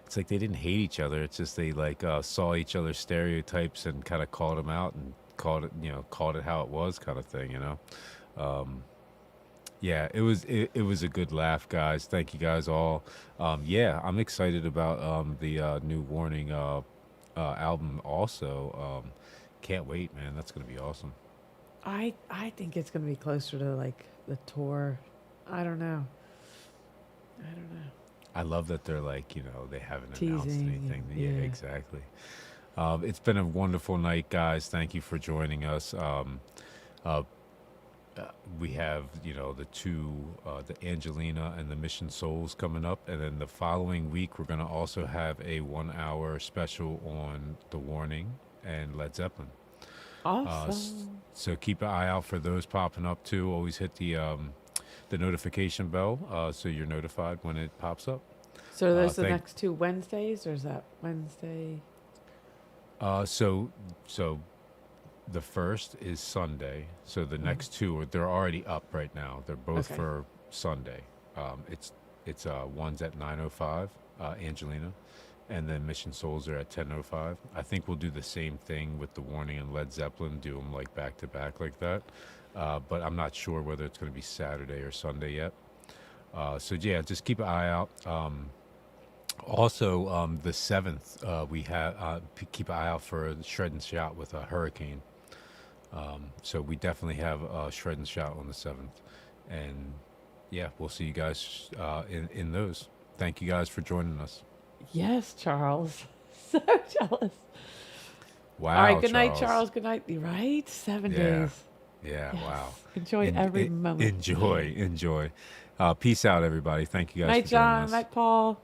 It's like they didn't hate each other. It's just they like saw each other's stereotypes and kind of called them out and called it how it was, kind of thing, you know. Yeah, it was a good laugh, guys. Thank you guys all. Yeah, I'm excited about the new Warning album also. Can't wait, man. That's gonna be awesome. I think it's gonna be closer to like the tour. I don't know. I love that they're like, you know, they haven't announced Teasing, anything. yeah. Yeah, exactly. It's been a wonderful night, guys. Thank you for joining us. We have, you know, the Angelina and the Mission Souls coming up, and then the following week we're gonna also have a 1 hour special on The Warning and Led Zeppelin. Awesome. So keep an eye out for those popping up too. Always hit the notification bell so you're notified when it pops up. So are those the next 2 Wednesdays, or is that Wednesday? So the first is Sunday. So the next 2 they're already up right now. They're both for Sunday. It's one's at 9:05, Angelina, and then Mission Souls are at 10:05. I think we'll do the same thing with The Warning and Led Zeppelin, do them like back to back like that. But I'm not sure whether it's going to be Saturday or Sunday yet. So yeah, just keep an eye out. Also, the 7th, we have keep an eye out for the Shred and Shout with a Hurricane. So we definitely have a Shred and Shout on the 7th, and yeah, we'll see you guys in those. Thank you guys for joining us. Yes, Charles. So jealous. Wow. All right. Good night, Charles. Good night. Right? 7 days. Yeah. Yes. Wow. Enjoy every moment. Enjoy. Peace out, everybody. Thank you guys night, for joining John. us. Night, Paul.